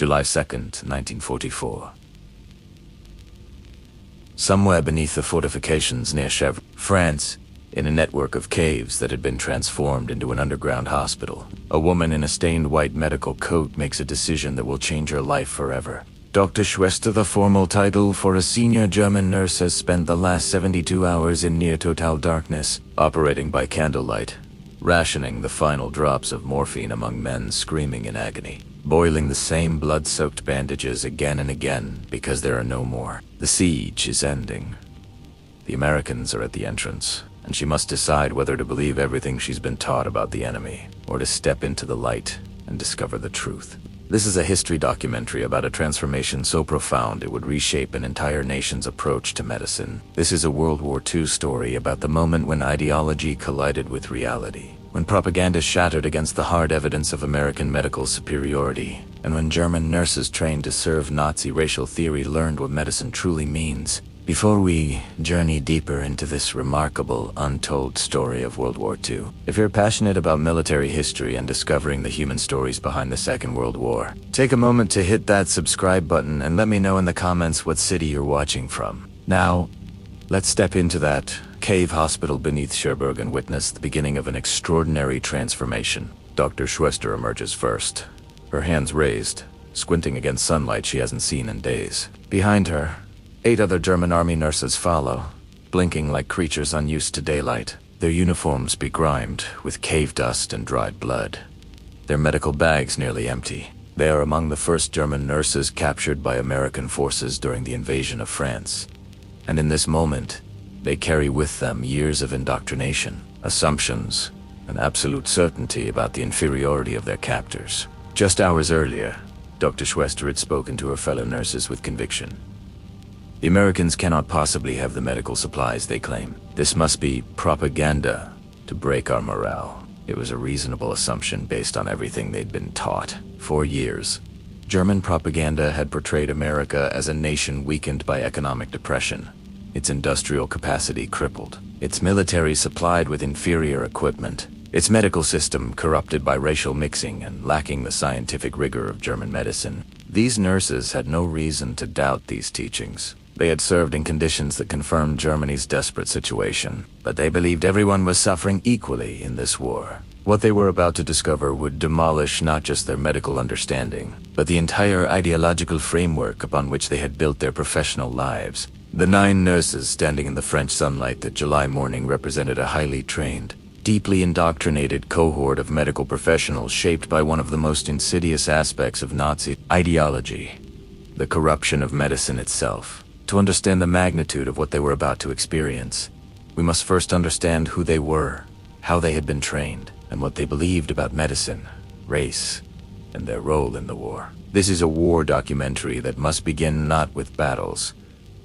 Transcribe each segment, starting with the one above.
July 2nd, 1944. Somewhere beneath the fortifications near Cherbourg, France, in a network of caves that had been transformed into an underground hospital, a woman in a stained white medical coat makes a decision that will change her life forever. Dr. Schwester, the formal title for a senior German nurse, has spent the last 72 hours in near-total darkness, operating by candlelight, rationing the final drops of morphine among men screaming in agony, boiling the same blood-soaked bandages again and again because there are no more. The siege is ending. The Americans are at the entrance, and she must decide whether to believe everything she's been taught about the enemy, or to step into the light and discover the truth. This is a history documentary about a transformation so profound it would reshape an entire nation's approach to medicine. This is a World War II story about the moment when ideology collided with reality, when propaganda shattered against the hard evidence of American medical superiority, and when German nurses trained to serve Nazi racial theory learned what medicine truly means. Before we journey deeper into this remarkable, untold story of World War II, if you're passionate about military history and discovering the human stories behind the Second World War, take a moment to hit that subscribe button and let me know in the comments what city you're watching from. Now, let's step into that cave hospital beneath Cherbourg and witness the beginning of an extraordinary transformation. Dr. Schwester emerges first, her hands raised, squinting against sunlight she hasn't seen in days. Behind her, 8 other German army nurses follow, blinking like creatures unused to daylight, their uniforms begrimed with cave dust and dried blood, their medical bags nearly empty. They are among the first German nurses captured by American forces during the invasion of France. And in this moment, they carry with them years of indoctrination, assumptions, and absolute certainty about the inferiority of their captors. Just hours earlier, Dr. Schwester had spoken to her fellow nurses with conviction. The Americans cannot possibly have the medical supplies they claim. This must be propaganda to break our morale. It was a reasonable assumption based on everything they'd been taught. For years, German propaganda had portrayed America as a nation weakened by economic depression, its industrial capacity crippled, its military supplied with inferior equipment, its medical system corrupted by racial mixing and lacking the scientific rigor of German medicine. These nurses had no reason to doubt these teachings. They had served in conditions that confirmed Germany's desperate situation, but they believed everyone was suffering equally in this war. What they were about to discover would demolish not just their medical understanding, but the entire ideological framework upon which they had built their professional lives. The 9 nurses standing in the French sunlight that July morning represented a highly trained, deeply indoctrinated cohort of medical professionals shaped by one of the most insidious aspects of Nazi ideology, the corruption of medicine itself. To understand the magnitude of what they were about to experience, we must first understand who they were, how they had been trained, and what they believed about medicine, race, and their role in the war. This is a war documentary that must begin not with battles,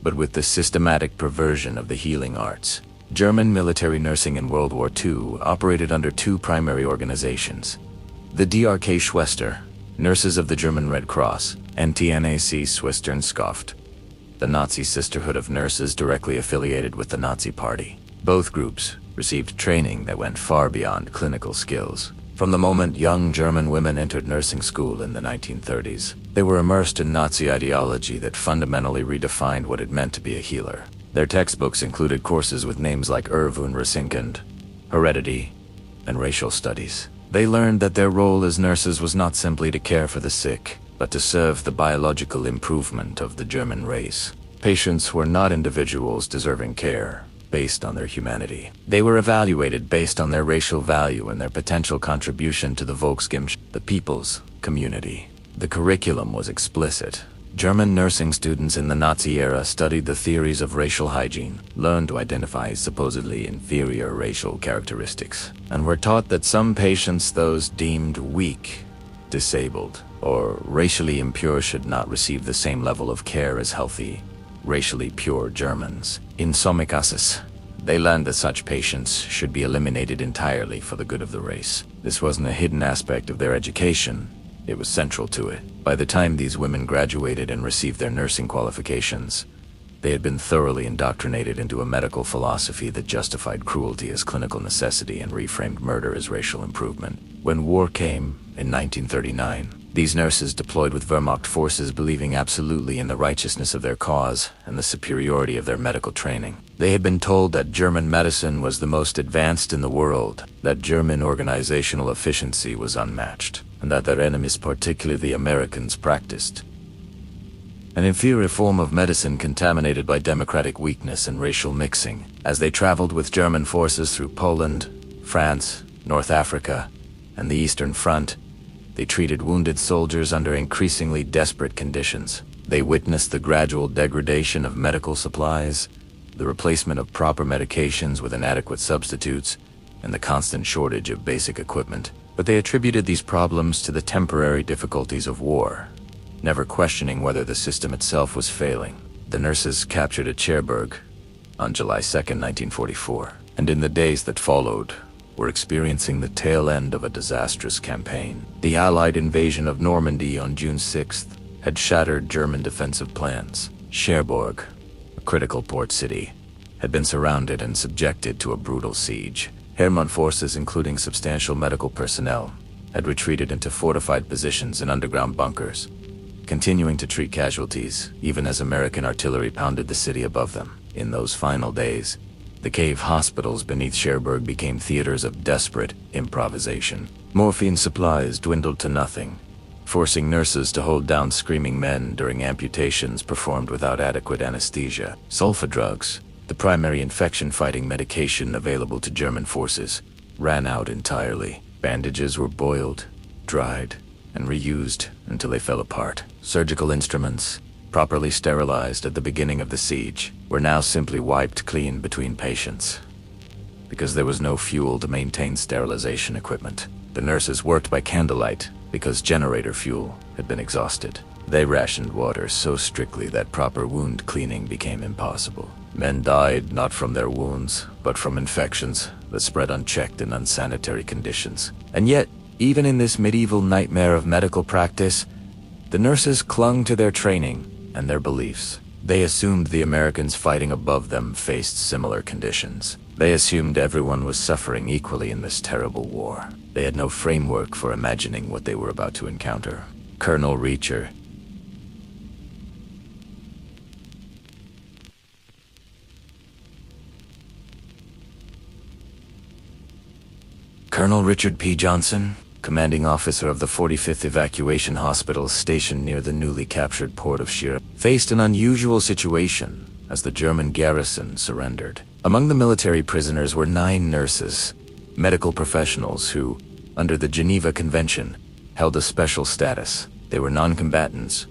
but with the systematic perversion of the healing arts. German military nursing in World War II operated under 2 primary organizations: the DRK Schwester, Nurses of the German Red Cross, and TNAC Schwesternkraft, the Nazi Sisterhood of Nurses directly affiliated with the Nazi Party. Both groups received training that went far beyond clinical skills. From the moment young German women entered nursing school in the 1930s, they were immersed in Nazi ideology that fundamentally redefined what it meant to be a healer. Their textbooks included courses with names like Urwunderkunde, heredity, and racial studies. They learned that their role as nurses was not simply to care for the sick, but to serve the biological improvement of the German race. Patients were not individuals deserving care based on their humanity. They were evaluated based on their racial value and their potential contribution to the Volksgemeinschaft, the people's community. The curriculum was explicit. German nursing students in the Nazi era studied the theories of racial hygiene, learned to identify supposedly inferior racial characteristics, and were taught that some patients, those deemed weak, disabled, or racially impure, should not receive the same level of care as healthy, racially pure Germans. In some cases, they learned that such patients should be eliminated entirely for the good of the race. This wasn't a hidden aspect of their education, it was central to it. By the time these women graduated and received their nursing qualifications, they had been thoroughly indoctrinated into a medical philosophy that justified cruelty as clinical necessity and reframed murder as racial improvement. When war came, in 1939, These nurses deployed with Wehrmacht forces believing absolutely in the righteousness of their cause and the superiority of their medical training. They had been told that German medicine was the most advanced in the world, that German organizational efficiency was unmatched, and that their enemies, particularly the Americans, practiced an inferior form of medicine contaminated by democratic weakness and racial mixing. As they traveled with German forces through Poland, France, North Africa, and the Eastern Front, they treated wounded soldiers under increasingly desperate conditions. They witnessed the gradual degradation of medical supplies, the replacement of proper medications with inadequate substitutes, and the constant shortage of basic equipment. But they attributed these problems to the temporary difficulties of war, never questioning whether the system itself was failing. The nurses captured at Cherbourg on July 2nd, 1944, and in the days that followed, were experiencing the tail end of a disastrous campaign. The Allied invasion of Normandy on June 6th had shattered German defensive plans. Cherbourg, a critical port city, had been surrounded and subjected to a brutal siege. Wehrmacht forces, including substantial medical personnel, had retreated into fortified positions in underground bunkers, continuing to treat casualties even as American artillery pounded the city above them. In those final days, the cave hospitals beneath Cherbourg became theaters of desperate improvisation. Morphine supplies dwindled to nothing, forcing nurses to hold down screaming men during amputations performed without adequate anesthesia. Sulfa drugs, the primary infection-fighting medication available to German forces, ran out entirely. Bandages were boiled, dried, and reused until they fell apart. Surgical instruments, properly sterilized at the beginning of the siege, were now simply wiped clean between patients, because there was no fuel to maintain sterilization equipment. The nurses worked by candlelight because generator fuel had been exhausted. They rationed water so strictly that proper wound cleaning became impossible. Men died not from their wounds, but from infections that spread unchecked in unsanitary conditions. And yet, even in this medieval nightmare of medical practice, the nurses clung to their training and their beliefs. They assumed the Americans fighting above them faced similar conditions. They assumed everyone was suffering equally in this terrible war. They had no framework for imagining what they were about to encounter. Colonel Richard P. Johnson, commanding officer of the 45th Evacuation Hospital stationed near the newly captured port of Cherbourg, faced an unusual situation as the German garrison surrendered. Among the military prisoners were 9 nurses, medical professionals who, under the Geneva Convention, held a special status. They were non-combatants,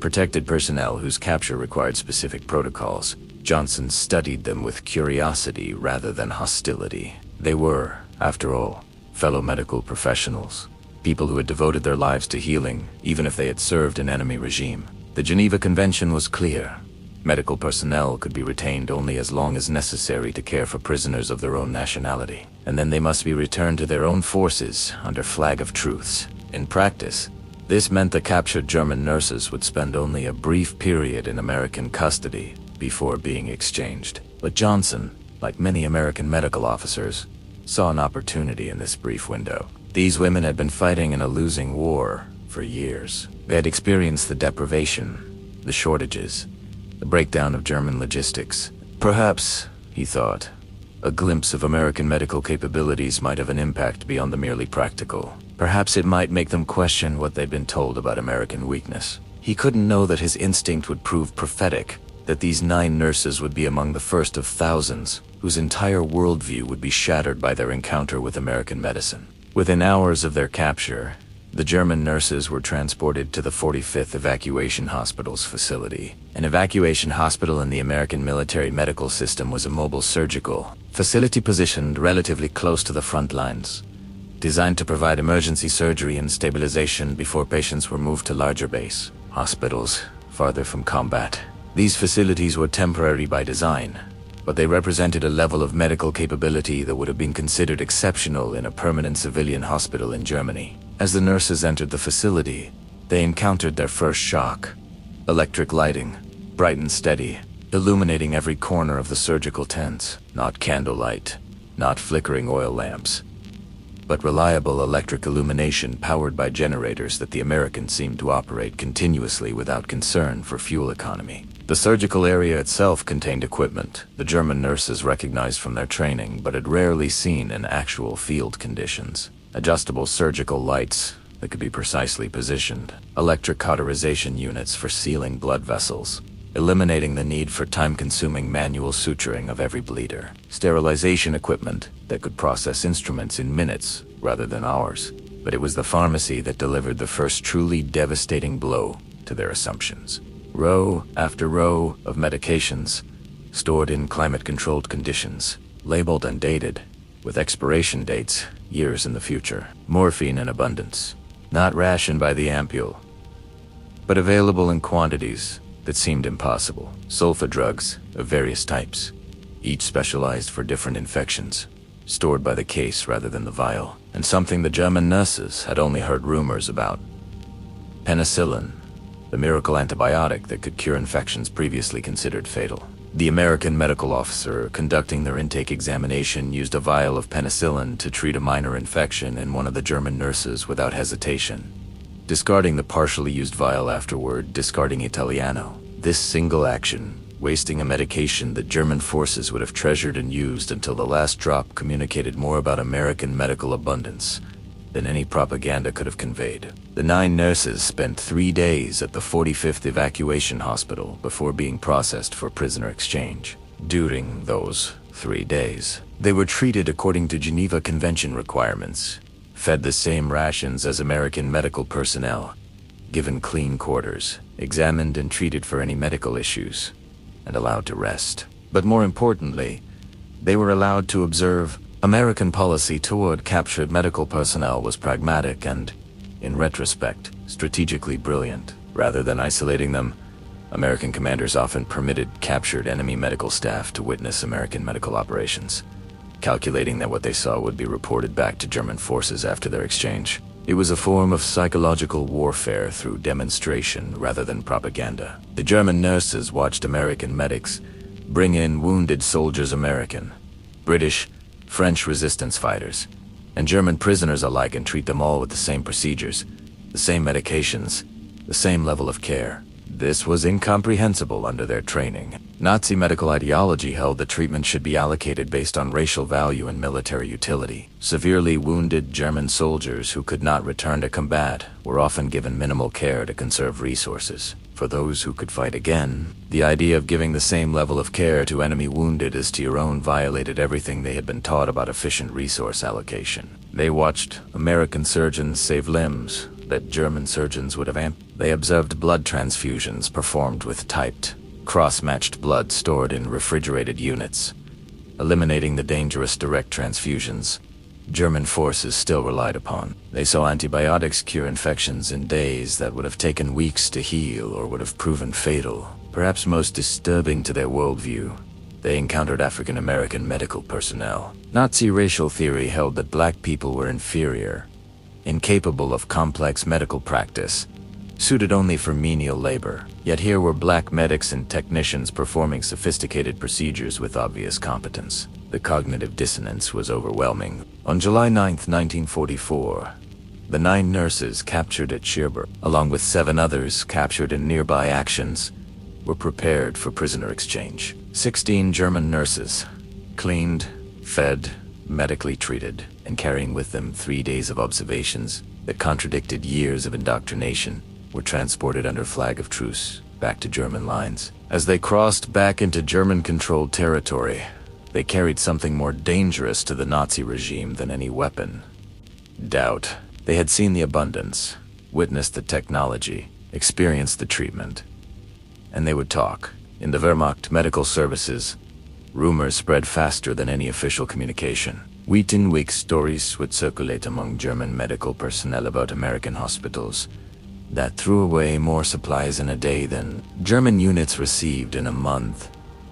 protected personnel whose capture required specific protocols. Johnson studied them with curiosity rather than hostility. They were, after all, fellow medical professionals, people who had devoted their lives to healing, even if they had served an enemy regime. The Geneva Convention was clear. Medical personnel could be retained only as long as necessary to care for prisoners of their own nationality, and then they must be returned to their own forces under flag of truce. In practice, this meant the captured German nurses would spend only a brief period in American custody before being exchanged. But Johnson, like many American medical officers, saw an opportunity in this brief window. These women had been fighting in a losing war for years. They had experienced the deprivation, the shortages, the breakdown of German logistics. Perhaps, he thought, a glimpse of American medical capabilities might have an impact beyond the merely practical. Perhaps it might make them question what they'd been told about American weakness. He couldn't know that his instinct would prove prophetic, that these 9 nurses would be among the first of thousands whose entire worldview would be shattered by their encounter with American medicine. Within hours of their capture, the German nurses were transported to the 45th Evacuation Hospital's facility. An evacuation hospital in the American military medical system was a mobile surgical facility positioned relatively close to the front lines, designed to provide emergency surgery and stabilization before patients were moved to larger base hospitals farther from combat. These facilities were temporary by design, but they represented a level of medical capability that would have been considered exceptional in a permanent civilian hospital in Germany. As the nurses entered the facility, they encountered their first shock. Electric lighting, bright and steady, illuminating every corner of the surgical tents. Not candlelight, not flickering oil lamps, but reliable electric illumination powered by generators that the Americans seemed to operate continuously without concern for fuel economy. The surgical area itself contained equipment the German nurses recognized from their training but had rarely seen in actual field conditions. Adjustable surgical lights that could be precisely positioned, electric cauterization units for sealing blood vessels, eliminating the need for time-consuming manual suturing of every bleeder, sterilization equipment that could process instruments in minutes rather than hours. But it was the pharmacy that delivered the first truly devastating blow to their assumptions. Row after row of medications, stored in climate-controlled conditions, labeled and dated, with expiration dates years in the future. Morphine in abundance, not rationed by the ampule, but available in quantities that seemed impossible. Sulfa drugs of various types, each specialized for different infections, stored by the case rather than the vial, and something the German nurses had only heard rumors about. Penicillin, the miracle antibiotic that could cure infections previously considered fatal. The American medical officer conducting their intake examination used a vial of penicillin to treat a minor infection in one of the German nurses without hesitation, discarding the partially used vial afterward, discarding Italiano. This single action, wasting a medication that German forces would have treasured and used until the last drop, communicated more about American medical abundance than any propaganda could have conveyed. The 9 nurses spent 3 days at the 45th Evacuation Hospital before being processed for prisoner exchange. During those 3 days, they were treated according to Geneva Convention requirements, fed the same rations as American medical personnel, given clean quarters, examined and treated for any medical issues, and allowed to rest. But more importantly, they were allowed to observe. American policy toward captured medical personnel was pragmatic and, in retrospect, strategically brilliant. Rather than isolating them, American commanders often permitted captured enemy medical staff to witness American medical operations, calculating that what they saw would be reported back to German forces after their exchange. It was a form of psychological warfare through demonstration rather than propaganda. The German nurses watched American medics bring in wounded soldiers, American, British, French resistance fighters, and German prisoners alike, and treat them all with the same procedures, the same medications, the same level of care. This was incomprehensible under their training. Nazi medical ideology held that treatment should be allocated based on racial value and military utility. Severely wounded German soldiers who could not return to combat were often given minimal care to conserve resources. For those who could fight again, the idea of giving the same level of care to enemy wounded as to your own violated everything they had been taught about efficient resource allocation. They watched American surgeons save limbs that German surgeons would have They observed blood transfusions performed with typed, cross-matched blood stored in refrigerated units, eliminating the dangerous direct transfusions German forces still relied upon. They saw antibiotics cure infections in days that would have taken weeks to heal or would have proven fatal. Perhaps most disturbing to their worldview, they encountered African American medical personnel. Nazi racial theory held that black people were inferior, incapable of complex medical practice, suited only for menial labor. Yet here were black medics and technicians performing sophisticated procedures with obvious competence. The cognitive dissonance was overwhelming. On July 9, 1944, the 9 nurses captured at Cherbourg, along with 7 others captured in nearby actions, were prepared for prisoner exchange. 16 German nurses, cleaned, fed, medically treated, and carrying with them 3 days of observations that contradicted years of indoctrination, were transported under flag of truce back to German lines. As they crossed back into German-controlled territory, they carried something more dangerous to the Nazi regime than any weapon: doubt. They had seen the abundance, witnessed the technology, experienced the treatment, and they would talk. In the Wehrmacht medical services, rumors spread faster than any official communication. Week in week, stories would circulate among German medical personnel about American hospitals that threw away more supplies in a day than German units received in a month,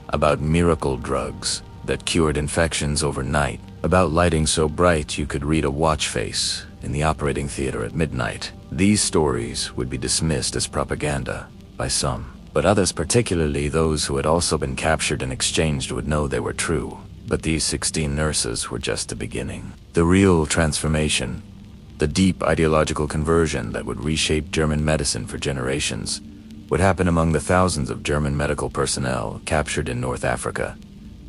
about miracle drugs that cured infections overnight, about lighting so bright you could read a watch face in the operating theater at midnight. These stories would be dismissed as propaganda by some, but others, particularly those who had also been captured and exchanged, would know they were true. But these 16 nurses were just the beginning. The real transformation, the deep ideological conversion that would reshape German medicine for generations, would happen among the thousands of German medical personnel captured in North Africa,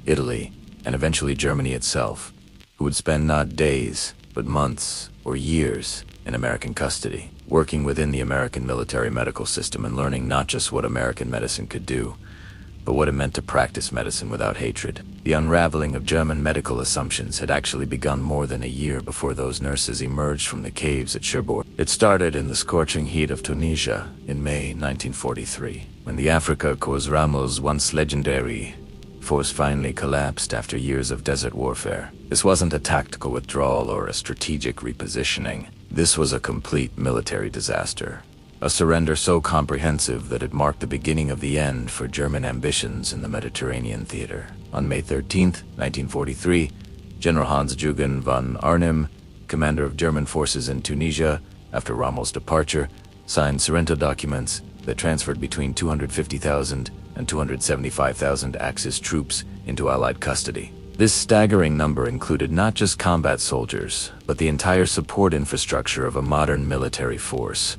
Italy, and eventually Germany itself, who would spend not days, but months or years in American custody, working within the American military medical system and learning not just what American medicine could do, but what it meant to practice medicine without hatred. The unraveling of German medical assumptions had actually begun more than a year before those nurses emerged from the caves at Cherbourg. It started in the scorching heat of Tunisia in May 1943, when the Africa Corps Romel's once legendary force finally collapsed after years of desert warfare. This wasn't a tactical withdrawal or a strategic repositioning. This was a complete military disaster. A surrender so comprehensive that it marked the beginning of the end for German ambitions in the Mediterranean theater. On May 13, 1943, General Hans-Jürgen von Arnim, commander of German forces in Tunisia, after Rommel's departure, signed surrender documents that transferred between 250,000 and 275,000 Axis troops into Allied custody. This staggering number included not just combat soldiers, but the entire support infrastructure of a modern military force.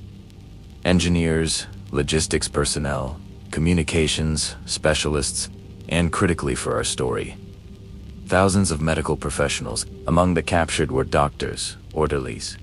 Engineers, logistics personnel, communications, specialists, and critically for our story, thousands of medical professionals. Among the captured were doctors, orderlies,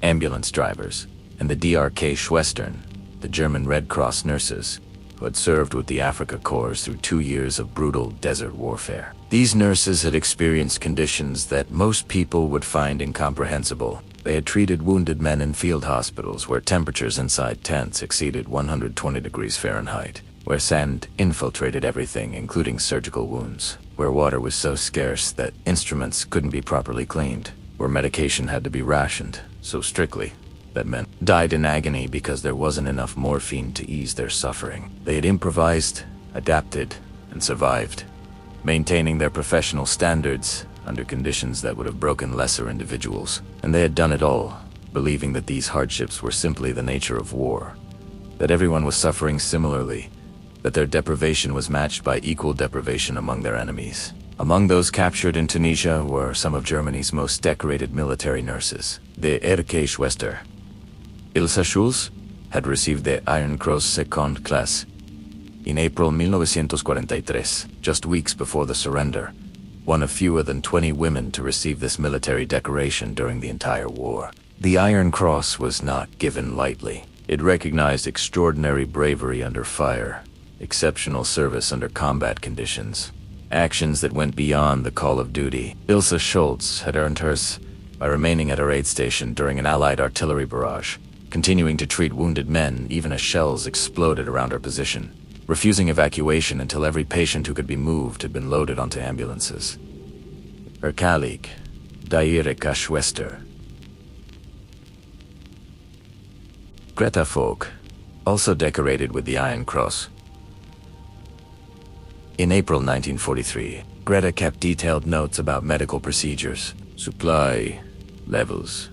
ambulance drivers, and the DRK Schwestern, the German Red Cross nurses, who had served with the Africa Corps through 2 years of brutal desert warfare. These nurses had experienced conditions that most people would find incomprehensible. They had treated wounded men in field hospitals where temperatures inside tents exceeded 120 degrees Fahrenheit, where sand infiltrated everything, including surgical wounds, where water was so scarce that instruments couldn't be properly cleaned, where medication had to be rationed so strictly that men died in agony because there wasn't enough morphine to ease their suffering. They had improvised, adapted, and survived, maintaining their professional standards under conditions that would have broken lesser individuals. And they had done it all, believing that these hardships were simply the nature of war, that everyone was suffering similarly, that their deprivation was matched by equal deprivation among their enemies. Among those captured in Tunisia were some of Germany's most decorated military nurses. The DRK Schwester Ilse Schulz had received the Iron Cross Seconde Classe in April 1943, just weeks before the surrender, one of fewer than 20 women to receive this military decoration during the entire war. The Iron Cross was not given lightly. It recognized extraordinary bravery under fire, exceptional service under combat conditions, actions that went beyond the call of duty. Ilse Schulz had earned hers by remaining at her aid station during an Allied artillery barrage, continuing to treat wounded men even as shells exploded around her position, refusing evacuation until every patient who could be moved had been loaded onto ambulances. Her colleague, DRK Schwester Greta Folk, also decorated with the Iron Cross. In April 1943, Greta kept detailed notes about medical procedures, supply levels,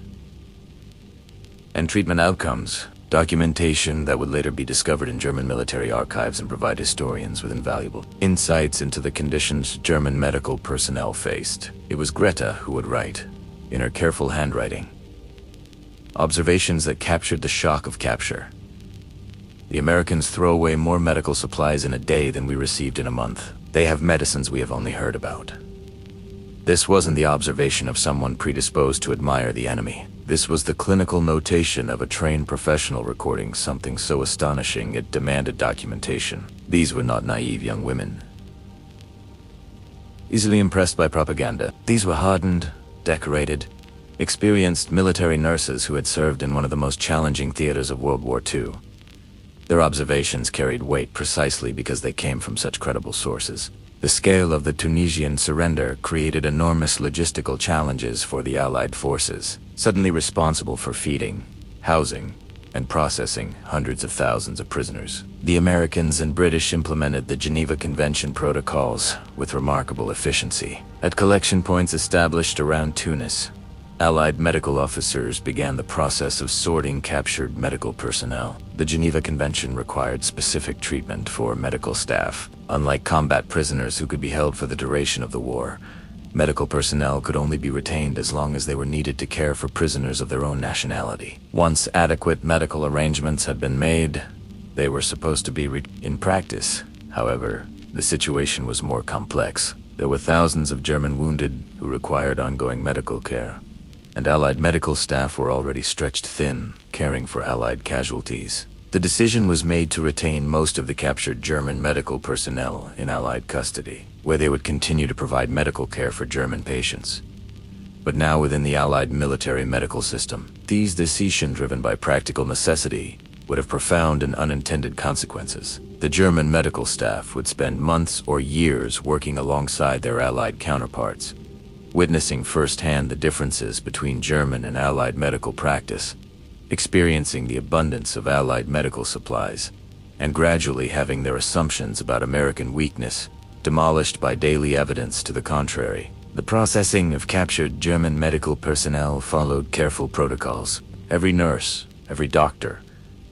and treatment outcomes, documentation that would later be discovered in German military archives and provide historians with invaluable insights into the conditions German medical personnel faced. It was Greta who would write, in her careful handwriting, observations that captured the shock of capture. The Americans throw away more medical supplies in a day than we received in a month. They have medicines we have only heard about. This wasn't the observation of someone predisposed to admire the enemy. This was the clinical notation of a trained professional recording something so astonishing it demanded documentation. These were not naive young women, easily impressed by propaganda. These were hardened, decorated, experienced military nurses who had served in one of the most challenging theaters of World War II. Their observations carried weight precisely because they came from such credible sources. The scale of the Tunisian surrender created enormous logistical challenges for the Allied forces, suddenly responsible for feeding, housing, and processing hundreds of thousands of prisoners. The Americans and British implemented the Geneva Convention protocols with remarkable efficiency. At collection points established around Tunis, Allied medical officers began the process of sorting captured medical personnel. The Geneva Convention required specific treatment for medical staff. Unlike combat prisoners who could be held for the duration of the war, Medical personnel could only be retained as long as they were needed to care for prisoners of their own nationality. Once adequate medical arrangements had been made, they were supposed to be in practice. However, the situation was more complex. There were thousands of German wounded who required ongoing medical care, and Allied medical staff were already stretched thin, caring for Allied casualties. The decision was made to retain most of the captured German medical personnel in Allied custody, where they would continue to provide medical care for German patients. But now within the Allied military medical system, these decisions driven by practical necessity would have profound and unintended consequences. The German medical staff would spend months or years working alongside their Allied counterparts, witnessing firsthand the differences between German and Allied medical practice, experiencing the abundance of Allied medical supplies, and gradually having their assumptions about American weakness demolished by daily evidence to the contrary. The processing of captured German medical personnel followed careful protocols. Every nurse, every doctor,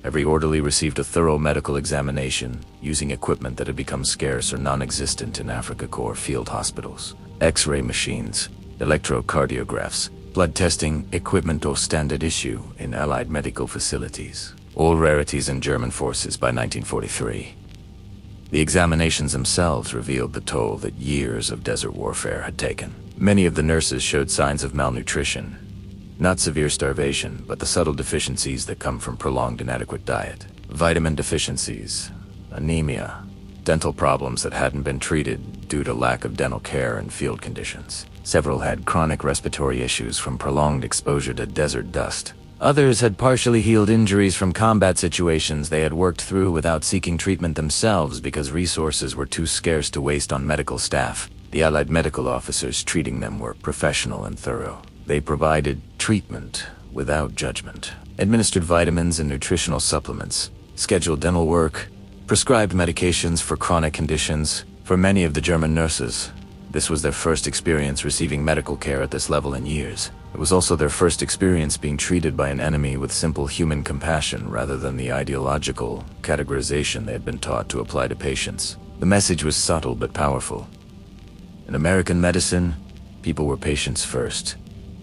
every orderly received a thorough medical examination using equipment that had become scarce or non-existent in Afrika Korps field hospitals. X-ray machines, electrocardiographs, blood testing equipment or standard issue in Allied medical facilities. All rarities in German forces by 1943. The examinations themselves revealed the toll that years of desert warfare had taken. Many of the nurses showed signs of malnutrition. Not severe starvation, but the subtle deficiencies that come from prolonged inadequate diet. Vitamin deficiencies, anemia, dental problems that hadn't been treated due to lack of dental care and field conditions. Several had chronic respiratory issues from prolonged exposure to desert dust. Others had partially healed injuries from combat situations they had worked through without seeking treatment themselves because resources were too scarce to waste on medical staff. The Allied medical officers treating them were professional and thorough. They provided treatment without judgment, administered vitamins and nutritional supplements, scheduled dental work, prescribed medications for chronic conditions. For many of the German nurses, this was their first experience receiving medical care at this level in years. It was also their first experience being treated by an enemy with simple human compassion rather than the ideological categorization they had been taught to apply to patients. The message was subtle but powerful. In American medicine, people were patients first,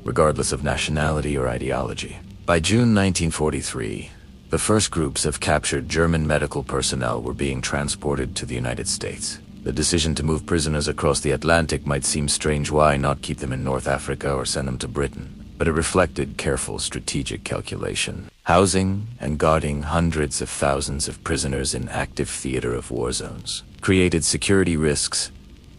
regardless of nationality or ideology. By June 1943, the first groups of captured German medical personnel were being transported to the United States. The decision to move prisoners across the Atlantic might seem strange. Why not keep them in North Africa or send them to Britain? But it reflected careful strategic calculation. Housing and guarding hundreds of thousands of prisoners in active theater of war zones created security risks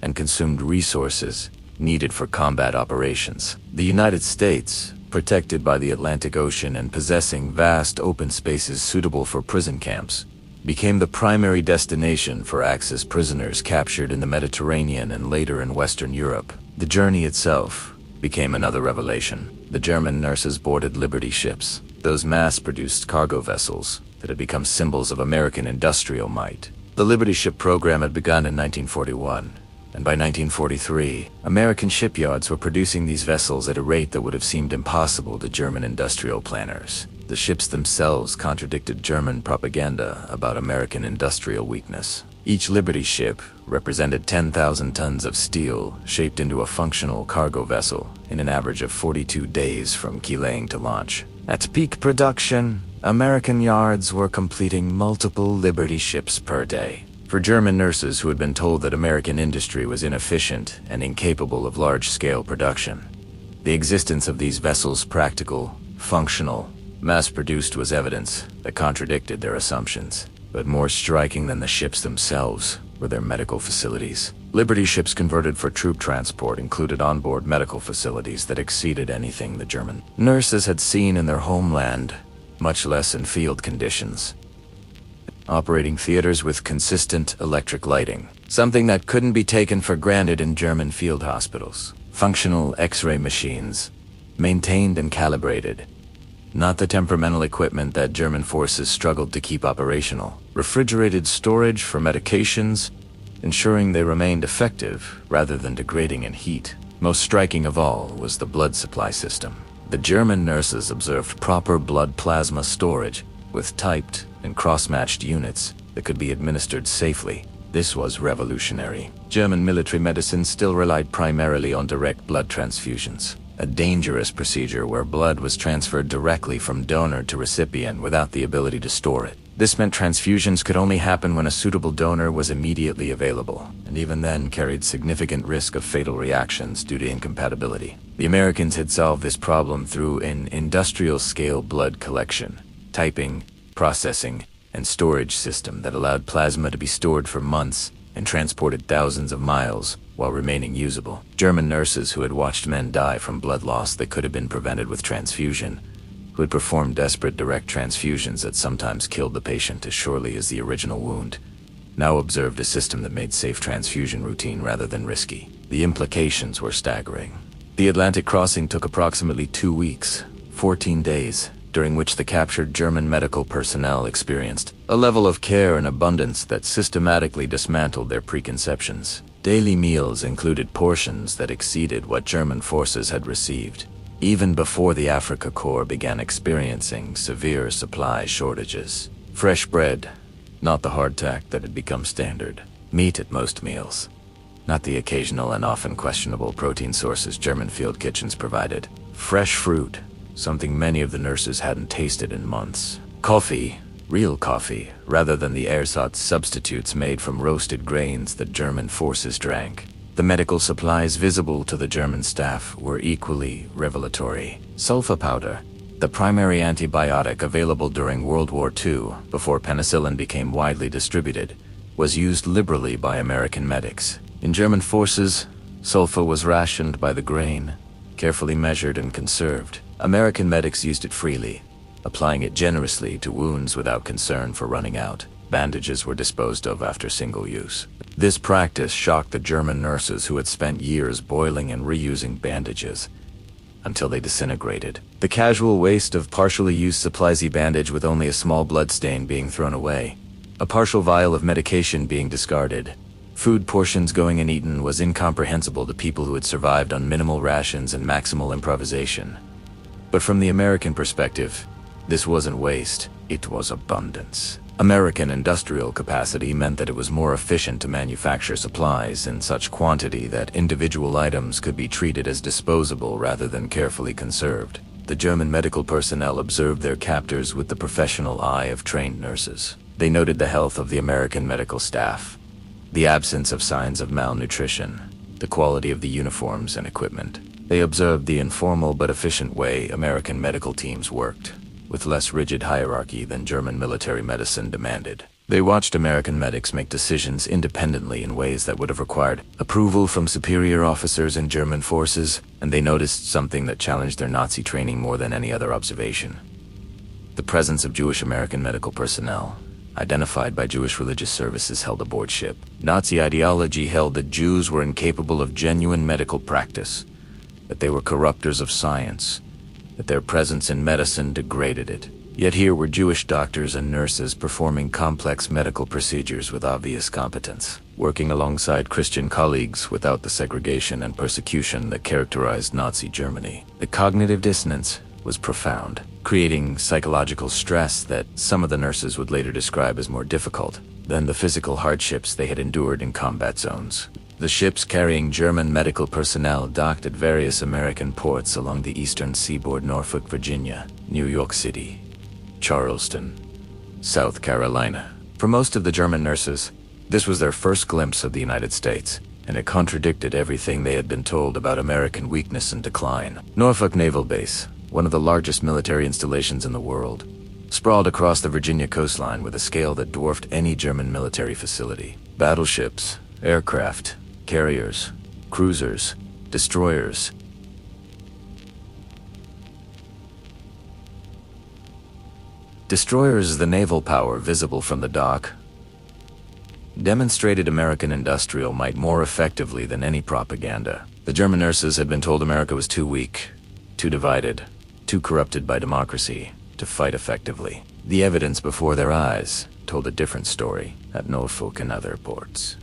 and consumed resources needed for combat operations. The United States, protected by the Atlantic Ocean and possessing vast open spaces suitable for prison camps, became the primary destination for Axis prisoners captured in the Mediterranean and later in Western Europe. The journey itself became another revelation. The German nurses boarded Liberty ships, those mass-produced cargo vessels that had become symbols of American industrial might. The Liberty ship program had begun in 1941. And by 1943, American shipyards were producing these vessels at a rate that would have seemed impossible to German industrial planners. The ships themselves contradicted German propaganda about American industrial weakness. Each Liberty ship represented 10,000 tons of steel shaped into a functional cargo vessel in an average of 42 days from keel-laying to launch. At peak production, American yards were completing multiple Liberty ships per day. For German nurses who had been told that American industry was inefficient and incapable of large-scale production, the existence of these vessels, practical, functional, mass-produced, was evidence that contradicted their assumptions. But more striking than the ships themselves were their medical facilities. Liberty ships converted for troop transport included onboard medical facilities that exceeded anything the German nurses had seen in their homeland, much less in field conditions. Operating theaters with consistent electric lighting, something that couldn't be taken for granted in German field hospitals. Functional X-ray machines, maintained and calibrated, not the temperamental equipment that German forces struggled to keep operational. Refrigerated storage for medications, ensuring they remained effective rather than degrading in heat. Most striking of all was the blood supply system. The German nurses observed proper blood plasma storage with typed and cross-matched units that could be administered safely This was revolutionary. German military medicine still relied primarily on direct blood transfusions, a dangerous procedure where blood was transferred directly from donor to recipient without the ability to store it. This meant transfusions could only happen when a suitable donor was immediately available, and even then carried significant risk of fatal reactions due to incompatibility. The Americans had solved this problem through an industrial-scale blood collection, typing, processing, and storage system that allowed plasma to be stored for months and transported thousands of miles while remaining usable. German nurses who had watched men die from blood loss that could have been prevented with transfusion, who had performed desperate direct transfusions that sometimes killed the patient as surely as the original wound, now observed a system that made safe transfusion routine rather than risky. The implications were staggering. The Atlantic crossing took approximately 2 weeks, 14 days, during which the captured German medical personnel experienced a level of care and abundance that systematically dismantled their preconceptions. Daily meals included portions that exceeded what German forces had received, even before the Afrika Korps began experiencing severe supply shortages. Fresh bread, not the hardtack that had become standard. Meat at most meals, not the occasional and often questionable protein sources German field kitchens provided. Fresh fruit, something many of the nurses hadn't tasted in months. Coffee, real coffee, rather than the ersatz substitutes made from roasted grains that German forces drank. The medical supplies visible to the German staff were equally revelatory. Sulfa powder, the primary antibiotic available during World War II, before penicillin became widely distributed, was used liberally by American medics. In German forces, sulfa was rationed by the grain, carefully measured and conserved. American medics used it freely, applying it generously to wounds without concern for running out. Bandages were disposed of after single use. This practice shocked the German nurses who had spent years boiling and reusing bandages until they disintegrated. The casual waste of partially used supply-Z bandage with only a small blood stain being thrown away, a partial vial of medication being discarded, food portions going uneaten was incomprehensible to people who had survived on minimal rations and maximal improvisation. But from the American perspective, this wasn't waste, it was abundance. American industrial capacity meant that it was more efficient to manufacture supplies in such quantity that individual items could be treated as disposable rather than carefully conserved. The German medical personnel observed their captors with the professional eye of trained nurses. They noted the health of the American medical staff, the absence of signs of malnutrition, the quality of the uniforms and equipment. They observed the informal but efficient way American medical teams worked, with less rigid hierarchy than German military medicine demanded. They watched American medics make decisions independently in ways that would have required approval from superior officers in German forces, and they noticed something that challenged their Nazi training more than any other observation: the presence of Jewish American medical personnel, identified by Jewish religious services held aboard ship. Nazi ideology held that Jews were incapable of genuine medical practice, that they were corrupters of science, that their presence in medicine degraded it. Yet here were Jewish doctors and nurses performing complex medical procedures with obvious competence, working alongside Christian colleagues without the segregation and persecution that characterized Nazi Germany. The cognitive dissonance was profound, creating psychological stress that some of the nurses would later describe as more difficult than the physical hardships they had endured in combat zones. The ships carrying German medical personnel docked at various American ports along the eastern seaboard: Norfolk, Virginia, New York City, Charleston, South Carolina. For most of the German nurses, this was their first glimpse of the United States, and it contradicted everything they had been told about American weakness and decline. Norfolk Naval Base, one of the largest military installations in the world, sprawled across the Virginia coastline with a scale that dwarfed any German military facility. Battleships, aircraft, carriers, cruisers, destroyers. Destroyers, the naval power visible from the dock, demonstrated American industrial might more effectively than any propaganda. The German nurses had been told America was too weak, too divided, too corrupted by democracy to fight effectively. The evidence before their eyes told a different story at Norfolk and other ports.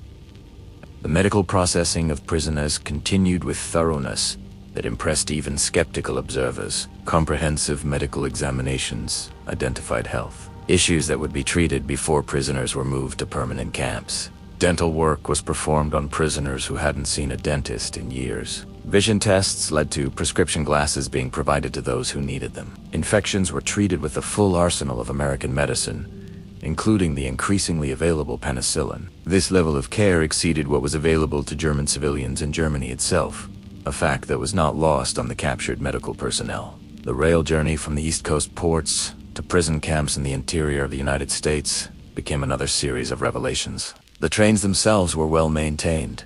The medical processing of prisoners continued with thoroughness that impressed even skeptical observers. Comprehensive medical examinations identified health issues that would be treated before prisoners were moved to permanent camps. Dental work was performed on prisoners who hadn't seen a dentist in years. Vision tests led to prescription glasses being provided to those who needed them. Infections were treated with the full arsenal of American medicine, including the increasingly available penicillin. This level of care exceeded what was available to German civilians in Germany itself, a fact that was not lost on the captured medical personnel. The rail journey from the East Coast ports to prison camps in the interior of the United States became another series of revelations. The trains themselves were well maintained,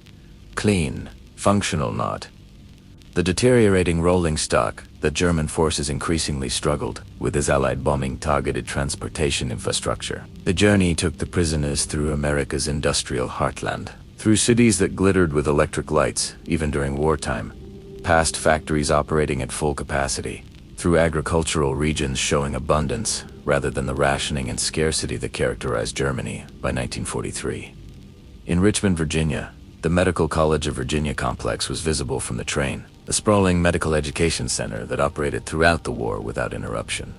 clean, functional not. The deteriorating rolling stock that German forces increasingly struggled with as Allied bombing targeted transportation infrastructure. The journey took the prisoners through America's industrial heartland, through cities that glittered with electric lights, even during wartime, past factories operating at full capacity, through agricultural regions showing abundance rather than the rationing and scarcity that characterized Germany by 1943. In Richmond, Virginia, the Medical College of Virginia complex was visible from the train, a sprawling medical education center that operated throughout the war without interruption,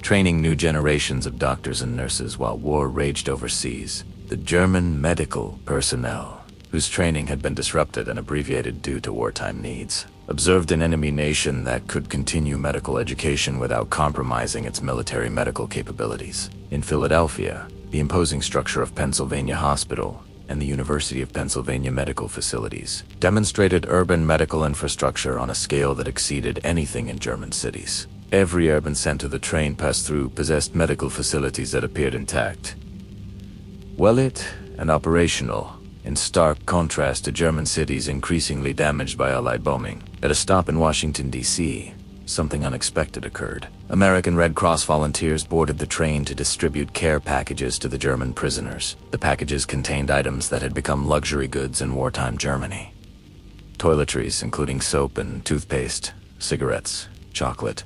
training new generations of doctors and nurses while war raged overseas. The German medical personnel, whose training had been disrupted and abbreviated due to wartime needs, observed an enemy nation that could continue medical education without compromising its military medical capabilities. In Philadelphia, the imposing structure of Pennsylvania Hospital and the University of Pennsylvania medical facilities demonstrated urban medical infrastructure on a scale that exceeded anything in German cities. Every urban center the train passed through possessed medical facilities that appeared intact, well-lit and operational, in stark contrast to German cities increasingly damaged by Allied bombing. At a stop in Washington, D.C., something unexpected occurred. American Red Cross volunteers boarded the train to distribute care packages to the German prisoners. The packages contained items that had become luxury goods in wartime Germany. Toiletries, including soap and toothpaste, cigarettes, chocolate,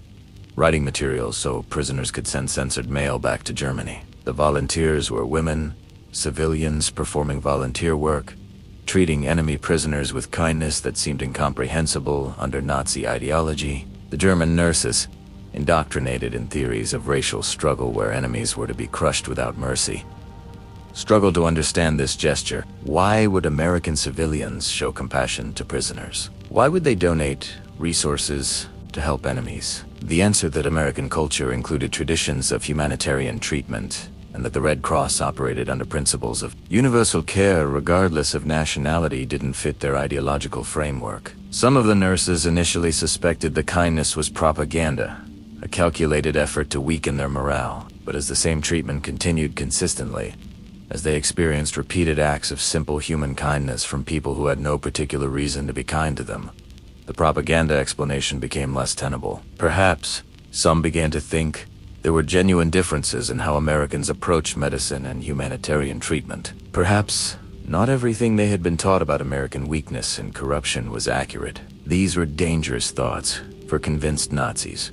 writing materials so prisoners could send censored mail back to Germany. The volunteers were women, civilians performing volunteer work, treating enemy prisoners with kindness that seemed incomprehensible under Nazi ideology. The German nurses, indoctrinated in theories of racial struggle where enemies were to be crushed without mercy, struggled to understand this gesture. Why would American civilians show compassion to prisoners? Why would they donate resources to help enemies? The answer that American culture included traditions of humanitarian treatment, and that the Red Cross operated under principles of universal care regardless of nationality, didn't fit their ideological framework. Some of the nurses initially suspected the kindness was propaganda, a calculated effort to weaken their morale. But as the same treatment continued consistently, as they experienced repeated acts of simple human kindness from people who had no particular reason to be kind to them, the propaganda explanation became less tenable. Perhaps some began to think there were genuine differences in how Americans approached medicine and humanitarian treatment. Perhaps not everything they had been taught about American weakness and corruption was accurate. These were dangerous thoughts for convinced Nazis,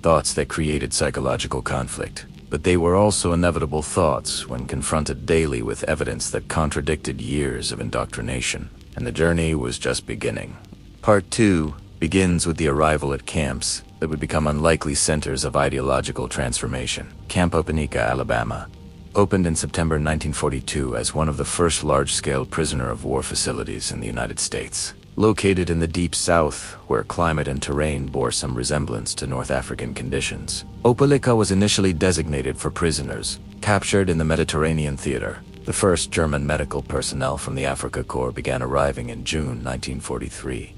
thoughts that created psychological conflict. But they were also inevitable thoughts when confronted daily with evidence that contradicted years of indoctrination. And the journey was just beginning. Part 2 begins with the arrival at camps that would become unlikely centers of ideological transformation. Camp Opelika, Alabama, opened in September 1942 as one of the first large-scale prisoner of war facilities in the United States. Located in the deep south, where climate and terrain bore some resemblance to North African conditions, Opelika was initially designated for prisoners captured in the Mediterranean theater. The first German medical personnel from the Afrika Korps began arriving in June 1943,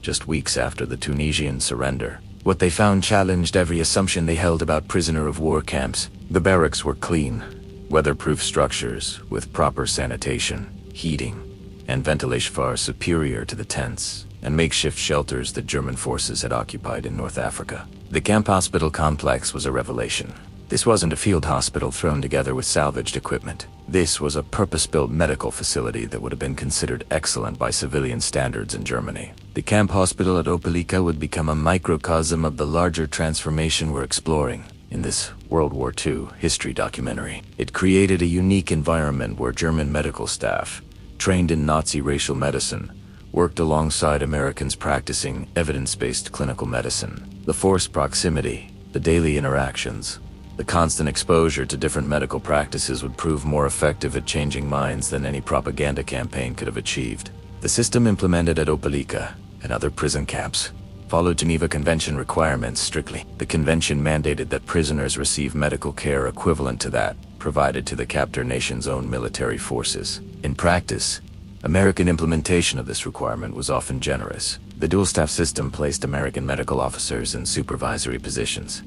just weeks after the Tunisian surrender. What they found challenged every assumption they held about prisoner of war camps. The barracks were clean, weatherproof structures with proper sanitation, heating, and ventilation far superior to the tents and makeshift shelters that German forces had occupied in North Africa. The camp hospital complex was a revelation. This wasn't a field hospital thrown together with salvaged equipment. This was a purpose-built medical facility that would have been considered excellent by civilian standards in Germany. The camp hospital at Opelika would become a microcosm of the larger transformation we're exploring in this World War II history documentary. It created a unique environment where German medical staff, trained in Nazi racial medicine, worked alongside Americans practicing evidence-based clinical medicine. The forced proximity, the daily interactions, The constant exposure to different medical practices would prove more effective at changing minds than any propaganda campaign could have achieved. The system implemented at WWII and other prison camps followed Geneva Convention requirements strictly. The convention mandated that prisoners receive medical care equivalent to that provided to the captor nation's own military forces. In practice, American implementation of this requirement was often generous. The dual-staff system placed American medical officers in supervisory positions,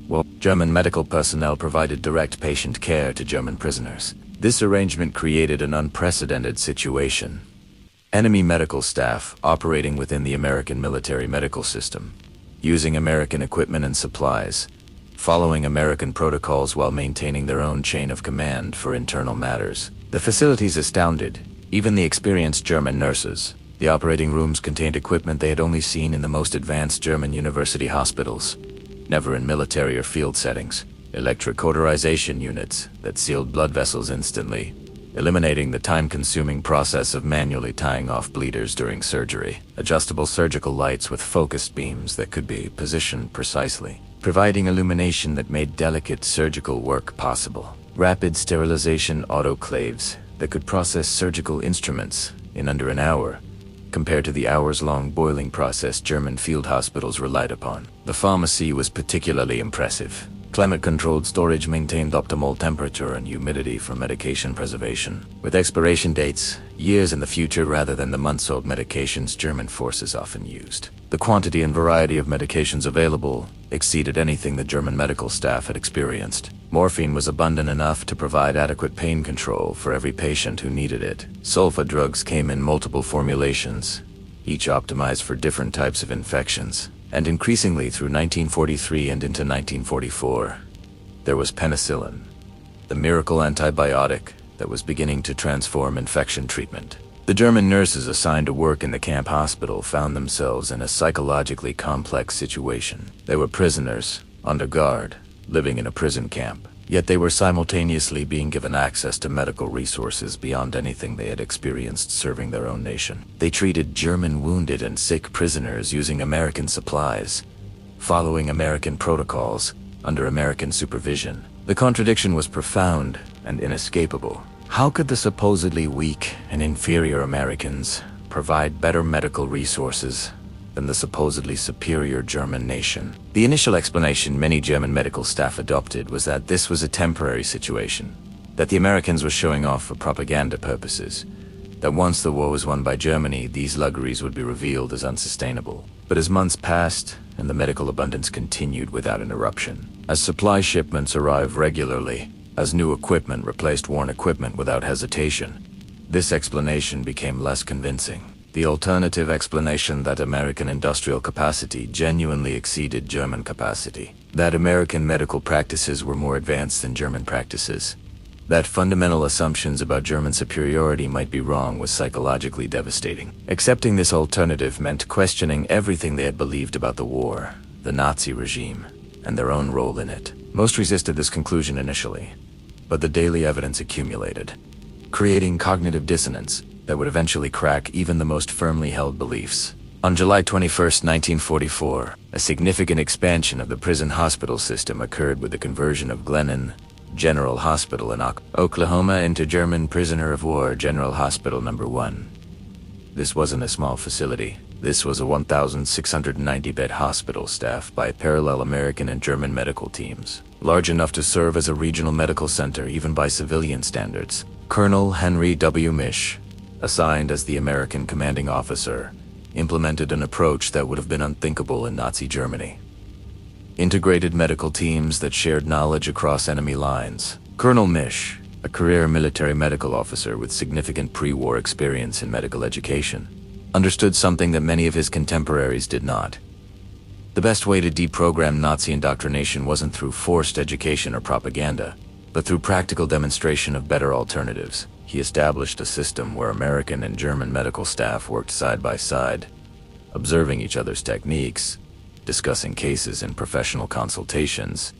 while German medical personnel provided direct patient care to German prisoners. This arrangement created an unprecedented situation. Enemy medical staff operating within the American military medical system, using American equipment and supplies, following American protocols while maintaining their own chain of command for internal matters. The facilities astounded even the experienced German nurses. The operating rooms contained equipment they had only seen in the most advanced German university hospitals, never in military or field settings. Electric cauterization units that sealed blood vessels instantly, eliminating the time-consuming process of manually tying off bleeders during surgery. Adjustable surgical lights with focused beams that could be positioned precisely, providing illumination that made delicate surgical work possible. Rapid sterilization autoclaves that could process surgical instruments in under an hour, compared to the hours-long boiling process German field hospitals relied upon. The pharmacy was particularly impressive. Climate-controlled storage maintained optimal temperature and humidity for medication preservation, with expiration dates years in the future rather than the months-old medications German forces often used. The quantity and variety of medications available exceeded anything the German medical staff had experienced. Morphine was abundant enough to provide adequate pain control for every patient who needed it. Sulfa drugs came in multiple formulations, each optimized for different types of infections. And increasingly through 1943 and into 1944, there was penicillin, the miracle antibiotic that was beginning to transform infection treatment. The German nurses assigned to work in the camp hospital found themselves in a psychologically complex situation. They were prisoners, under guard, living in a prison camp, yet they were simultaneously being given access to medical resources beyond anything they had experienced serving their own nation. They treated German wounded and sick prisoners using American supplies, following American protocols, under American supervision. The contradiction was profound and inescapable. How could the supposedly weak and inferior Americans provide better medical resources than the supposedly superior German nation? The initial explanation many German medical staff adopted was that this was a temporary situation, that the Americans were showing off for propaganda purposes, that once the war was won by Germany, these luxuries would be revealed as unsustainable. But as months passed, and the medical abundance continued without interruption, as supply shipments arrived regularly, as new equipment replaced worn equipment without hesitation, this explanation became less convincing. The alternative explanation that American industrial capacity genuinely exceeded German capacity, that American medical practices were more advanced than German practices, that fundamental assumptions about German superiority might be wrong was psychologically devastating. Accepting this alternative meant questioning everything they had believed about the war, the Nazi regime, and their own role in it. Most resisted this conclusion initially, but the daily evidence accumulated, creating cognitive dissonance that would eventually crack even the most firmly held beliefs. On July 21, 1944, a significant expansion of the prison hospital system occurred with the conversion of Glennon General Hospital in Oklahoma into German Prisoner of War General Hospital No. 1. This wasn't a small facility. This was a 1,690-bed hospital staffed by parallel American and German medical teams, large enough to serve as a regional medical center even by civilian standards. Colonel Henry W. Misch, assigned as the American commanding officer, implemented an approach that would have been unthinkable in Nazi Germany. Integrated medical teams that shared knowledge across enemy lines. Colonel Misch, a career military medical officer with significant pre-war experience in medical education, understood something that many of his contemporaries did not. The best way to deprogram Nazi indoctrination wasn't through forced education or propaganda, but through practical demonstration of better alternatives. He established a system where American and German medical staff worked side by side, observing each other's techniques, discussing cases in professional consultations,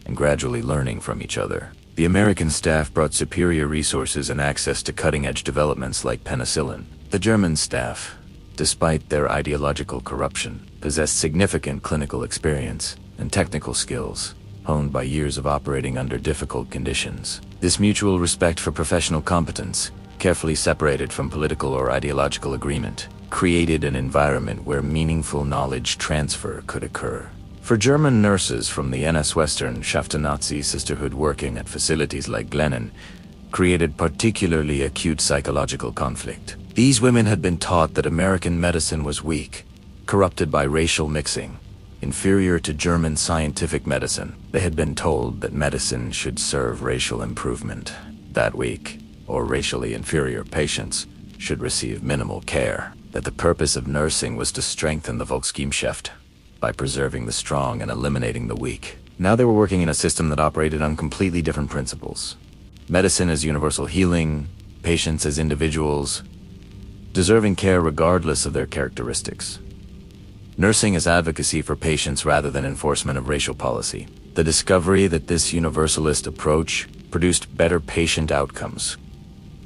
and gradually learning from each other. The American staff brought superior resources and access to cutting-edge developments like penicillin. The German staff, despite their ideological corruption, possessed significant clinical experience and technical skills, honed by years of operating under difficult conditions. This mutual respect for professional competence, carefully separated from political or ideological agreement, created an environment where meaningful knowledge transfer could occur. For German nurses from the NS Western Schaft, Nazi sisterhood working at facilities like Glennen created particularly acute psychological conflict. These women had been taught that American medicine was weak, corrupted by racial mixing, inferior to German scientific medicine. They had been told that medicine should serve racial improvement, that weak or racially inferior patients should receive minimal care, that the purpose of nursing was to strengthen the Volksgemeinschaft by preserving the strong and eliminating the weak. Now they were working in a system that operated on completely different principles. Medicine as universal healing, patients as individuals, deserving care regardless of their characteristics. Nursing as advocacy for patients rather than enforcement of racial policy. The discovery that this universalist approach produced better patient outcomes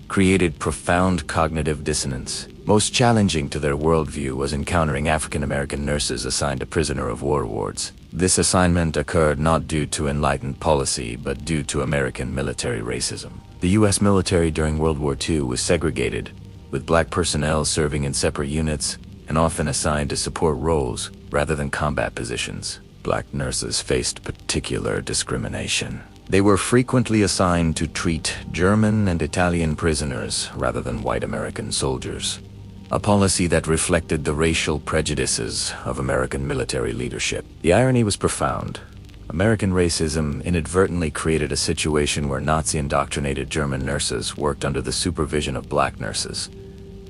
created profound cognitive dissonance. Most challenging to their worldview was encountering African-American nurses assigned to prisoner of war wards. This assignment occurred not due to enlightened policy, but due to American military racism. The U.S. military during World War II was segregated, with black personnel serving in separate units and often assigned to support roles rather than combat positions. Black nurses faced particular discrimination. They were frequently assigned to treat German and Italian prisoners rather than white American soldiers, a policy that reflected the racial prejudices of American military leadership. The irony was profound. American racism inadvertently created a situation where Nazi-indoctrinated German nurses worked under the supervision of black nurses.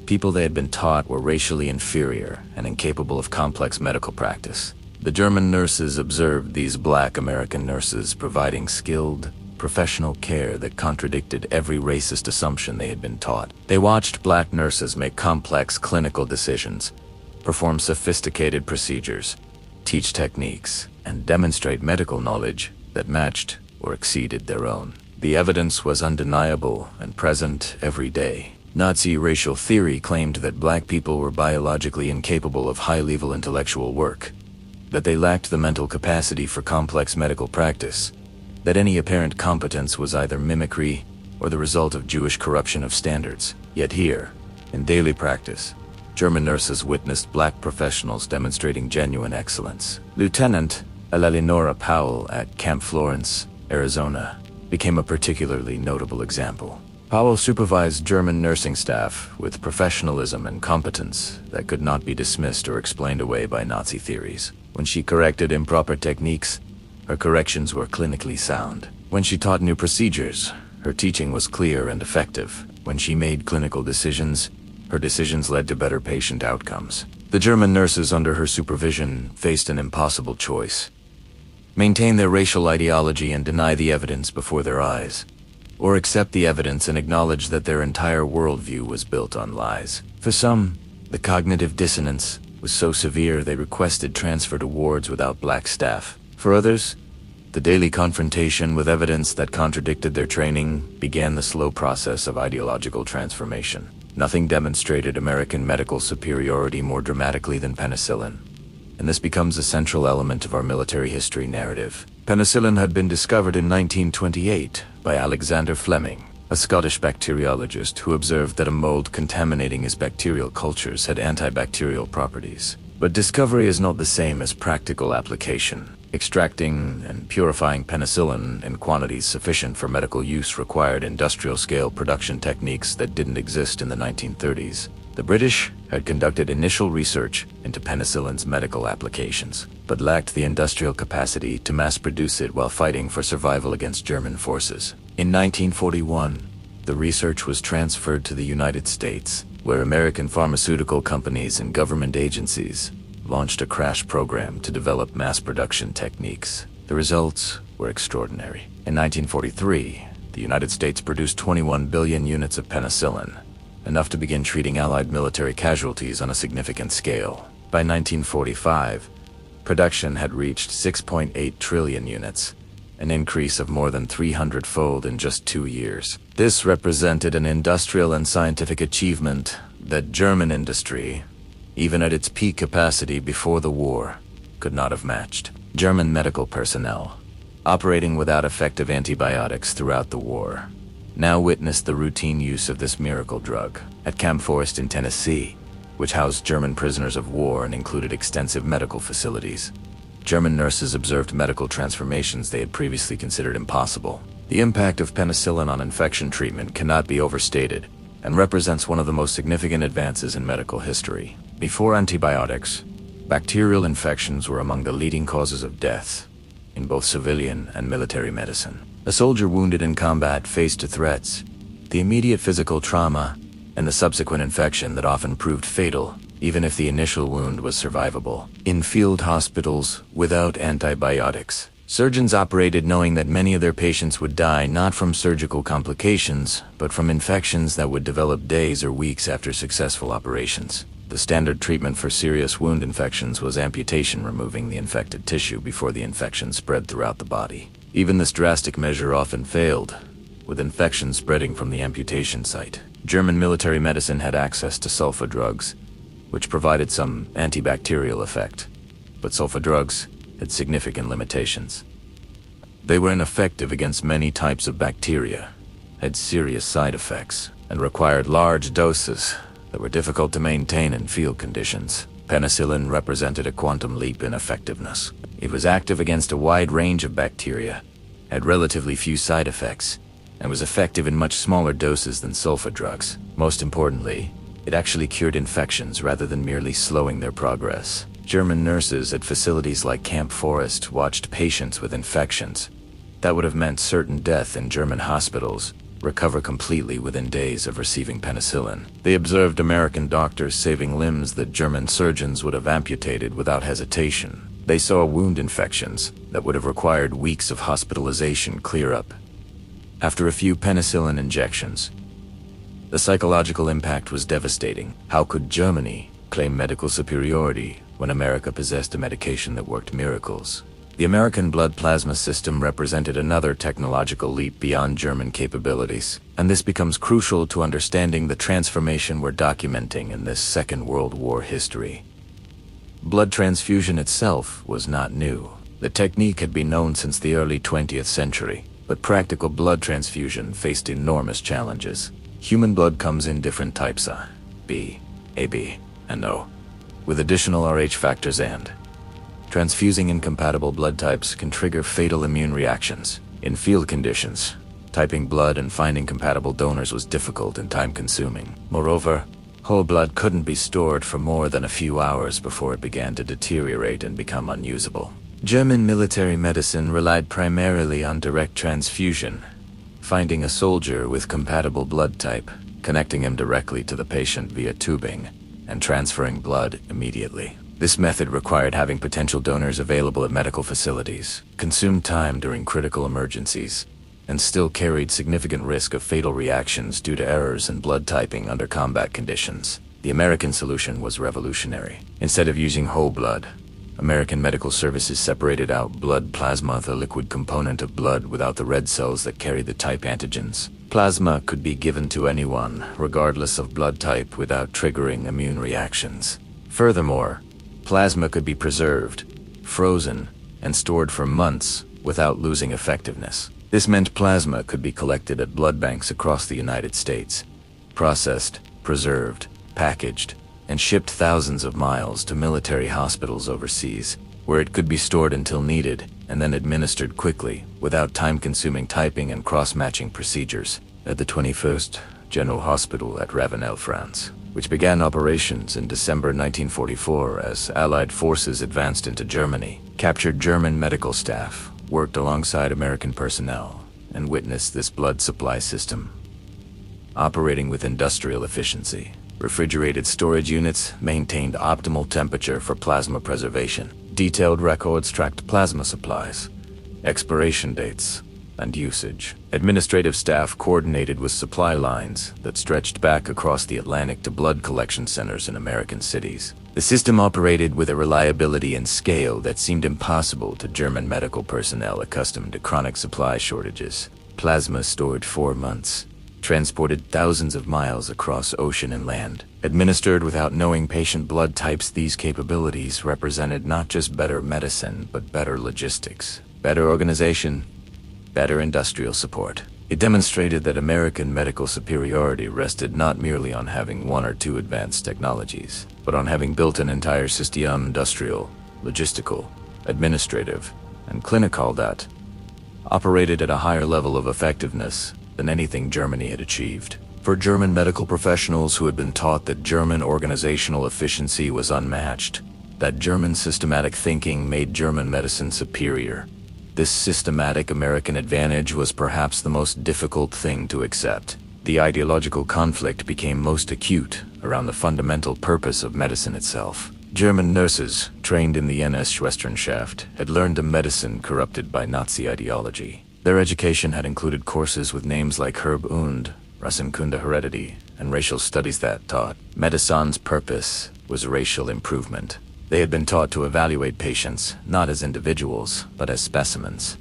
People they had been taught were racially inferior and incapable of complex medical practice. The German nurses observed these black American nurses providing skilled, professional care that contradicted every racist assumption they had been taught. They watched black nurses make complex clinical decisions, perform sophisticated procedures, teach techniques, and demonstrate medical knowledge that matched or exceeded their own. The evidence was undeniable and present every day. Nazi racial theory claimed that black people were biologically incapable of high-level intellectual work, that they lacked the mental capacity for complex medical practice, that any apparent competence was either mimicry or the result of Jewish corruption of standards. Yet here, in daily practice, German nurses witnessed black professionals demonstrating genuine excellence. Lieutenant Eleonora Powell at Camp Florence, Arizona, became a particularly notable example. Powell supervised German nursing staff with professionalism and competence that could not be dismissed or explained away by Nazi theories. When she corrected improper techniques, her corrections were clinically sound. When she taught new procedures, her teaching was clear and effective. When she made clinical decisions, her decisions led to better patient outcomes. The German nurses under her supervision faced an impossible choice: maintain their racial ideology and deny the evidence before their eyes, or accept the evidence and acknowledge that their entire worldview was built on lies. For some, the cognitive dissonance was so severe they requested transfer to wards without black staff. For others, the daily confrontation with evidence that contradicted their training began the slow process of ideological transformation. Nothing demonstrated American medical superiority more dramatically than penicillin, and this becomes a central element of our military history narrative. Penicillin had been discovered in 1928 by Alexander Fleming, a Scottish bacteriologist who observed that a mold contaminating his bacterial cultures had antibacterial properties. But discovery is not the same as practical application. Extracting and purifying penicillin in quantities sufficient for medical use required industrial-scale production techniques that didn't exist in the 1930s. The British had conducted initial research into penicillin's medical applications, but lacked the industrial capacity to mass-produce it while fighting for survival against German forces. In 1941, the research was transferred to the United States, where American pharmaceutical companies and government agencies launched a crash program to develop mass production techniques. The results were extraordinary. In 1943, the United States produced 21 billion units of penicillin, enough to begin treating Allied military casualties on a significant scale. By 1945, production had reached 6.8 trillion units, an increase of more than 300-fold in just 2 years. This represented an industrial and scientific achievement that German industry, even at its peak capacity before the war, could not have matched. German medical personnel, operating without effective antibiotics throughout the war, now witnessed the routine use of this miracle drug at Camp Forest in Tennessee, which housed German prisoners of war and included extensive medical facilities. German nurses observed medical transformations they had previously considered impossible. The impact of penicillin on infection treatment cannot be overstated and represents one of the most significant advances in medical history. Before antibiotics, bacterial infections were among the leading causes of death in both civilian and military medicine. A soldier wounded in combat faced threats, the immediate physical trauma, and the subsequent infection that often proved fatal, even if the initial wound was survivable. In field hospitals, without antibiotics, surgeons operated knowing that many of their patients would die not from surgical complications, but from infections that would develop days or weeks after successful operations. The standard treatment for serious wound infections was amputation, removing the infected tissue before the infection spread throughout the body. Even this drastic measure often failed, with infection spreading from the amputation site. German military medicine had access to sulfa drugs, which provided some antibacterial effect, but sulfa drugs had significant limitations. They were ineffective against many types of bacteria, had serious side effects, and required large doses that were difficult to maintain in field conditions. Penicillin represented a quantum leap in effectiveness. It was active against a wide range of bacteria, had relatively few side effects, and was effective in much smaller doses than sulfa drugs. Most importantly, it actually cured infections rather than merely slowing their progress. German nurses at facilities like Camp Forest watched patients with infections that would have meant certain death in German hospitals recover completely within days of receiving penicillin. They observed American doctors saving limbs that German surgeons would have amputated without hesitation. They saw wound infections that would have required weeks of hospitalization clear up after a few penicillin injections. The psychological impact was devastating. How could Germany claim medical superiority when America possessed a medication that worked miracles? The American blood plasma system represented another technological leap beyond German capabilities, and this becomes crucial to understanding the transformation we're documenting in this Second World War history. Blood transfusion itself was not new. The technique had been known since the early 20th century, but practical blood transfusion faced enormous challenges. Human blood comes in different types A, B, AB, and O, with additional Rh factors, and transfusing incompatible blood types can trigger fatal immune reactions. In field conditions, typing blood and finding compatible donors was difficult and time-consuming. Moreover, whole blood couldn't be stored for more than a few hours before it began to deteriorate and become unusable. German military medicine relied primarily on direct transfusion, finding a soldier with compatible blood type, connecting him directly to the patient via tubing, and transferring blood immediately. This method required having potential donors available at medical facilities, consumed time during critical emergencies, and still carried significant risk of fatal reactions due to errors in blood typing under combat conditions. The American solution was revolutionary. Instead of using whole blood, American medical services separated out blood plasma, the liquid component of blood without the red cells that carry the type antigens. Plasma could be given to anyone, regardless of blood type, without triggering immune reactions. Furthermore, plasma could be preserved, frozen, and stored for months without losing effectiveness. This meant plasma could be collected at blood banks across the United States, processed, preserved, packaged, and shipped thousands of miles to military hospitals overseas, where it could be stored until needed and then administered quickly without time-consuming typing and cross-matching procedures. At the 21st General Hospital at Ravenel, France, which began operations in December 1944 as Allied forces advanced into Germany, captured German medical staff worked alongside American personnel and witnessed this blood supply system operating with industrial efficiency. Refrigerated storage units maintained optimal temperature for plasma preservation. Detailed records tracked plasma supplies, expiration dates, and usage. Administrative staff coordinated with supply lines that stretched back across the Atlantic to blood collection centers in American cities. The system operated with a reliability and scale that seemed impossible to German medical personnel accustomed to chronic supply shortages. Plasma stored 4 months, transported thousands of miles across ocean and land. Administered without knowing patient blood types, these capabilities represented not just better medicine, but better logistics. better organization, better industrial support. It demonstrated that American medical superiority rested not merely on having one or two advanced technologies, but on having built an entire system industrial, logistical, administrative, and clinical that operated at a higher level of effectiveness than anything Germany had achieved. For German medical professionals who had been taught that German organizational efficiency was unmatched, that German systematic thinking made German medicine superior, this systematic American advantage was perhaps the most difficult thing to accept. The ideological conflict became most acute around the fundamental purpose of medicine itself. German nurses, trained in the NS Schwesternschaft, had learned a medicine corrupted by Nazi ideology. Their education had included courses with names like Herb und Rassenkunde Heredity and racial studies that taught medicine's purpose was racial improvement. They had been taught to evaluate patients, not as individuals, but as specimens.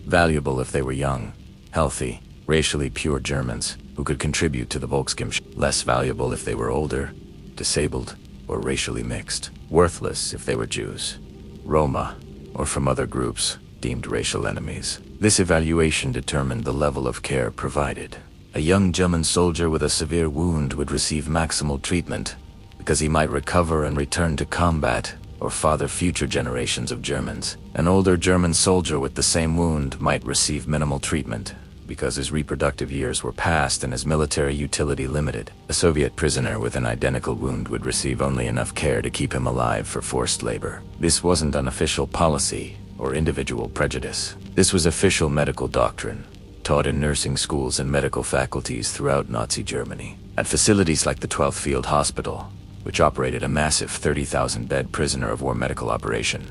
Valuable if they were young, healthy, racially pure Germans who could contribute to the Volksgemeinschaft. Less valuable if they were older, disabled, or racially mixed. Worthless if they were Jews, Roma, or from other groups deemed racial enemies. This evaluation determined the level of care provided. A young German soldier with a severe wound would receive maximal treatment because he might recover and return to combat or father future generations of Germans. An older German soldier with the same wound might receive minimal treatment because his reproductive years were past and his military utility limited. A Soviet prisoner with an identical wound would receive only enough care to keep him alive for forced labor. This wasn't unofficial policy or individual prejudice. This was official medical doctrine, taught in nursing schools and medical faculties throughout Nazi Germany. At facilities like the 12th Field Hospital, which operated a massive 30,000-bed prisoner of war medical operation,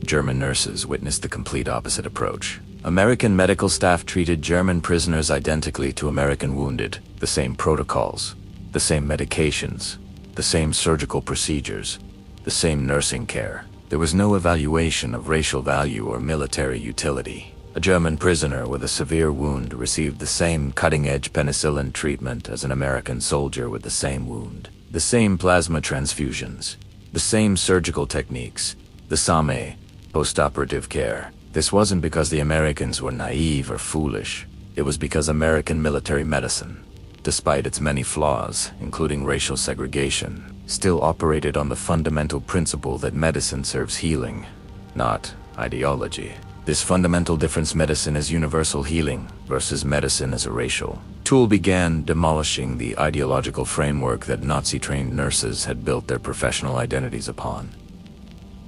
German nurses witnessed the complete opposite approach. American medical staff treated German prisoners identically to American wounded, the same protocols, the same medications, the same surgical procedures, the same nursing care. There was no evaluation of racial value or military utility. A German prisoner with a severe wound received the same cutting-edge penicillin treatment as an American soldier with the same wound. The same plasma transfusions, the same surgical techniques, the same post-operative care. This wasn't because the Americans were naive or foolish. It was because American military medicine, despite its many flaws, including racial segregation, still operated on the fundamental principle that medicine serves healing, not ideology. This fundamental difference, medicine as universal healing versus medicine as a racial tool, began demolishing the ideological framework that Nazi-trained nurses had built their professional identities upon.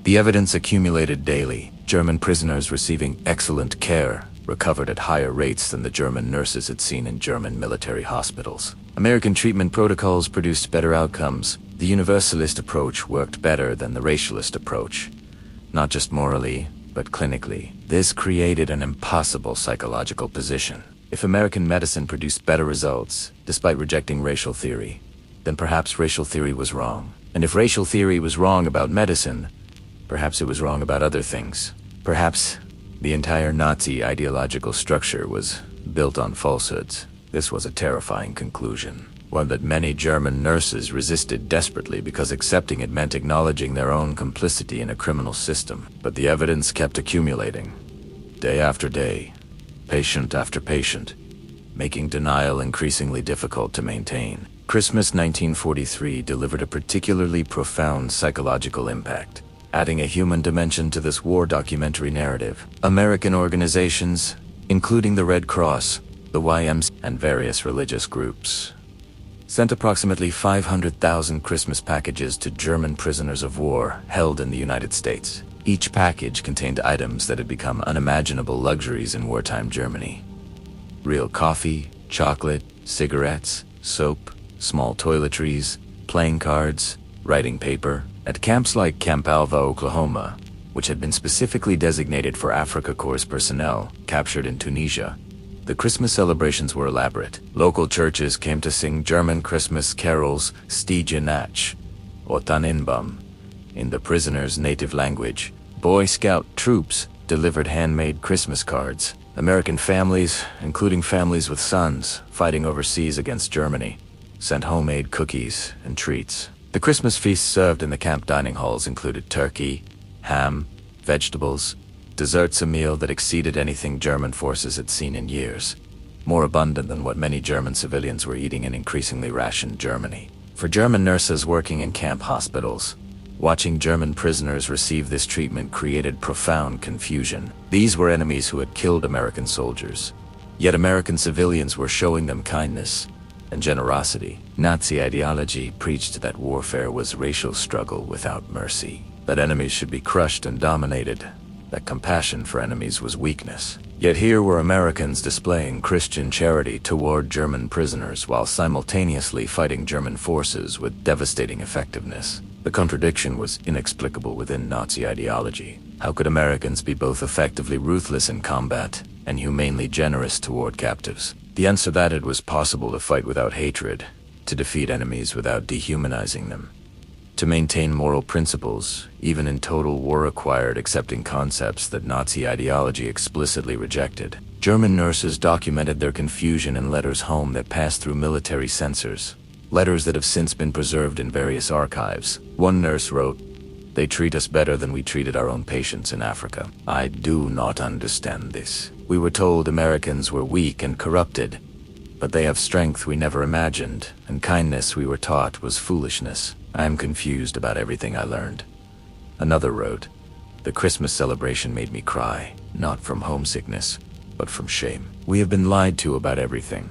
The evidence accumulated daily. German prisoners receiving excellent care recovered at higher rates than the German nurses had seen in German military hospitals. American treatment protocols produced better outcomes. The universalist approach worked better than the racialist approach, not just morally, but clinically. This created an impossible psychological position. If American medicine produced better results, despite rejecting racial theory, then perhaps racial theory was wrong. And if racial theory was wrong about medicine, perhaps it was wrong about other things. Perhaps the entire Nazi ideological structure was built on falsehoods. This was a terrifying conclusion, one that many German nurses resisted desperately because accepting it meant acknowledging their own complicity in a criminal system. But the evidence kept accumulating, day after day, patient after patient, making denial increasingly difficult to maintain. Christmas 1943 delivered a particularly profound psychological impact, adding a human dimension to this war documentary narrative. American organizations, including the Red Cross, the YMCA, and various religious groups, sent approximately 500,000 Christmas packages to German prisoners of war held in the United States. Each package contained items that had become unimaginable luxuries in wartime Germany. Real coffee, chocolate, cigarettes, soap, small toiletries, playing cards, writing paper. At camps like Camp Alva, Oklahoma, which had been specifically designated for Afrika Korps personnel captured in Tunisia, the Christmas celebrations were elaborate. Local churches came to sing German Christmas carols, Stille Nacht, or Tannenbaum, in the prisoners' native language. Boy Scout troops delivered handmade Christmas cards. American families, including families with sons fighting overseas against Germany, sent homemade cookies and treats. The Christmas feasts served in the camp dining halls included turkey, ham, vegetables, Desserts, a meal that exceeded anything German forces had seen in years. More abundant than what many German civilians were eating in increasingly rationed Germany. For German nurses working in camp hospitals, watching German prisoners receive this treatment created profound confusion. These were enemies who had killed American soldiers. Yet American civilians were showing them kindness and generosity. Nazi ideology preached that warfare was racial struggle without mercy, that enemies should be crushed and dominated, that compassion for enemies was weakness. Yet here were Americans displaying Christian charity toward German prisoners while simultaneously fighting German forces with devastating effectiveness. The contradiction was inexplicable within Nazi ideology. How could Americans be both effectively ruthless in combat and humanely generous toward captives? The answer that it was possible to fight without hatred, to defeat enemies without dehumanizing them, to maintain moral principles, even in total war, required accepting concepts that Nazi ideology explicitly rejected. German nurses documented their confusion in letters home that passed through military censors, letters that have since been preserved in various archives. One nurse wrote, "They treat us better than we treated our own patients in Africa. I do not understand this. We were told Americans were weak and corrupted, but they have strength we never imagined, and kindness we were taught was foolishness. I am confused about everything I learned." Another wrote, "The Christmas celebration made me cry, not from homesickness, but from shame. We have been lied to about everything."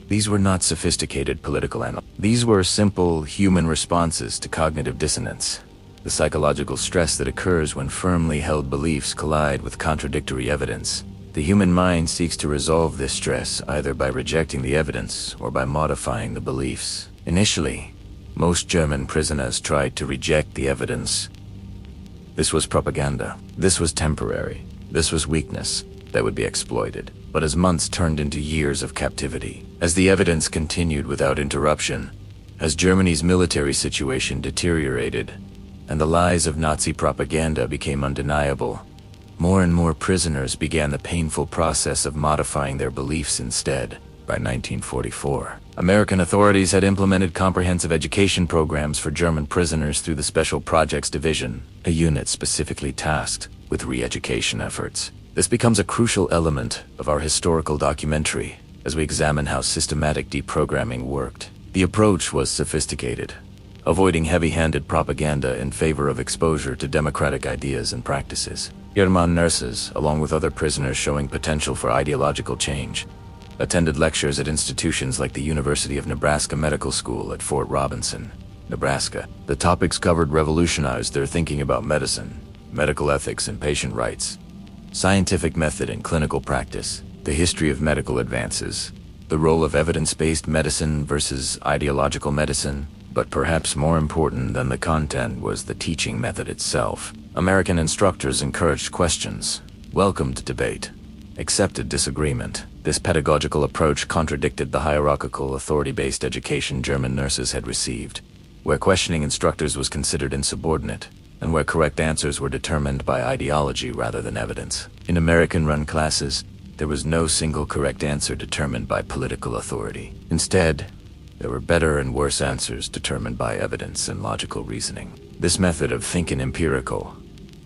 These were not sophisticated political analyses. These were simple human responses to cognitive dissonance, the psychological stress that occurs when firmly held beliefs collide with contradictory evidence. The human mind seeks to resolve this stress either by rejecting the evidence or by modifying the beliefs. Initially, most German prisoners tried to reject the evidence. This was propaganda. This was temporary. This was weakness that would be exploited. But as months turned into years of captivity, as the evidence continued without interruption, as Germany's military situation deteriorated, and the lies of Nazi propaganda became undeniable, more and more prisoners began the painful process of modifying their beliefs instead. By 1944, American authorities had implemented comprehensive education programs for German prisoners through the Special Projects Division, a unit specifically tasked with re-education efforts. This becomes a crucial element of our historical documentary as we examine how systematic deprogramming worked. The approach was sophisticated, avoiding heavy-handed propaganda in favor of exposure to democratic ideas and practices. German nurses, along with other prisoners showing potential for ideological change, attended lectures at institutions like the University of Nebraska Medical School at Fort Robinson, Nebraska. The topics covered revolutionized their thinking about medicine, medical ethics and patient rights, scientific method and clinical practice, the history of medical advances, the role of evidence-based medicine versus ideological medicine. But perhaps more important than the content was the teaching method itself. American instructors encouraged questions, welcomed debate, accepted disagreement. This pedagogical approach contradicted the hierarchical, authority-based education German nurses had received, where questioning instructors was considered insubordinate, and where correct answers were determined by ideology rather than evidence. In American-run classes, there was no single correct answer determined by political authority. Instead, there were better and worse answers determined by evidence and logical reasoning. This method of thinking empirical,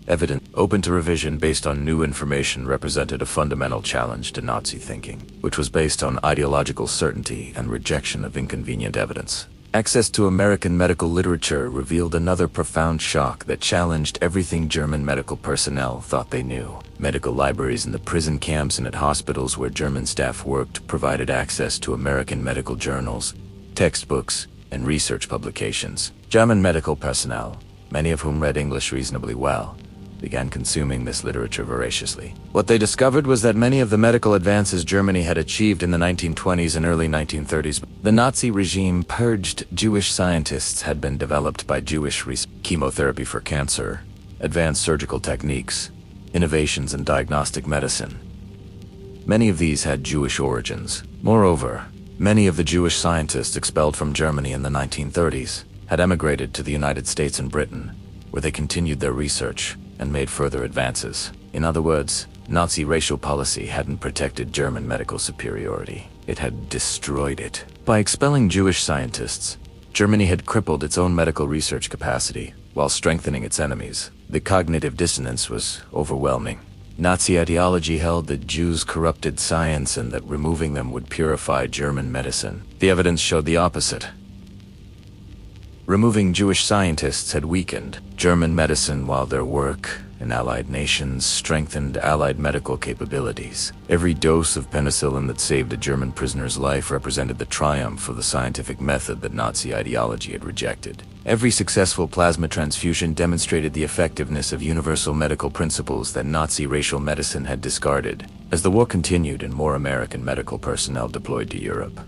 evidence, open to revision based on new information represented a fundamental challenge to Nazi thinking, which was based on ideological certainty and rejection of inconvenient evidence. Access to American medical literature revealed another profound shock that challenged everything German medical personnel thought they knew. Medical libraries in the prison camps and at hospitals where German staff worked provided access to American medical journals, textbooks, and research publications. German medical personnel, many of whom read English reasonably well, began consuming this literature voraciously. What they discovered was that many of the medical advances Germany had achieved in the 1920s and early 1930s, the Nazi regime purged Jewish scientists, had been developed by Jewish chemotherapy for cancer, advanced surgical techniques, innovations in diagnostic medicine. Many of these had Jewish origins. Moreover, many of the Jewish scientists expelled from Germany in the 1930s had emigrated to the United States and Britain, where they continued their research and made further advances. In other words, Nazi racial policy hadn't protected German medical superiority. It had destroyed it. By expelling Jewish scientists, Germany had crippled its own medical research capacity. while strengthening its enemies. The cognitive dissonance was overwhelming. Nazi ideology held that Jews corrupted science and that removing them would purify German medicine. The evidence showed the opposite. Removing Jewish scientists had weakened German medicine, while their work in Allied nations strengthened Allied medical capabilities. Every dose of penicillin that saved a German prisoner's life represented the triumph of the scientific method that Nazi ideology had rejected. Every successful plasma transfusion demonstrated the effectiveness of universal medical principles that Nazi racial medicine had discarded. As the war continued and more American medical personnel deployed to Europe,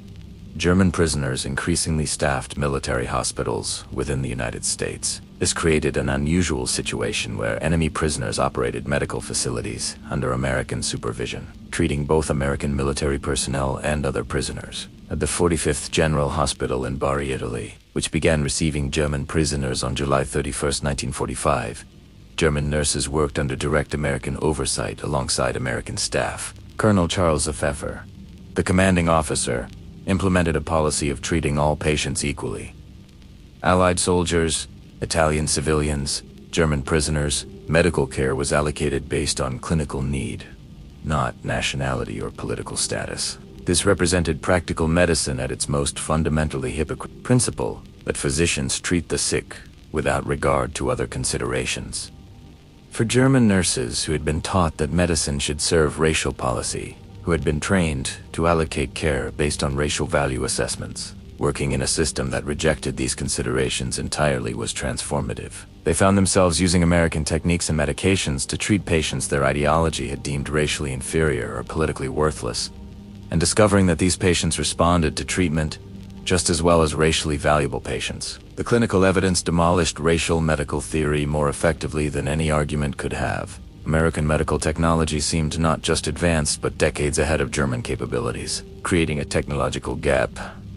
German prisoners increasingly staffed military hospitals within the United States. This created an unusual situation where enemy prisoners operated medical facilities under American supervision, treating both American military personnel and other prisoners. At the 45th General Hospital in Bari, Italy, which began receiving German prisoners on July 31, 1945, German nurses worked under direct American oversight alongside American staff. Colonel Charles Pfeffer, the commanding officer, implemented a policy of treating all patients equally. Allied soldiers, Italian civilians, German prisoners, medical care was allocated based on clinical need, not nationality or political status. This represented practical medicine at its most fundamentally hypocritical principle that physicians treat the sick without regard to other considerations. For German nurses who had been taught that medicine should serve racial policy, who had been trained to allocate care based on racial value assessments, working in a system that rejected these considerations entirely was transformative. They found themselves using American techniques and medications to treat patients their ideology had deemed racially inferior or politically worthless, and discovering that these patients responded to treatment just as well as racially valuable patients. The clinical evidence demolished racial medical theory more effectively than any argument could have. American medical technology seemed not just advanced but decades ahead of German capabilities, creating a technological gap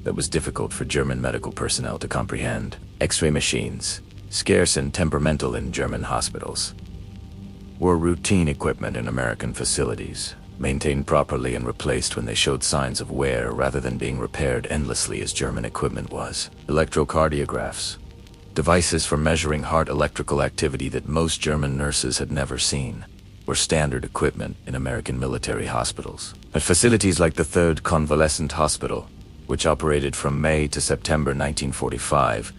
that was difficult for German medical personnel to comprehend. X-ray machines, scarce and temperamental in German hospitals, were routine equipment in American facilities, maintained properly and replaced when they showed signs of wear rather than being repaired endlessly as German equipment was. Electrocardiographs, devices for measuring heart electrical activity that most German nurses had never seen, were standard equipment in American military hospitals. At facilities like the 3rd Convalescent Hospital, which operated from May to September 1945,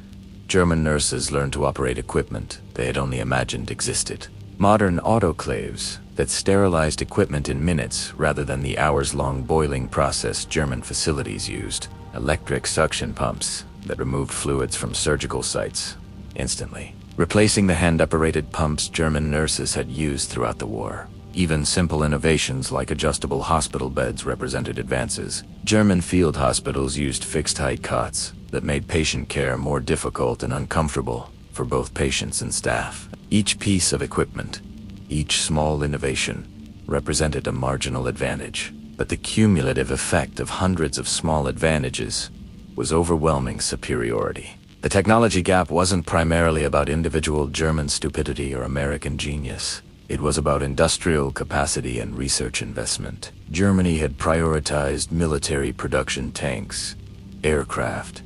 German nurses learned to operate equipment they had only imagined existed. Modern autoclaves that sterilized equipment in minutes rather than the hours-long boiling process German facilities used. Electric suction pumps that removed fluids from surgical sites instantly, replacing the hand-operated pumps German nurses had used throughout the war. Even simple innovations like adjustable hospital beds represented advances. German field hospitals used fixed-height cots that made patient care more difficult and uncomfortable for both patients and staff. Each piece of equipment, each small innovation, represented a marginal advantage, but the cumulative effect of hundreds of small advantages was overwhelming superiority. The technology gap wasn't primarily about individual German stupidity or American genius. It was about industrial capacity and research investment. Germany had prioritized military production tanks, aircraft,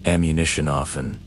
ammunition, often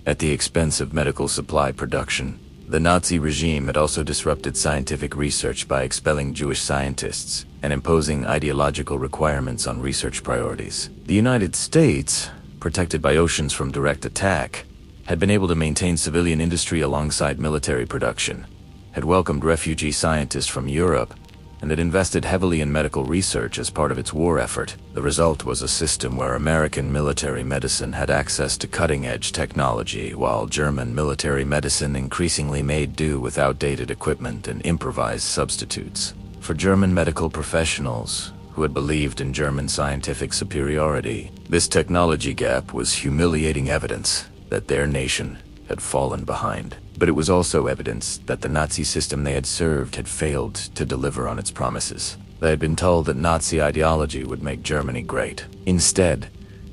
at the expense of medical supply production. The Nazi regime had also disrupted scientific research by expelling Jewish scientists and imposing ideological requirements on research priorities. The United States, protected by oceans from direct attack, had been able to maintain civilian industry alongside military production, had welcomed refugee scientists from Europe, and had invested heavily in medical research as part of its war effort. The result was a system where American military medicine had access to cutting-edge technology, while German military medicine increasingly made do with outdated equipment and improvised substitutes. For German medical professionals who had believed in German scientific superiority, this technology gap was humiliating evidence that their nation had fallen behind. But it was also evidence that the Nazi system they had served had failed to deliver on its promises. They had been told that Nazi ideology would make Germany great. Instead,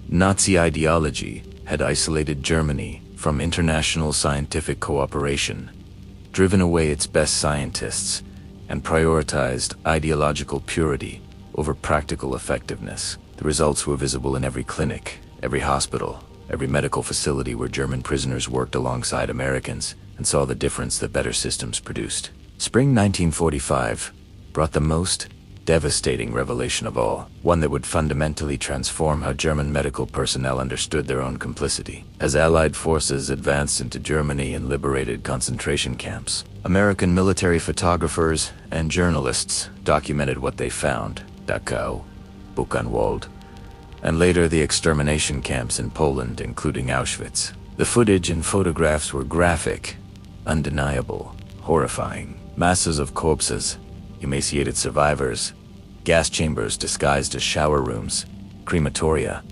Nazi ideology had isolated Germany from international scientific cooperation, driven away its best scientists, and prioritized ideological purity over practical effectiveness. The results were visible in every clinic, every hospital, every medical facility where German prisoners worked alongside Americans and saw the difference that better systems produced. Spring 1945 brought the most devastating revelation of all, one that would fundamentally transform how German medical personnel understood their own complicity. As Allied forces advanced into Germany and liberated concentration camps, American military photographers and journalists documented what they found, Dachau, Buchenwald, and later the extermination camps in Poland, including Auschwitz. The footage and photographs were graphic, undeniable, horrifying. Masses of corpses, emaciated survivors, gas chambers disguised as shower rooms, crematoria,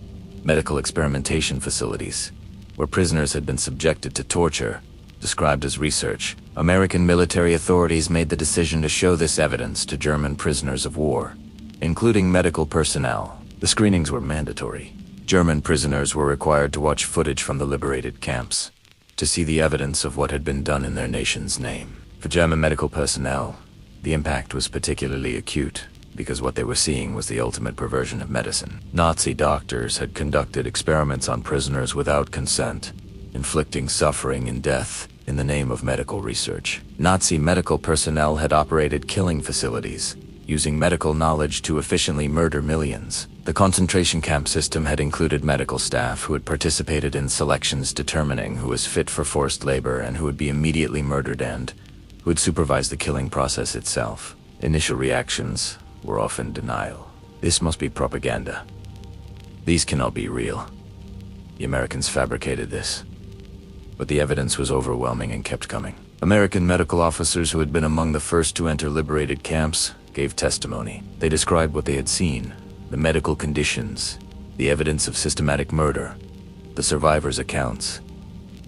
medical experimentation facilities, where prisoners had been subjected to torture, described as research. American military authorities made the decision to show this evidence to German prisoners of war, including medical personnel. The screenings were mandatory. German prisoners were required to watch footage from the liberated camps, to see the evidence of what had been done in their nation's name. For German medical personnel, the impact was particularly acute, because what they were seeing was the ultimate perversion of medicine. Nazi doctors had conducted experiments on prisoners without consent, inflicting suffering and death in the name of medical research. Nazi medical personnel had operated killing facilities, using medical knowledge to efficiently murder millions. The concentration camp system had included medical staff who had participated in selections determining who was fit for forced labor and who would be immediately murdered, and who would supervise the killing process itself. Initial reactions were often denial. This must be propaganda. These cannot be real. The Americans fabricated this. But the evidence was overwhelming and kept coming. American medical officers who had been among the first to enter liberated camps gave testimony. They described what they had seen, the medical conditions, the evidence of systematic murder, the survivors' accounts.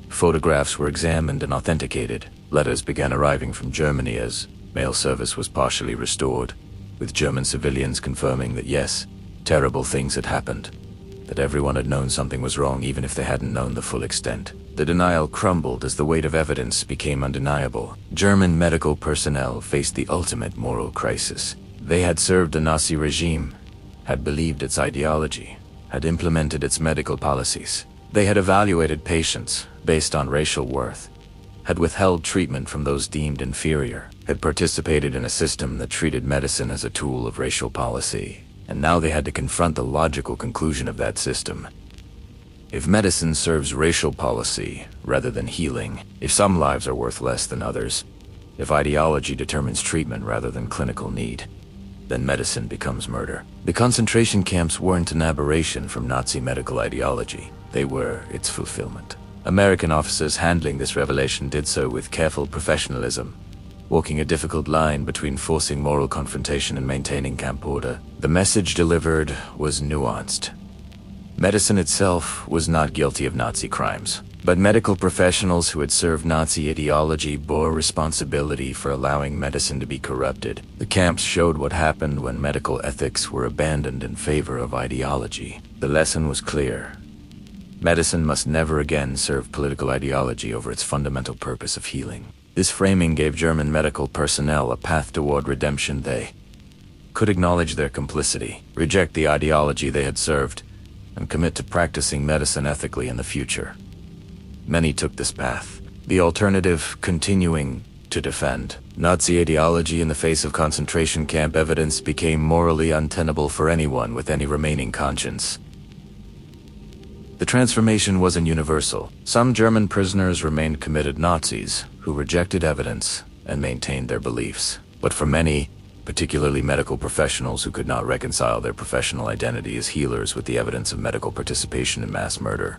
Photographs were examined and authenticated. Letters began arriving from Germany as mail service was partially restored, with German civilians confirming that yes, terrible things had happened, that everyone had known something was wrong even if they hadn't known the full extent. The denial crumbled as the weight of evidence became undeniable. German medical personnel faced the ultimate moral crisis. They had served the Nazi regime, had believed its ideology, had implemented its medical policies. They had evaluated patients based on racial worth, had withheld treatment from those deemed inferior, had participated in a system that treated medicine as a tool of racial policy, and now they had to confront the logical conclusion of that system. If medicine serves racial policy rather than healing, if some lives are worth less than others, if ideology determines treatment rather than clinical need, then medicine becomes murder. The concentration camps weren't an aberration from Nazi medical ideology. They were its fulfillment. American officers handling this revelation did so with careful professionalism, walking a difficult line between forcing moral confrontation and maintaining camp order. The message delivered was nuanced. Medicine itself was not guilty of Nazi crimes, but medical professionals who had served Nazi ideology bore responsibility for allowing medicine to be corrupted. The camps showed what happened when medical ethics were abandoned in favor of ideology. The lesson was clear. Medicine must never again serve political ideology over its fundamental purpose of healing. This framing gave German medical personnel a path toward redemption. They could acknowledge their complicity, reject the ideology they had served, and commit to practicing medicine ethically in the future. Many took this path. The alternative, continuing to defend Nazi ideology in the face of concentration camp evidence, became morally untenable for anyone with any remaining conscience. The transformation wasn't universal. Some German prisoners remained committed Nazis who rejected evidence and maintained their beliefs. But for many, particularly medical professionals who could not reconcile their professional identity as healers with the evidence of medical participation in mass murder,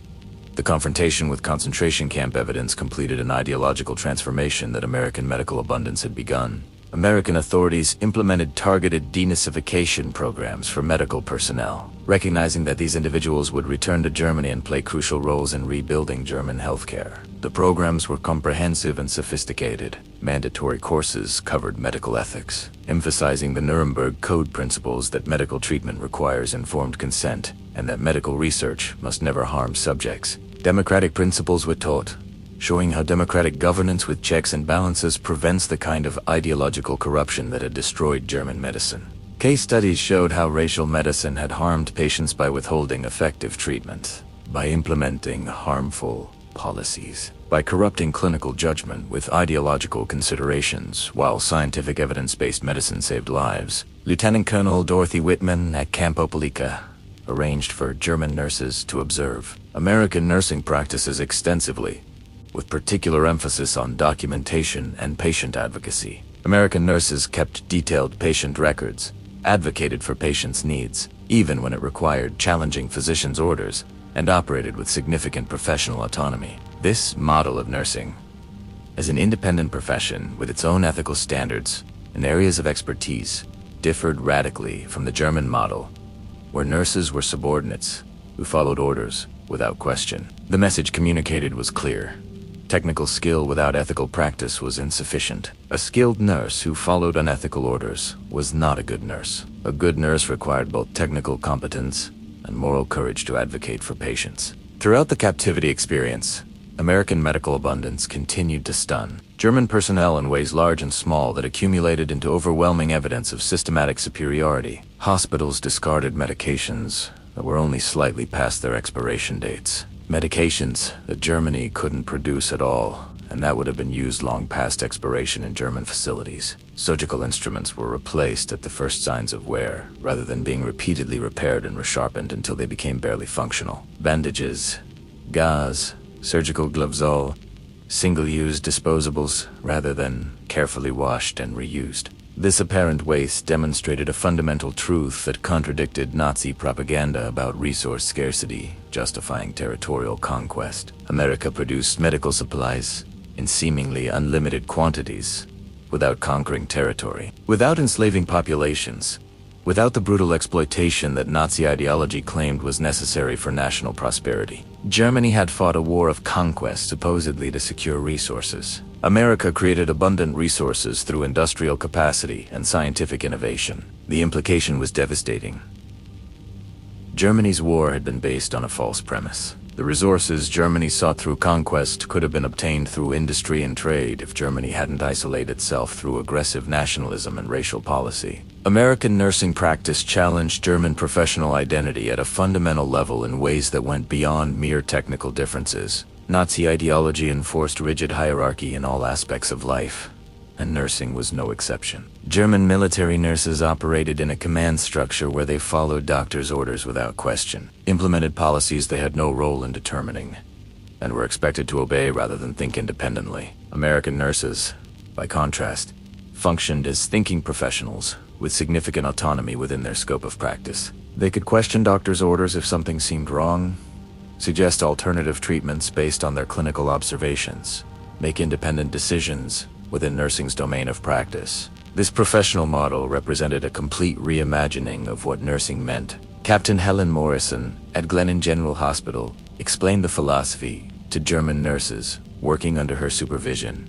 the confrontation with concentration camp evidence completed an ideological transformation that American medical abundance had begun. American authorities implemented targeted denazification programs for medical personnel, recognizing that these individuals would return to Germany and play crucial roles in rebuilding German healthcare. The programs were comprehensive and sophisticated. Mandatory courses covered medical ethics, emphasizing the Nuremberg Code principles that medical treatment requires informed consent and that medical research must never harm subjects. Democratic principles were taught, showing how democratic governance with checks and balances prevents the kind of ideological corruption that had destroyed German medicine. Case studies showed how racial medicine had harmed patients by withholding effective treatment. by implementing harmful policies, by corrupting clinical judgment with ideological considerations while scientific evidence-based medicine saved lives. Lieutenant Colonel Dorothy Whitman at Camp Opelika arranged for German nurses to observe American nursing practices extensively, with particular emphasis on documentation and patient advocacy. American nurses kept detailed patient records, advocated for patients' needs, even when it required challenging physicians' orders, and operated with significant professional autonomy. This model of nursing, as an independent profession with its own ethical standards and areas of expertise, differed radically from the German model, where nurses were subordinates who followed orders without question. The message communicated was clear. Technical skill without ethical practice was insufficient. A skilled nurse who followed unethical orders was not a good nurse. A good nurse required both technical competence and moral courage to advocate for patients. Throughout the captivity experience, American medical abundance continued to stun German personnel in ways large and small that accumulated into overwhelming evidence of systematic superiority. Hospitals discarded medications that were only slightly past their expiration dates. Medications that Germany couldn't produce at all, and that would have been used long past expiration in German facilities. Surgical instruments were replaced at the first signs of wear, rather than being repeatedly repaired and resharpened until they became barely functional. Bandages, gauze, surgical gloves, all single-use disposables rather than carefully washed and reused. This apparent waste demonstrated a fundamental truth that contradicted Nazi propaganda about resource scarcity, justifying territorial conquest. America produced medical supplies in seemingly unlimited quantities, without conquering territory, without enslaving populations, without the brutal exploitation that Nazi ideology claimed was necessary for national prosperity. Germany had fought a war of conquest supposedly to secure resources. America created abundant resources through industrial capacity and scientific innovation. The implication was devastating. Germany's war had been based on a false premise. The resources Germany sought through conquest could have been obtained through industry and trade if Germany hadn't isolated itself through aggressive nationalism and racial policy. American nursing practice challenged German professional identity at a fundamental level in ways that went beyond mere technical differences. Nazi ideology enforced rigid hierarchy in all aspects of life, and nursing was no exception. German military nurses operated in a command structure where they followed doctors' orders without question, implemented policies they had no role in determining, and were expected to obey rather than think independently. American nurses, by contrast, functioned as thinking professionals with significant autonomy within their scope of practice. They could question doctors' orders if something seemed wrong, suggest alternative treatments based on their clinical observations, make independent decisions within nursing's domain of practice. This professional model represented a complete reimagining of what nursing meant. Captain Helen Morrison at Glennon General Hospital explained the philosophy to German nurses working under her supervision.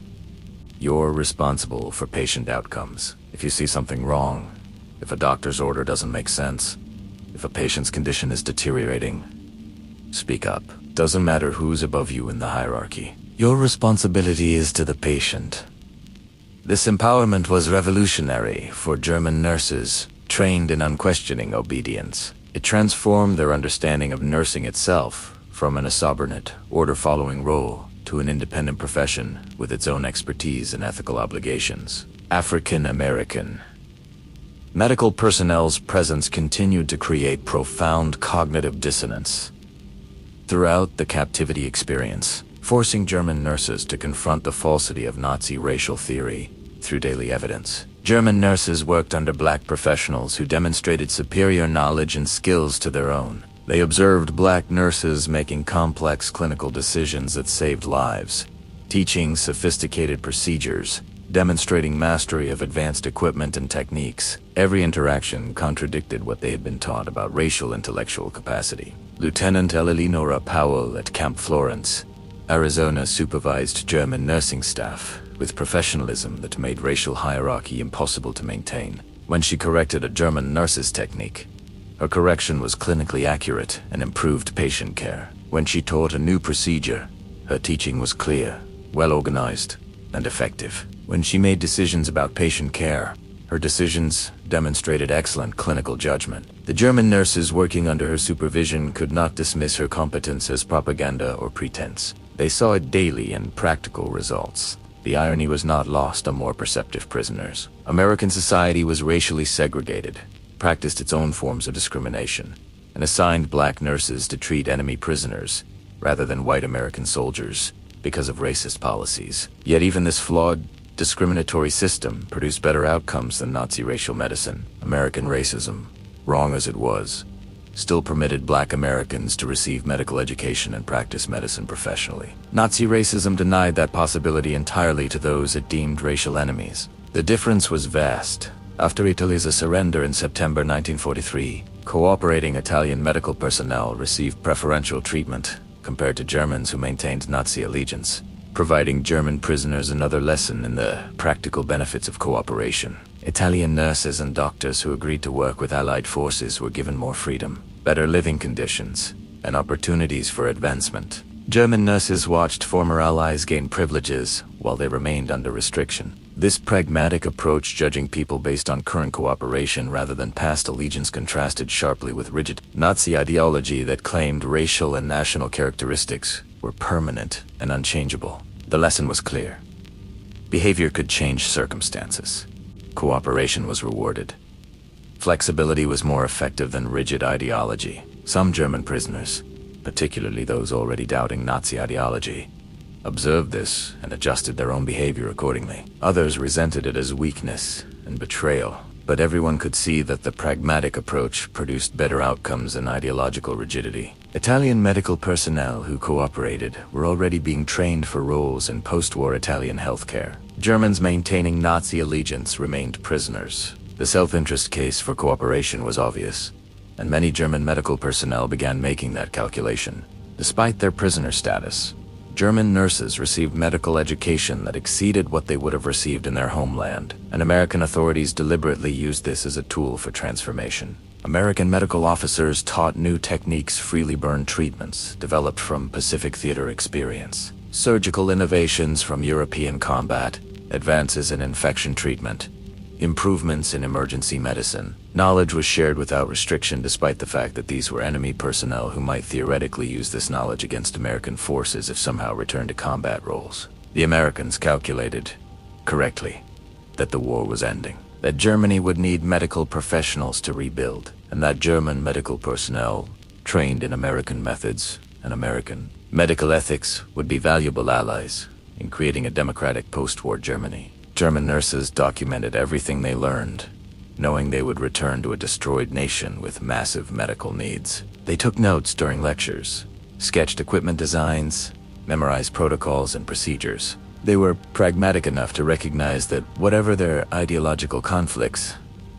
You're responsible for patient outcomes. If you see something wrong, if a doctor's order doesn't make sense, if a patient's condition is deteriorating, speak up. Doesn't matter who's above you in the hierarchy. Your responsibility is to the patient. This empowerment was revolutionary for German nurses trained in unquestioning obedience. It transformed their understanding of nursing itself from an insubordinate, order-following role to an independent profession with its own expertise and ethical obligations. African American medical personnel's presence continued to create profound cognitive dissonance throughout the captivity experience, forcing German nurses to confront the falsity of Nazi racial theory through daily evidence. German nurses worked under black professionals who demonstrated superior knowledge and skills to their own. They observed black nurses making complex clinical decisions that saved lives, teaching sophisticated procedures, demonstrating mastery of advanced equipment and techniques. Every interaction contradicted what they had been taught about racial intellectual capacity. Lieutenant Eleonora Powell at Camp Florence, Arizona supervised German nursing staff with professionalism that made racial hierarchy impossible to maintain. When she corrected a German nurse's technique, her correction was clinically accurate and improved patient care. When she taught a new procedure, her teaching was clear, well organized, and effective. When she made decisions about patient care, Her decisions demonstrated excellent clinical judgment. The German nurses working under her supervision could not dismiss her competence as propaganda or pretense. They saw it daily in practical results. The irony was not lost on more perceptive prisoners. American society was racially segregated, practiced its own forms of discrimination, and assigned black nurses to treat enemy prisoners rather than white American soldiers because of racist policies. Yet even this flawed, discriminatory system produced better outcomes than Nazi racial medicine. American racism, wrong as it was, still permitted black Americans to receive medical education and practice medicine professionally. Nazi racism denied that possibility entirely to those it deemed racial enemies. The difference was vast. After Italy's surrender in September 1943, cooperating Italian medical personnel received preferential treatment compared to Germans who maintained Nazi allegiance, providing German prisoners another lesson in the practical benefits of cooperation. Italian nurses and doctors who agreed to work with Allied forces were given more freedom, better living conditions, and opportunities for advancement. German nurses watched former allies gain privileges while they remained under restriction. This pragmatic approach, judging people based on current cooperation rather than past allegiance, contrasted sharply with rigid Nazi ideology that claimed racial and national characteristics were permanent and unchangeable. The lesson was clear. Behavior could change circumstances. Cooperation was rewarded. Flexibility was more effective than rigid ideology. Some German prisoners, particularly those already doubting Nazi ideology, observed this and adjusted their own behavior accordingly. Others resented it as weakness and betrayal, but everyone could see that the pragmatic approach produced better outcomes than ideological rigidity. Italian medical personnel who cooperated were already being trained for roles in post-war Italian healthcare. Germans maintaining Nazi allegiance remained prisoners. The self-interest case for cooperation was obvious, and many German medical personnel began making that calculation. Despite their prisoner status, German nurses received medical education that exceeded what they would have received in their homeland, and American authorities deliberately used this as a tool for transformation. American medical officers taught new techniques, freely burned treatments developed from Pacific theater experience, surgical innovations from European combat, advances in infection treatment, improvements in emergency medicine. Knowledge was shared without restriction, despite the fact that these were enemy personnel who might theoretically use this knowledge against American forces if somehow returned to combat roles. The Americans calculated, correctly, that the war was ending, that Germany would need medical professionals to rebuild, and that German medical personnel, trained in American methods and American medical ethics, would be valuable allies in creating a democratic post-war Germany. German nurses documented everything they learned, knowing they would return to a destroyed nation with massive medical needs. They took notes during lectures, sketched equipment designs, memorized protocols and procedures. They were pragmatic enough to recognize that whatever their ideological conflicts,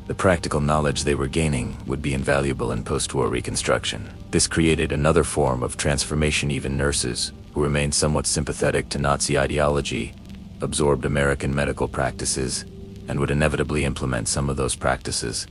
the practical knowledge they were gaining would be invaluable in post-war reconstruction. This created another form of transformation. Even nurses, who remained somewhat sympathetic to Nazi ideology, absorbed American medical practices and would inevitably implement some of those practices.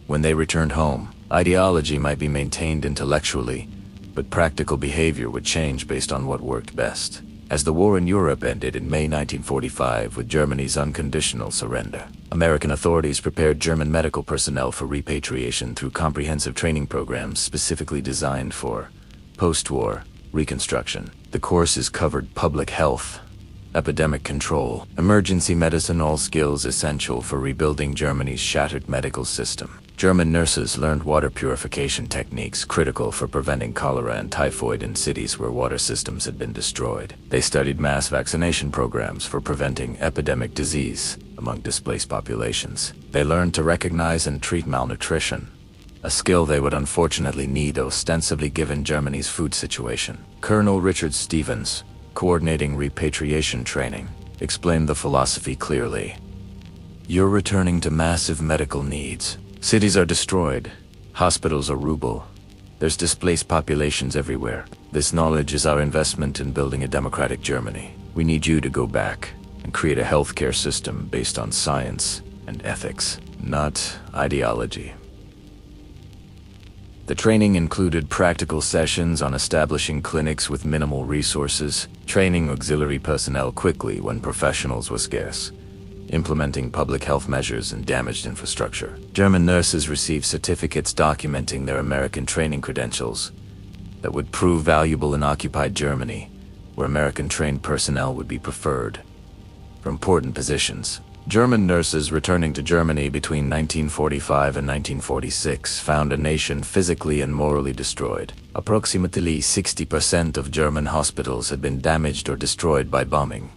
When they returned home, ideology might be maintained intellectually, but practical behavior would change based on what worked best. As the war in Europe ended in May 1945 with Germany's unconditional surrender, American authorities prepared German medical personnel for repatriation through comprehensive training programs specifically designed for post-war reconstruction. The courses covered public health, epidemic control, emergency medicine, all skills essential for rebuilding Germany's shattered medical system. German nurses learned water purification techniques critical for preventing cholera and typhoid in cities where water systems had been destroyed. They studied mass vaccination programs for preventing epidemic disease among displaced populations. They learned to recognize and treat malnutrition, a skill they would unfortunately need ostensibly given Germany's food situation. Colonel Richard Stevens, coordinating repatriation training, explained the philosophy clearly. You're returning to massive medical needs. Cities are destroyed, hospitals are ruble, there's displaced populations everywhere. This knowledge is our investment in building a democratic Germany. We need you to go back and create a healthcare system based on science and ethics, not ideology. The training included practical sessions on establishing clinics with minimal resources, training auxiliary personnel quickly when professionals were scarce, implementing public health measures in damaged infrastructure. German nurses received certificates documenting their American training credentials that would prove valuable in occupied Germany, where American-trained personnel would be preferred for important positions. German nurses returning to Germany between 1945 and 1946 found a nation physically and morally destroyed. Approximately 60% of German hospitals had been damaged or destroyed by bombing.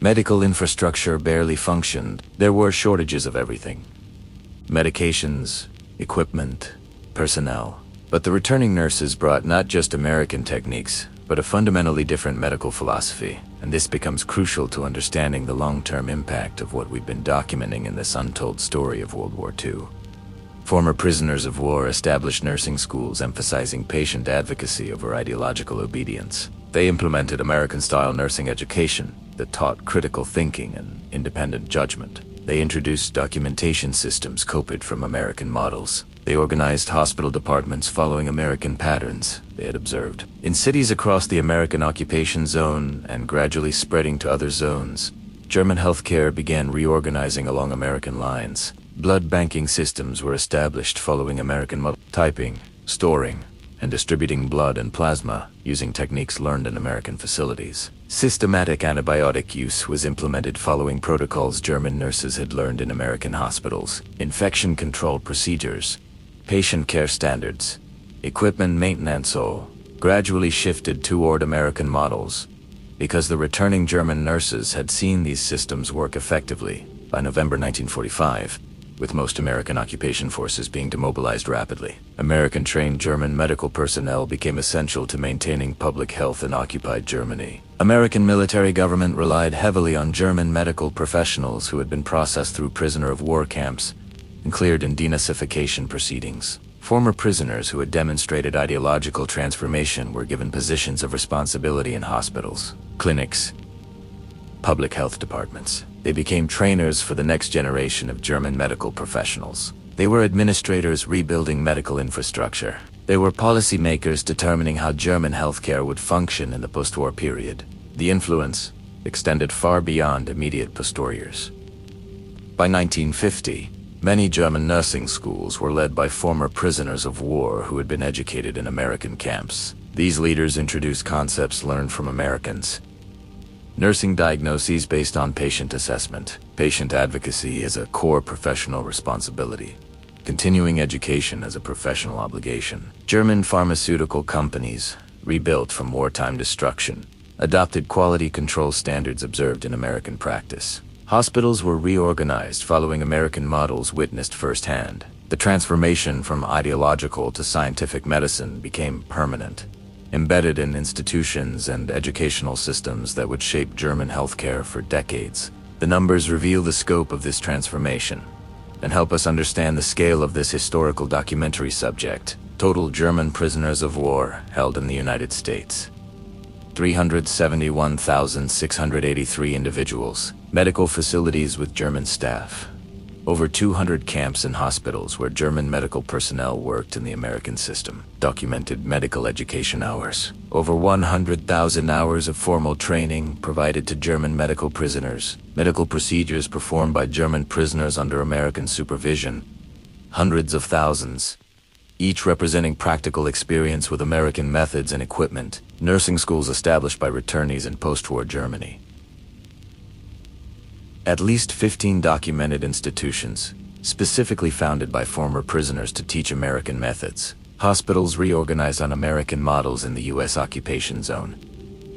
Medical infrastructure barely functioned. There were shortages of everything: medications, equipment, personnel. But the returning nurses brought not just American techniques, but a fundamentally different medical philosophy, and this becomes crucial to understanding the long-term impact of what we've been documenting in this untold story of World War II. Former prisoners of war established nursing schools emphasizing patient advocacy over ideological obedience. They implemented American-style nursing education that taught critical thinking and independent judgment. They introduced documentation systems copied from American models. They organized hospital departments following American patterns they had observed. In cities across the American occupation zone and gradually spreading to other zones, German healthcare began reorganizing along American lines. Blood banking systems were established following American models, typing, storing, and distributing blood and plasma using techniques learned in American facilities. Systematic antibiotic use was implemented following protocols German nurses had learned in American hospitals. Infection control procedures, patient care standards, equipment maintenance all gradually shifted toward American models because the returning German nurses had seen these systems work effectively. By November 1945, with most American occupation forces being demobilized rapidly, American-trained German medical personnel became essential to maintaining public health in occupied Germany. American military government relied heavily on German medical professionals who had been processed through prisoner of war camps and cleared in denazification proceedings. Former prisoners who had demonstrated ideological transformation were given positions of responsibility in hospitals, clinics, public health departments. They became trainers for the next generation of German medical professionals. They were administrators rebuilding medical infrastructure. They were policymakers determining how German healthcare would function in the post-war period. The influence extended far beyond immediate post-war years. By 1950, many German nursing schools were led by former prisoners of war who had been educated in American camps. These leaders introduced concepts learned from Americans: nursing diagnoses based on patient assessment, patient advocacy as a core professional responsibility, continuing education as a professional obligation. German pharmaceutical companies, rebuilt from wartime destruction, adopted quality control standards observed in American practice. Hospitals were reorganized following American models witnessed firsthand. The transformation from ideological to scientific medicine became permanent, embedded in institutions and educational systems that would shape German healthcare for decades. The numbers reveal the scope of this transformation and help us understand the scale of this historical documentary subject. Total German prisoners of war held in the United States: 371,683 individuals. Medical facilities with German staff. Over 200 camps and hospitals where German medical personnel worked in the American system. Documented medical education hours. Over 100,000 hours of formal training provided to German medical prisoners. Medical procedures performed by German prisoners under American supervision. Hundreds of thousands, each representing practical experience with American methods and equipment. Nursing schools established by returnees in post-war Germany. At least 15 documented institutions, specifically founded by former prisoners to teach American methods. Hospitals reorganized on American models in the U.S. occupation zone.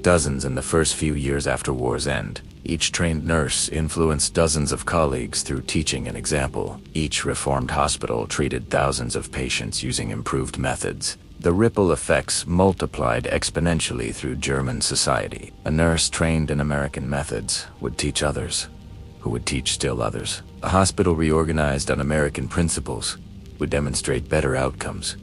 Dozens in the first few years after war's end. Each trained nurse influenced dozens of colleagues through teaching and example. Each reformed hospital treated thousands of patients using improved methods. The ripple effects multiplied exponentially through German society. A nurse trained in American methods would teach others, who would teach still others. A hospital reorganized on American principles would demonstrate better outcomes,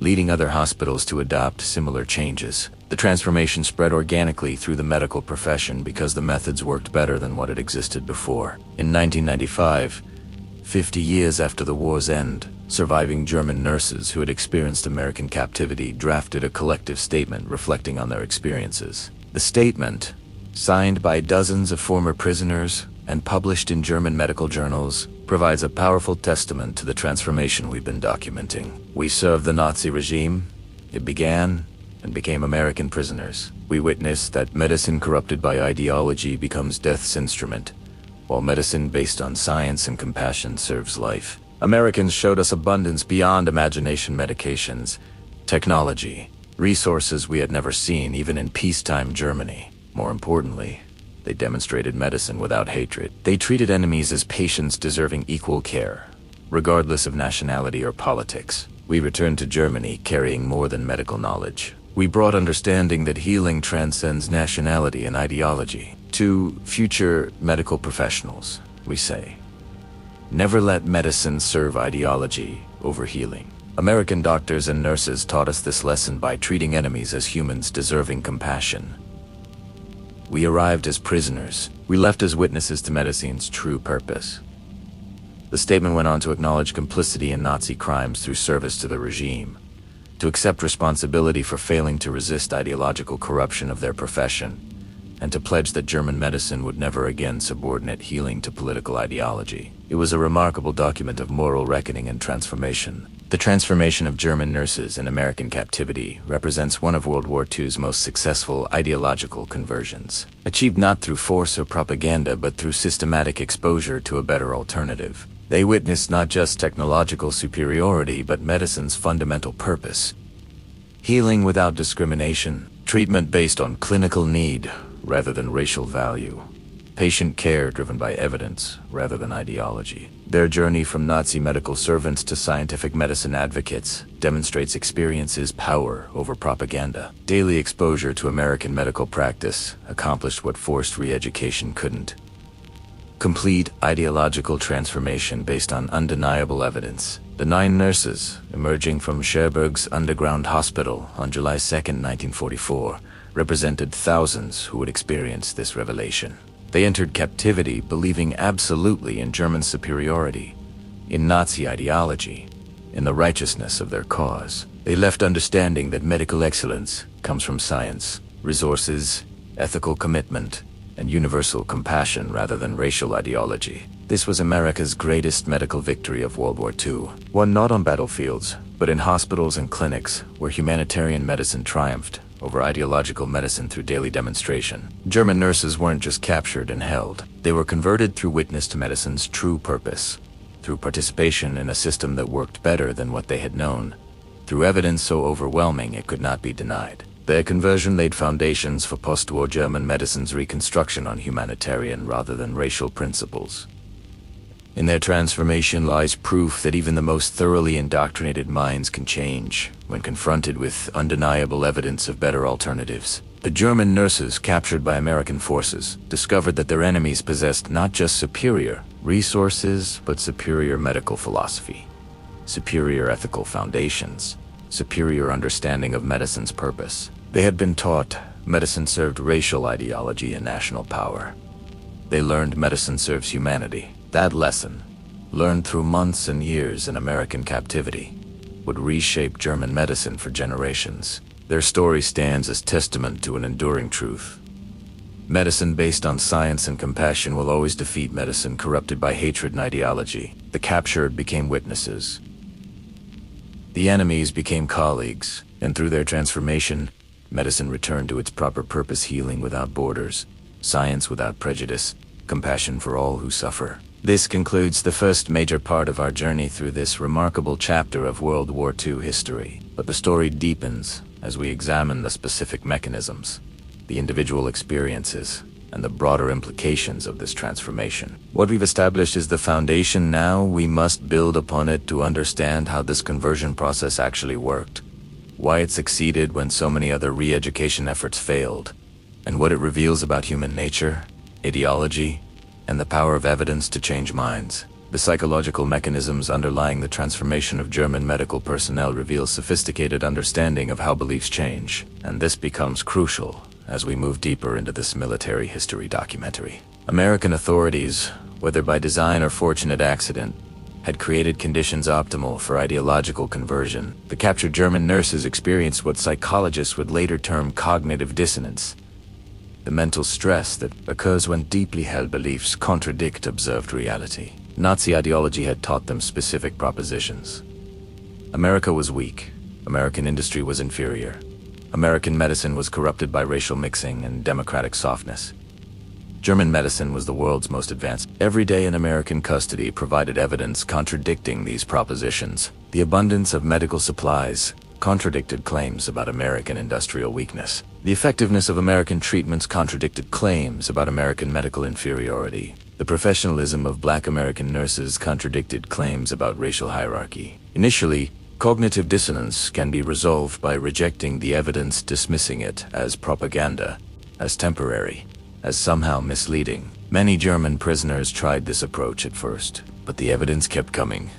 leading other hospitals to adopt similar changes. The transformation spread organically through the medical profession because the methods worked better than what had existed before. In 1995, 50 years after the war's end, surviving German nurses who had experienced American captivity drafted a collective statement reflecting on their experiences. The statement, signed by dozens of former prisoners, and published in German medical journals, provides a powerful testament to the transformation we've been documenting. We served the Nazi regime. It began and became American prisoners. We witnessed that medicine corrupted by ideology becomes death's instrument, while medicine based on science and compassion serves life. Americans showed us abundance beyond imagination: medications, technology, resources we had never seen even in peacetime Germany. More importantly, they demonstrated medicine without hatred. They treated enemies as patients deserving equal care, regardless of nationality or politics. We returned to Germany carrying more than medical knowledge. We brought understanding that healing transcends nationality and ideology. To future medical professionals, we say, never let medicine serve ideology over healing. American doctors and nurses taught us this lesson by treating enemies as humans deserving compassion. We arrived as prisoners. We left as witnesses to medicine's true purpose. The statement went on to acknowledge complicity in Nazi crimes through service to the regime, to accept responsibility for failing to resist ideological corruption of their profession, and to pledge that German medicine would never again subordinate healing to political ideology. It was a remarkable document of moral reckoning and transformation. The transformation of German nurses in American captivity represents one of World War II's most successful ideological conversions, achieved not through force or propaganda but through systematic exposure to a better alternative. They witnessed not just technological superiority but medicine's fundamental purpose: healing without discrimination, treatment based on clinical need rather than racial value, patient care driven by evidence rather than ideology. Their journey from Nazi medical servants to scientific medicine advocates demonstrates experience's power over propaganda. Daily exposure to American medical practice accomplished what forced re-education couldn't: complete ideological transformation based on undeniable evidence. The 9 nurses emerging from Cherbourg's underground hospital on July 2, 1944, represented thousands who would experience this revelation. They entered captivity believing absolutely in German superiority, in Nazi ideology, in the righteousness of their cause. They left understanding that medical excellence comes from science, resources, ethical commitment, and universal compassion rather than racial ideology. This was America's greatest medical victory of World War II, won not on battlefields, but in hospitals and clinics where humanitarian medicine triumphed over ideological medicine through daily demonstration. German nurses weren't just captured and held. They were converted through witness to medicine's true purpose, through participation in a system that worked better than what they had known, through evidence so overwhelming it could not be denied. Their conversion laid foundations for post-war German medicine's reconstruction on humanitarian rather than racial principles. In their transformation lies proof that even the most thoroughly indoctrinated minds can change when confronted with undeniable evidence of better alternatives. The German nurses captured by American forces discovered that their enemies possessed not just superior resources, but superior medical philosophy, superior ethical foundations, superior understanding of medicine's purpose. They had been taught medicine served racial ideology and national power. They learned medicine serves humanity. That lesson, learned through months and years in American captivity, would reshape German medicine for generations. Their story stands as testament to an enduring truth. Medicine based on science and compassion will always defeat medicine corrupted by hatred and ideology. The captured became witnesses. The enemies became colleagues, and through their transformation, medicine returned to its proper purpose: healing without borders, science without prejudice, compassion for all who suffer. This concludes the first major part of our journey through this remarkable chapter of World War II history. But the story deepens as we examine the specific mechanisms, the individual experiences, and the broader implications of this transformation. What we've established is the foundation. Now we must build upon it to understand how this conversion process actually worked, why it succeeded when so many other re-education efforts failed, and what it reveals about human nature, ideology, and the power of evidence to change minds. The psychological mechanisms underlying the transformation of German medical personnel reveal sophisticated understanding of how beliefs change, and this becomes crucial as we move deeper into this military history documentary. American authorities, whether by design or fortunate accident, had created conditions optimal for ideological conversion. The captured German nurses experienced what psychologists would later term cognitive dissonance. the mental stress that occurs when deeply held beliefs contradict observed reality. Nazi ideology had taught them specific propositions. America was weak. American industry was inferior. American medicine was corrupted by racial mixing and democratic softness. German medicine was the world's most advanced. Every day in American custody provided evidence contradicting these propositions. The abundance of medical supplies contradicted claims about American industrial weakness. The effectiveness of American treatments contradicted claims about American medical inferiority. The professionalism of Black American nurses contradicted claims about racial hierarchy. Initially, cognitive dissonance can be resolved by rejecting the evidence, dismissing it as propaganda, as temporary, as somehow misleading. Many German prisoners tried this approach at first, but the evidence kept coming,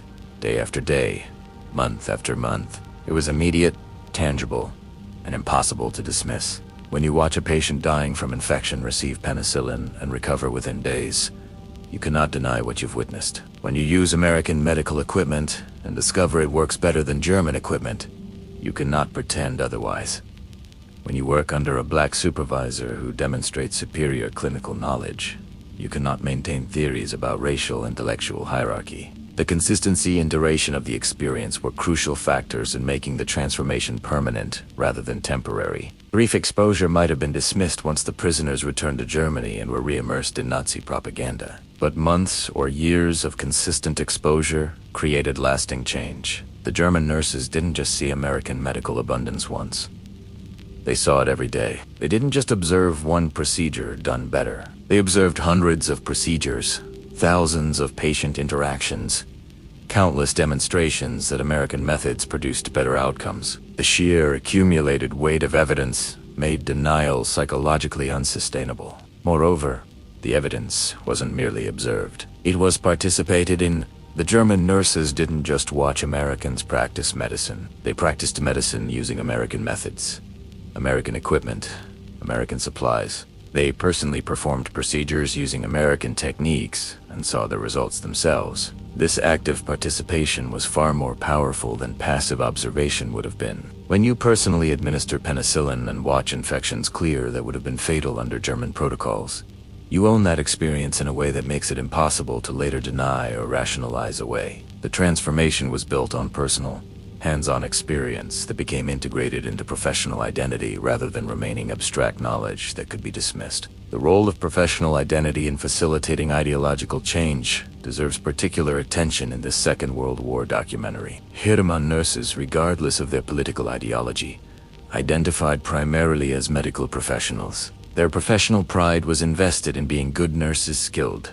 day after day, month after month. It was immediate, tangible, and impossible to dismiss. When you watch a patient dying from infection receive penicillin and recover within days, you cannot deny what you've witnessed. When you use American medical equipment and discover it works better than German equipment, you cannot pretend otherwise. When you work under a Black supervisor who demonstrates superior clinical knowledge, you cannot maintain theories about racial intellectual hierarchy. The consistency and duration of the experience were crucial factors in making the transformation permanent rather than temporary. Brief exposure might have been dismissed once the prisoners returned to Germany and were re-immersed in Nazi propaganda. But months or years of consistent exposure created lasting change. The German nurses didn't just see American medical abundance once. They saw it every day. They didn't just observe one procedure done better. They observed hundreds of procedures, thousands of patient interactions, countless demonstrations that American methods produced better outcomes. The sheer accumulated weight of evidence made denial psychologically unsustainable. Moreover, the evidence wasn't merely observed. It was participated in. The German nurses didn't just watch Americans practice medicine. They practiced medicine using American methods, American equipment, American supplies. They personally performed procedures using American techniques and saw the results themselves. This active participation was far more powerful than passive observation would have been. When you personally administer penicillin and watch infections clear that would have been fatal under German protocols, you own that experience in a way that makes it impossible to later deny or rationalize away. The transformation was built on personal, hands-on experience that became integrated into professional identity rather than remaining abstract knowledge that could be dismissed. The role of professional identity in facilitating ideological change deserves particular attention in this Second World War documentary. German nurses, regardless of their political ideology, identified primarily as medical professionals. Their professional pride was invested in being good nurses, skilled,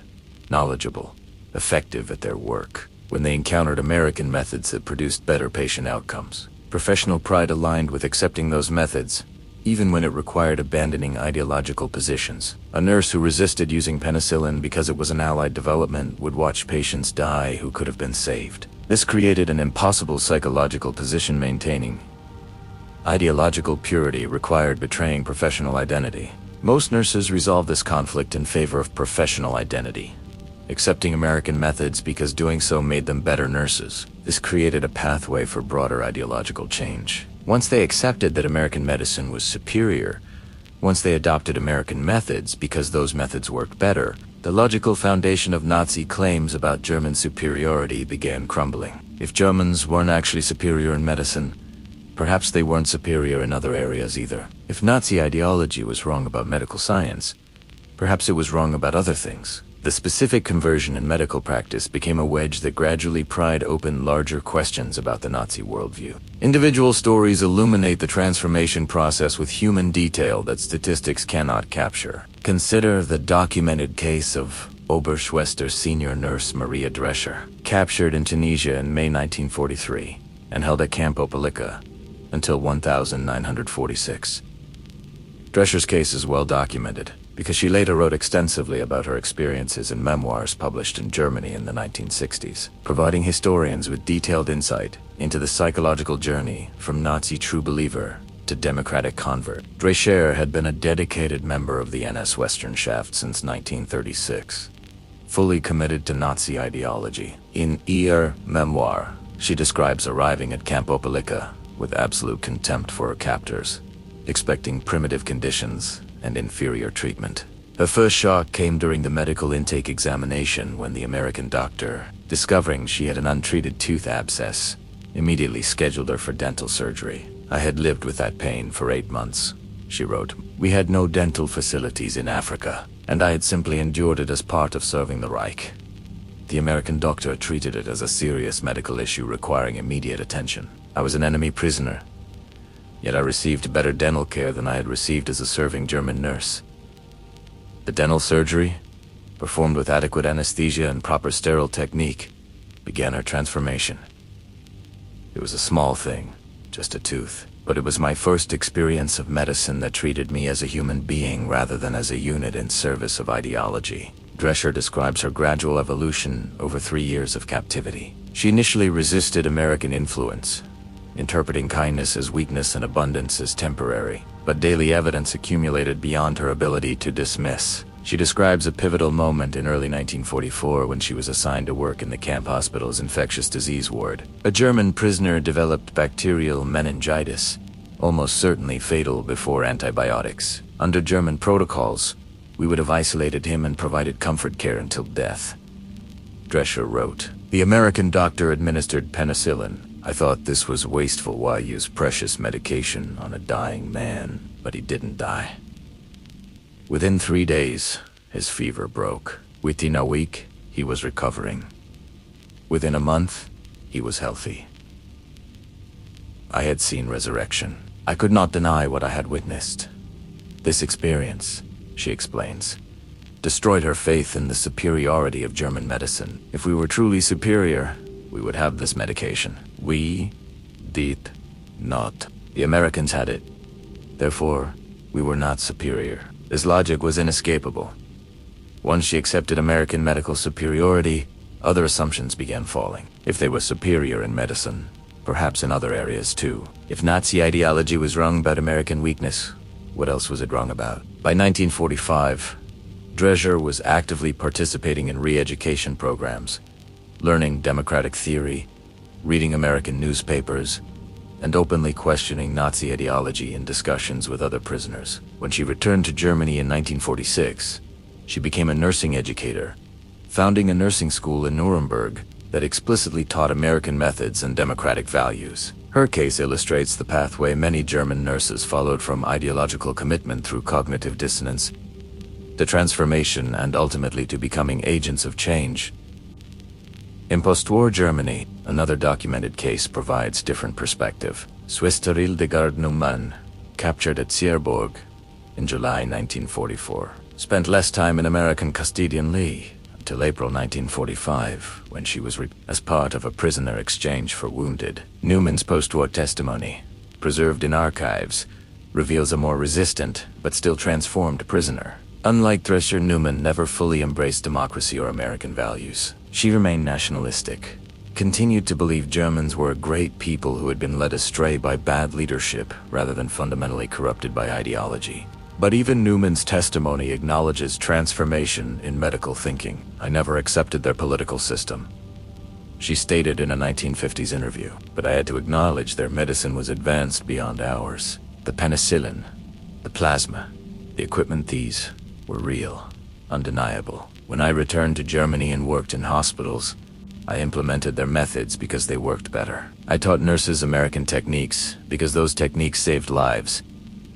knowledgeable, effective at their work. When they encountered American methods that produced better patient outcomes, professional pride aligned with accepting those methods, even when it required abandoning ideological positions. A nurse who resisted using penicillin because it was an Allied development would watch patients die who could have been saved. This created an impossible psychological position. Maintaining ideological purity required betraying professional identity. Most nurses resolved this conflict in favor of professional identity, accepting American methods because doing so made them better nurses. This created a pathway for broader ideological change. Once they accepted that American medicine was superior, once they adopted American methods because those methods worked better, the logical foundation of Nazi claims about German superiority began crumbling. If Germans weren't actually superior in medicine, perhaps they weren't superior in other areas either. If Nazi ideology was wrong about medical science, perhaps it was wrong about other things. The specific conversion in medical practice became a wedge that gradually pried open larger questions about the Nazi worldview. Individual stories illuminate the transformation process with human detail that statistics cannot capture. Consider the documented case of Oberschwester senior nurse Maria Drescher, captured in Tunisia in May 1943 and held at Camp Opelika until 1946. Drescher's case is well documented because she later wrote extensively about her experiences in memoirs published in Germany in the 1960s, providing historians with detailed insight into the psychological journey from Nazi true believer to democratic convert. Drescher had been a dedicated member of the NS Western Shaft since 1936, fully committed to Nazi ideology. In her memoir, she describes arriving at Camp Opelika with absolute contempt for her captors, expecting primitive conditions and inferior treatment. Her first shock came during the medical intake examination when the American doctor, discovering she had an untreated tooth abscess, immediately scheduled her for dental surgery. "I had lived with that pain for 8 months," she wrote. "We had no dental facilities in Africa, and I had simply endured it as part of serving the Reich." The American doctor treated it as a serious medical issue requiring immediate attention. "I was an enemy prisoner, yet I received better dental care than I had received as a serving German nurse. The dental surgery, performed with adequate anesthesia and proper sterile technique, began her transformation. It was a small thing, just a tooth, but it was my first experience of medicine that treated me as a human being rather than as a unit in service of ideology." Drescher describes her gradual evolution over 3 years of captivity. She initially resisted American influence, interpreting kindness as weakness and abundance as temporary, but daily evidence accumulated beyond her ability to dismiss. She describes a pivotal moment in early 1944 when she was assigned to work in the camp hospital's infectious disease ward. A German prisoner developed bacterial meningitis, almost certainly fatal before antibiotics. Under German protocols, we would have isolated him and provided comfort care until death. Drescher wrote, "The American doctor administered penicillin. I thought this was wasteful. Why use precious medication on a dying man? But he didn't die. Within 3 days, his fever broke. Within a week, he was recovering. Within a month, he was healthy. I had seen resurrection. I could not deny what I had witnessed. This experience," she explains, "destroyed her faith in the superiority of German medicine. If we were truly superior, we would have this medication. We did not. The Americans had it. Therefore, we were not superior." This logic was inescapable. Once she accepted American medical superiority, other assumptions began falling. If they were superior in medicine, perhaps in other areas too. If Nazi ideology was wrong about American weakness, what else was it wrong about? By 1945, Drescher was actively participating in re-education programs, learning democratic theory, reading American newspapers, and openly questioning Nazi ideology in discussions with other prisoners. When she returned to Germany in 1946, she became a nursing educator, founding a nursing school in Nuremberg that explicitly taught American methods and democratic values. Her case illustrates the pathway many German nurses followed from ideological commitment through cognitive dissonance to transformation and ultimately to becoming agents of change. In post-war Germany, another documented case provides different perspective. Swiss sterile de garde Neumann, captured at Cherbourg in July 1944, spent less time in American custodian until April 1945, when she was as part of a prisoner exchange for wounded. Neumann's post-war testimony, preserved in archives, reveals a more resistant but still transformed prisoner. Unlike Drescher, Neumann never fully embraced democracy or American values. She remained nationalistic, continued to believe Germans were a great people who had been led astray by bad leadership rather than fundamentally corrupted by ideology. But even Neumann's testimony acknowledges transformation in medical thinking. "I never accepted their political system," she stated in a 1950s interview, "but I had to acknowledge their medicine was advanced beyond ours. The penicillin, the plasma, the equipment, these were real, undeniable. When I returned to Germany and worked in hospitals, I implemented their methods because they worked better. I taught nurses American techniques because those techniques saved lives."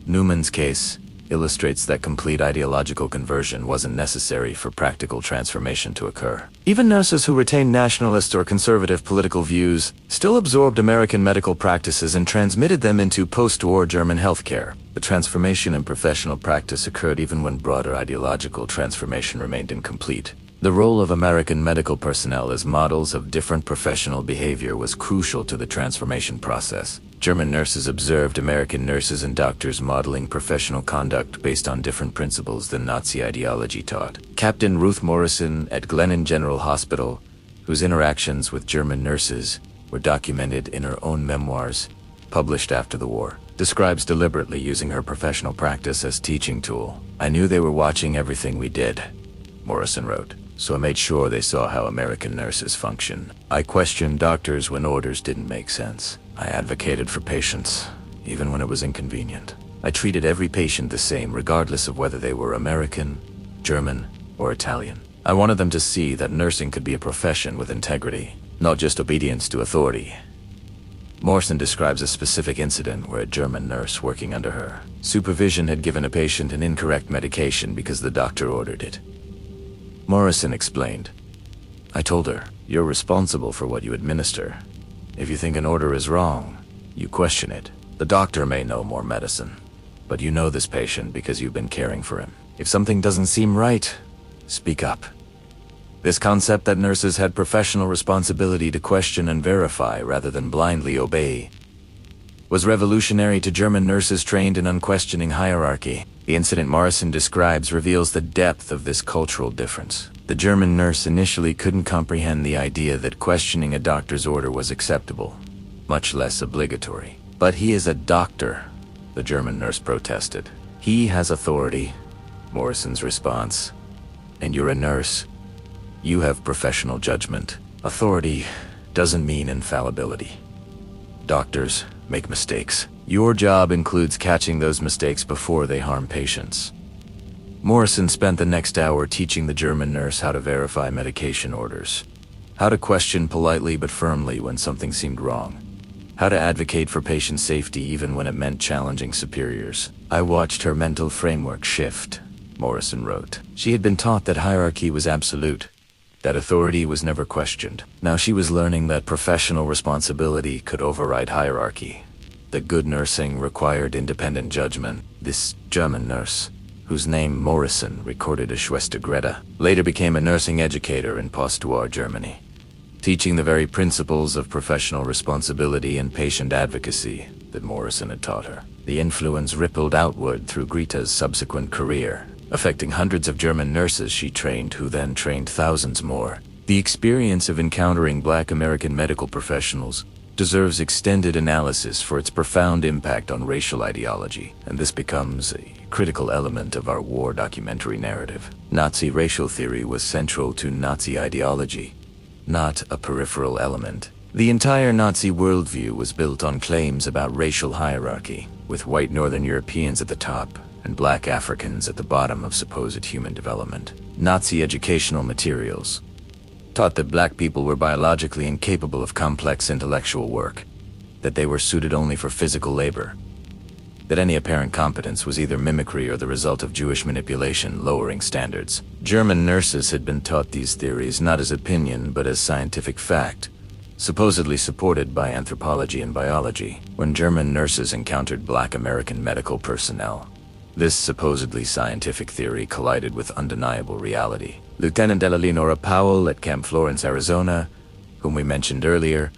Neumann's case illustrates that complete ideological conversion wasn't necessary for practical transformation to occur. Even nurses who retained nationalist or conservative political views still absorbed American medical practices and transmitted them into post-war German healthcare. The transformation in professional practice occurred even when broader ideological transformation remained incomplete. The role of American medical personnel as models of different professional behavior was crucial to the transformation process. German nurses observed American nurses and doctors modeling professional conduct based on different principles than Nazi ideology taught. Captain Ruth Morrison at Glennon General Hospital, whose interactions with German nurses were documented in her own memoirs, published after the war, describes deliberately using her professional practice as teaching tool. "I knew they were watching everything we did," Morrison wrote, "so I made sure they saw how American nurses function. I questioned doctors when orders didn't make sense. I advocated for patients, even when it was inconvenient. I treated every patient the same, regardless of whether they were American, German, or Italian. I wanted them to see that nursing could be a profession with integrity, not just obedience to authority. Morrison describes a specific incident where a German nurse working under her supervision had given a patient an incorrect medication because the doctor ordered it. Morrison explained, "I told her, you're responsible for what you administer. If you think an order is wrong, you question it. The doctor may know more medicine, but you know this patient because you've been caring for him. If something doesn't seem right, speak up." This concept that nurses had professional responsibility to question and verify rather than blindly obey was revolutionary to German nurses trained in unquestioning hierarchy. The incident Morrison describes reveals the depth of this cultural difference. The German nurse initially couldn't comprehend the idea that questioning a doctor's order was acceptable, much less obligatory. "But he is a doctor," the German nurse protested. "He has authority," Morrison's response. "And you're a nurse. You have professional judgment. Authority doesn't mean infallibility. Doctors make mistakes. Your job includes catching those mistakes before they harm patients." Morrison spent the next hour teaching the German nurse how to verify medication orders, how to question politely but firmly when something seemed wrong, how to advocate for patient safety even when it meant challenging superiors. "I watched her mental framework shift," Morrison wrote. "She had been taught that hierarchy was absolute, that authority was never questioned. Now she was learning that professional responsibility could override hierarchy, that good nursing required independent judgment." This German nurse, whose name Morrison recorded as Schwester Greta, later became a nursing educator in post-war Germany, teaching the very principles of professional responsibility and patient advocacy that Morrison had taught her. The influence rippled outward through Greta's subsequent career, affecting hundreds of German nurses she trained, who then trained thousands more. The experience of encountering Black American medical professionals deserves extended analysis for its profound impact on racial ideology, and this becomes a critical element of our war documentary narrative. Nazi racial theory was central to Nazi ideology, not a peripheral element. The entire Nazi worldview was built on claims about racial hierarchy, with white Northern Europeans at the top and Black Africans at the bottom of supposed human development. Nazi educational materials taught that Black people were biologically incapable of complex intellectual work, that they were suited only for physical labor, that any apparent competence was either mimicry or the result of Jewish manipulation, lowering standards. German nurses had been taught these theories not as opinion but as scientific fact, supposedly supported by anthropology and biology. When German nurses encountered Black American medical personnel, this supposedly scientific theory collided with undeniable reality. Lieutenant Eleanor Powell at Camp Florence, Arizona, whom we mentioned earlier,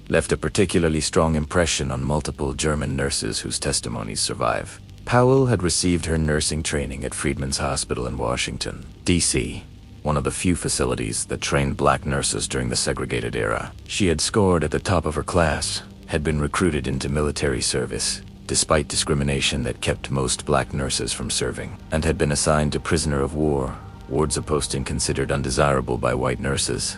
left a particularly strong impression on multiple German nurses whose testimonies survive. Powell had received her nursing training at Freedman's Hospital in Washington, D.C., one of the few facilities that trained Black nurses during the segregated era. She had scored at the top of her class, had been recruited into military service, despite discrimination that kept most Black nurses from serving, and had been assigned to prisoner of war, wards a posting considered undesirable by white nurses,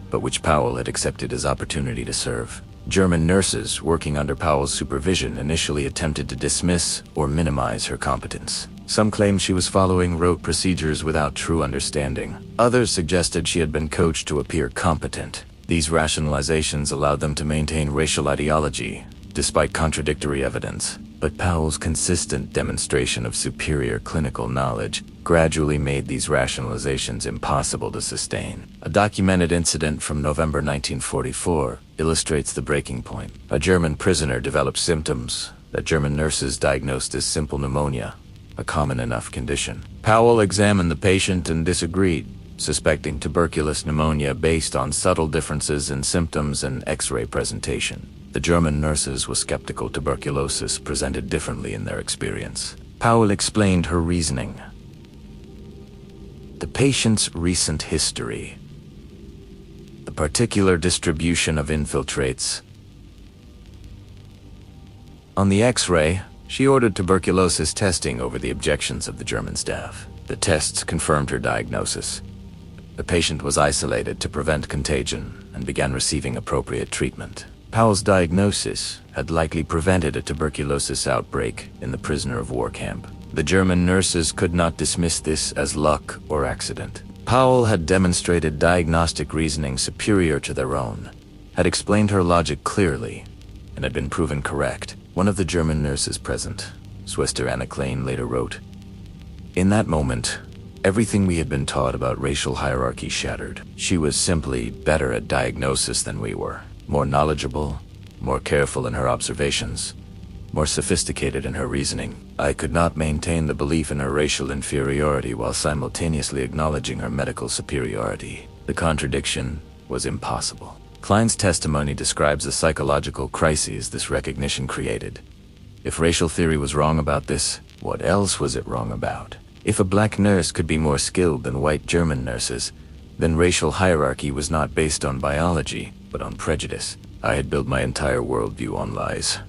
but which Powell had accepted as opportunity to serve. German nurses working under Powell's supervision initially attempted to dismiss or minimize her competence. Some claimed she was following rote procedures without true understanding. Others suggested she had been coached to appear competent. These rationalizations allowed them to maintain racial ideology, despite contradictory evidence. But Powell's consistent demonstration of superior clinical knowledge gradually made these rationalizations impossible to sustain. A documented incident from November 1944 illustrates the breaking point. A German prisoner developed symptoms that German nurses diagnosed as simple pneumonia, a common enough condition. Powell examined the patient and disagreed, suspecting tuberculous pneumonia based on subtle differences in symptoms and X-ray presentation. The German nurses were skeptical tuberculosis presented differently in their experience. Powell explained her reasoning. The patient's recent history, the particular distribution of infiltrates. On the X-ray, she ordered tuberculosis testing over the objections of the German staff. The tests confirmed her diagnosis. The patient was isolated to prevent contagion and began receiving appropriate treatment. Powell's diagnosis had likely prevented a tuberculosis outbreak in the prisoner of war camp. The German nurses could not dismiss this as luck or accident. Powell had demonstrated diagnostic reasoning superior to their own, had explained her logic clearly, and had been proven correct. One of the German nurses present, Schwester Anna Klein, later wrote, "In that moment, everything we had been taught about racial hierarchy shattered. She was simply better at diagnosis than we were, more knowledgeable, more careful in her observations, more sophisticated in her reasoning. I could not maintain the belief in her racial inferiority while simultaneously acknowledging her medical superiority. The contradiction was impossible." Klein's testimony describes the psychological crises this recognition created. If racial theory was wrong about this, what else was it wrong about? If a black nurse could be more skilled than white German nurses, then racial hierarchy was not based on biology, but on prejudice. I had built my entire worldview on lies.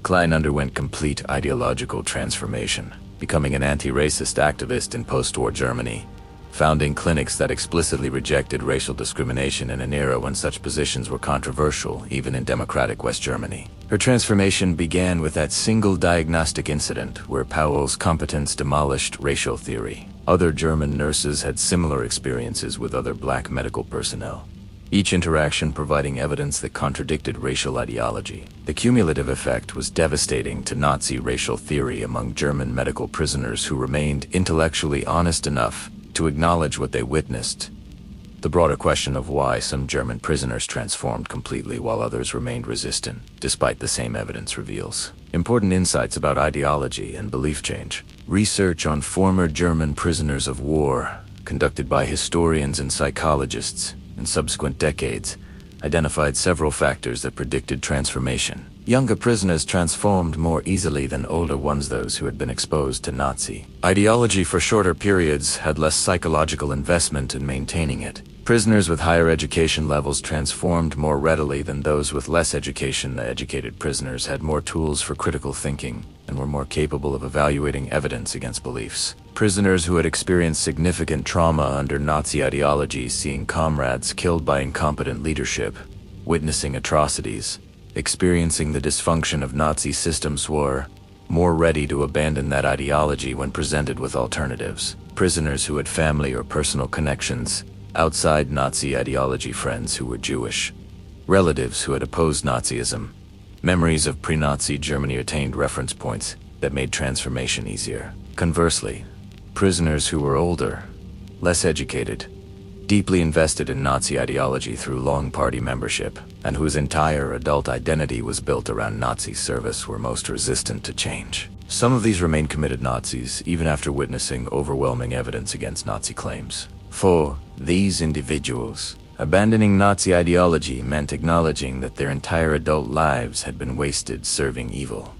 Klein underwent complete ideological transformation, becoming an anti-racist activist in post-war Germany, founding clinics that explicitly rejected racial discrimination in an era when such positions were controversial, even in democratic West Germany. Her transformation began with that single diagnostic incident where Powell's competence demolished racial theory. Other German nurses had similar experiences with other black medical personnel, each interaction providing evidence that contradicted racial ideology. The cumulative effect was devastating to Nazi racial theory among German medical prisoners who remained intellectually honest enough to acknowledge what they witnessed. The broader question of why some German prisoners transformed completely while others remained resistant, despite the same evidence, reveals important insights about ideology and belief change. Research on former German prisoners of war, conducted by historians and psychologists in subsequent decades, identified several factors that predicted transformation. Younger prisoners transformed more easily than older ones, those who had been exposed to Nazi ideology for shorter periods had less psychological investment in maintaining it. Prisoners with higher education levels transformed more readily than those with less education. The educated prisoners had more tools for critical thinking and were more capable of evaluating evidence against beliefs. Prisoners who had experienced significant trauma under Nazi ideology, seeing comrades killed by incompetent leadership, witnessing atrocities, experiencing the dysfunction of Nazi systems, were more ready to abandon that ideology when presented with alternatives. Prisoners who had family or personal connections outside Nazi ideology, friends who were Jewish, relatives who had opposed Nazism, memories of pre-Nazi Germany attained reference points that made transformation easier. Conversely, prisoners who were older, less educated, deeply invested in Nazi ideology through long party membership, and whose entire adult identity was built around Nazi service, were most resistant to change. Some of these remained committed Nazis even after witnessing overwhelming evidence against Nazi claims. For these individuals, abandoning Nazi ideology meant acknowledging that their entire adult lives had been wasted serving evil.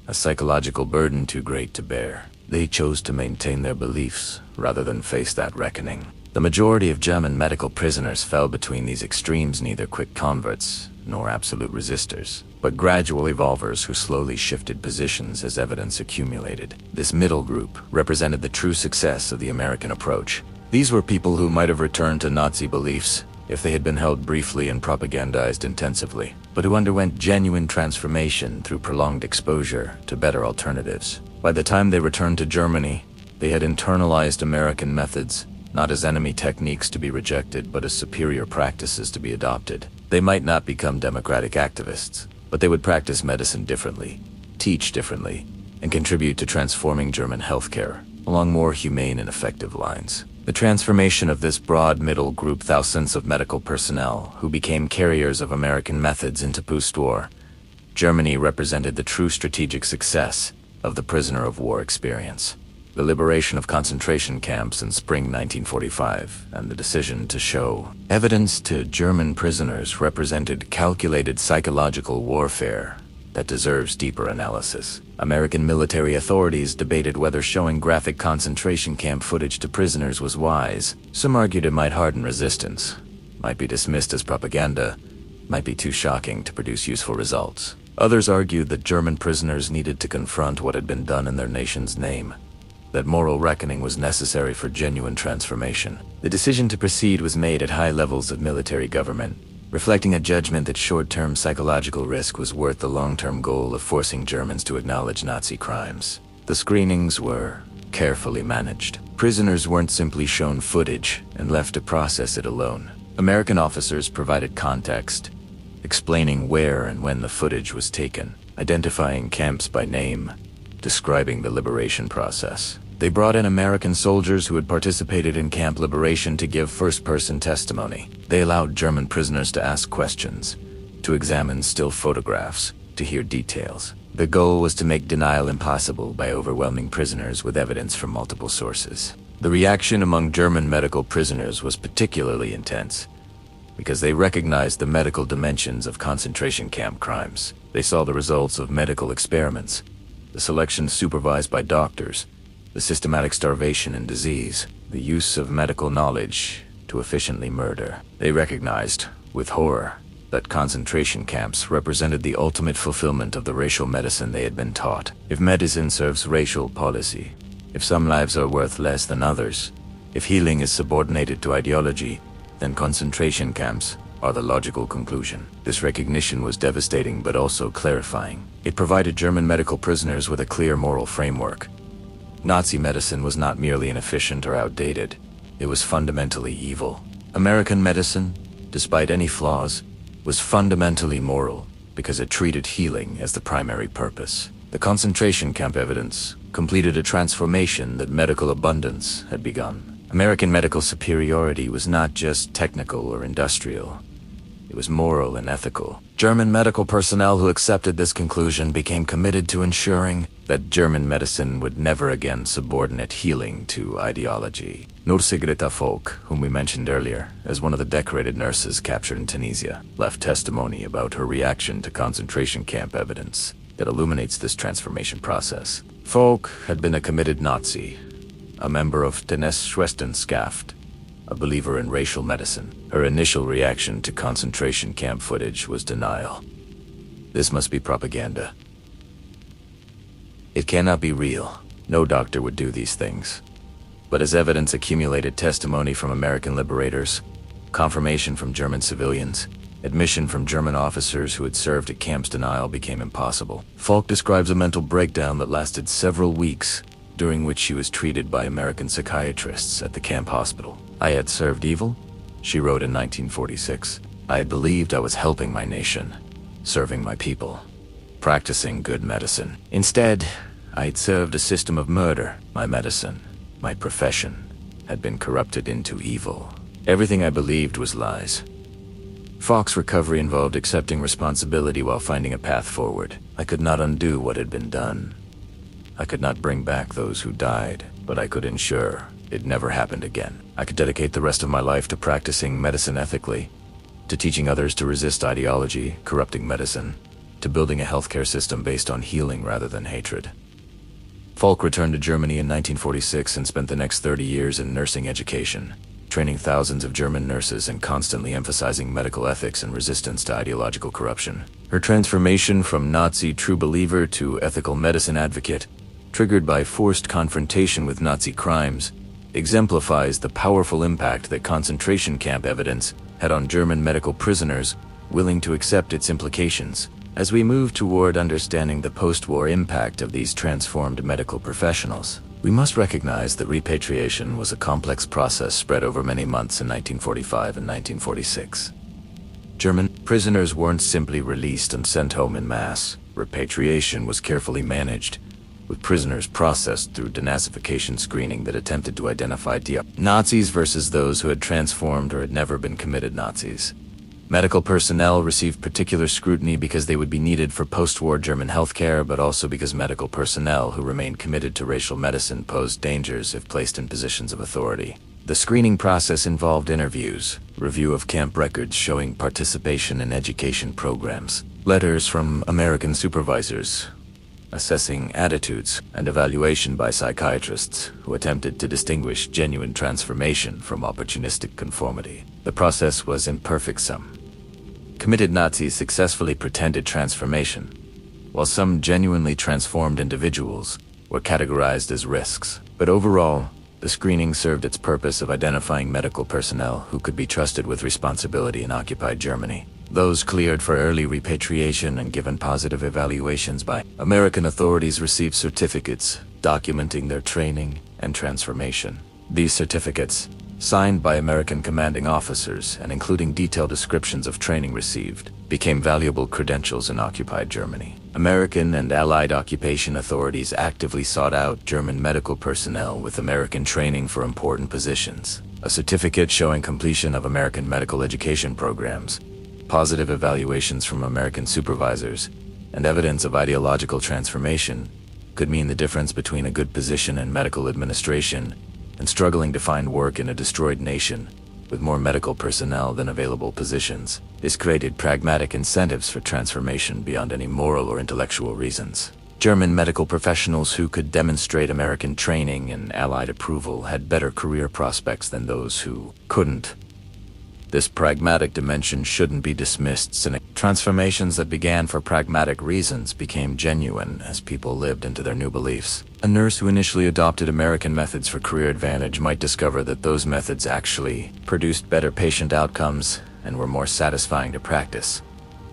A psychological burden too great to bear. They chose to maintain their beliefs rather than face that reckoning. The majority of German medical prisoners fell between these extremes, neither quick converts nor absolute resistors, but gradual evolvers who slowly shifted positions as evidence accumulated. This middle group represented the true success of the American approach. These were people who might have returned to Nazi beliefs if they had been held briefly and propagandized intensively, but who underwent genuine transformation through prolonged exposure to better alternatives. By the time they returned to Germany, they had internalized American methods, not as enemy techniques to be rejected, but as superior practices to be adopted. They might not become democratic activists, but they would practice medicine differently, teach differently, and contribute to transforming German healthcare along more humane and effective lines. The transformation of this broad middle group, thousands of medical personnel who became carriers of American methods into post-war Germany, represented the true strategic success of the prisoner of war experience. The liberation of concentration camps in spring 1945 and the decision to show evidence to German prisoners represented calculated psychological warfare that deserves deeper analysis. American military authorities debated whether showing graphic concentration camp footage to prisoners was wise. Some argued it might harden resistance, might be dismissed as propaganda, might be too shocking to produce useful results. Others argued that German prisoners needed to confront what had been done in their nation's name, that moral reckoning was necessary for genuine transformation. The decision to proceed was made at high levels of military government, reflecting a judgment that short-term psychological risk was worth the long-term goal of forcing Germans to acknowledge Nazi crimes. The screenings were carefully managed. Prisoners weren't simply shown footage and left to process it alone. American officers provided context, explaining where and when the footage was taken, identifying camps by name, describing the liberation process. They brought in American soldiers who had participated in camp liberation to give first-person testimony. They allowed German prisoners to ask questions, to examine still photographs, to hear details. The goal was to make denial impossible by overwhelming prisoners with evidence from multiple sources. The reaction among German medical prisoners was particularly intense, because they recognized the medical dimensions of concentration camp crimes. They saw the results of medical experiments, the selection supervised by doctors, the systematic starvation and disease, the use of medical knowledge to efficiently murder. They recognized, with horror, that concentration camps represented the ultimate fulfillment of the racial medicine they had been taught. If medicine serves racial policy, if some lives are worth less than others, if healing is subordinated to ideology, then concentration camps are the logical conclusion. This recognition was devastating but also clarifying. It provided German medical prisoners with a clear moral framework. Nazi medicine was not merely inefficient or outdated, it was fundamentally evil. American medicine, despite any flaws, was fundamentally moral because it treated healing as the primary purpose. The concentration camp evidence completed a transformation that medical abundance had begun. American medical superiority was not just technical or industrial. It was moral and ethical. German medical personnel who accepted this conclusion became committed to ensuring that German medicine would never again subordinate healing to ideology. Nurse Folk, whom we mentioned earlier as one of the decorated nurses captured in Tunisia, left testimony about her reaction to concentration camp evidence that illuminates this transformation process. Folk had been a committed Nazi, a member of Tennis Schwestenschaft, a believer in racial medicine. Her initial reaction to concentration camp footage was denial. This must be propaganda. It cannot be real. No doctor would do these things. But as evidence accumulated, testimony from American liberators, confirmation from German civilians, admission from German officers who had served at camps, denial became impossible. Falk describes a mental breakdown that lasted several weeks, during which she was treated by American psychiatrists at the camp hospital. I had served evil, she wrote in 1946. I had believed I was helping my nation, serving my people, practicing good medicine. Instead, I had served a system of murder. My medicine, my profession, had been corrupted into evil. Everything I believed was lies. Falk's recovery involved accepting responsibility while finding a path forward. I could not undo what had been done. I could not bring back those who died, but I could ensure it never happened again. I could dedicate the rest of my life to practicing medicine ethically, to teaching others to resist ideology, corrupting medicine, to building a healthcare system based on healing rather than hatred. Falk returned to Germany in 1946 and spent the next 30 years in nursing education, training thousands of German nurses and constantly emphasizing medical ethics and resistance to ideological corruption. Her transformation from Nazi true believer to ethical medicine advocate, triggered by forced confrontation with Nazi crimes, exemplifies the powerful impact that concentration camp evidence had on German medical prisoners willing to accept its implications. As we move toward understanding the post-war impact of these transformed medical professionals, we must recognize that repatriation was a complex process spread over many months in 1945 and 1946. German prisoners weren't simply released and sent home in mass. Repatriation was carefully managed, with prisoners processed through denazification screening that attempted to identify Nazis versus those who had transformed or had never been committed Nazis. Medical personnel received particular scrutiny because they would be needed for post-war German healthcare, but also because medical personnel who remained committed to racial medicine posed dangers if placed in positions of authority. The screening process involved interviews, review of camp records showing participation in education programs, letters from American supervisors, assessing attitudes, and evaluation by psychiatrists who attempted to distinguish genuine transformation from opportunistic conformity. The process was imperfect. Some committed Nazis successfully pretended transformation, while some genuinely transformed individuals were categorized as risks. But overall, The screening served its purpose of identifying medical personnel who could be trusted with responsibility in occupied Germany. Those cleared for early repatriation and given positive evaluations by American authorities received certificates documenting their training and transformation. These certificates, signed by American commanding officers and including detailed descriptions of training received, became valuable credentials in occupied Germany. American and Allied occupation authorities actively sought out German medical personnel with American training for important positions. A certificate showing completion of American medical education programs, positive evaluations from American supervisors, and evidence of ideological transformation could mean the difference between a good position in medical administration and struggling to find work in a destroyed nation with more medical personnel than available positions. This created pragmatic incentives for transformation beyond any moral or intellectual reasons. German medical professionals who could demonstrate American training and Allied approval had better career prospects than those who couldn't. This pragmatic dimension shouldn't be dismissed, since transformations that began for pragmatic reasons became genuine as people lived into their new beliefs. A nurse who initially adopted American methods for career advantage might discover that those methods actually produced better patient outcomes and were more satisfying to practice,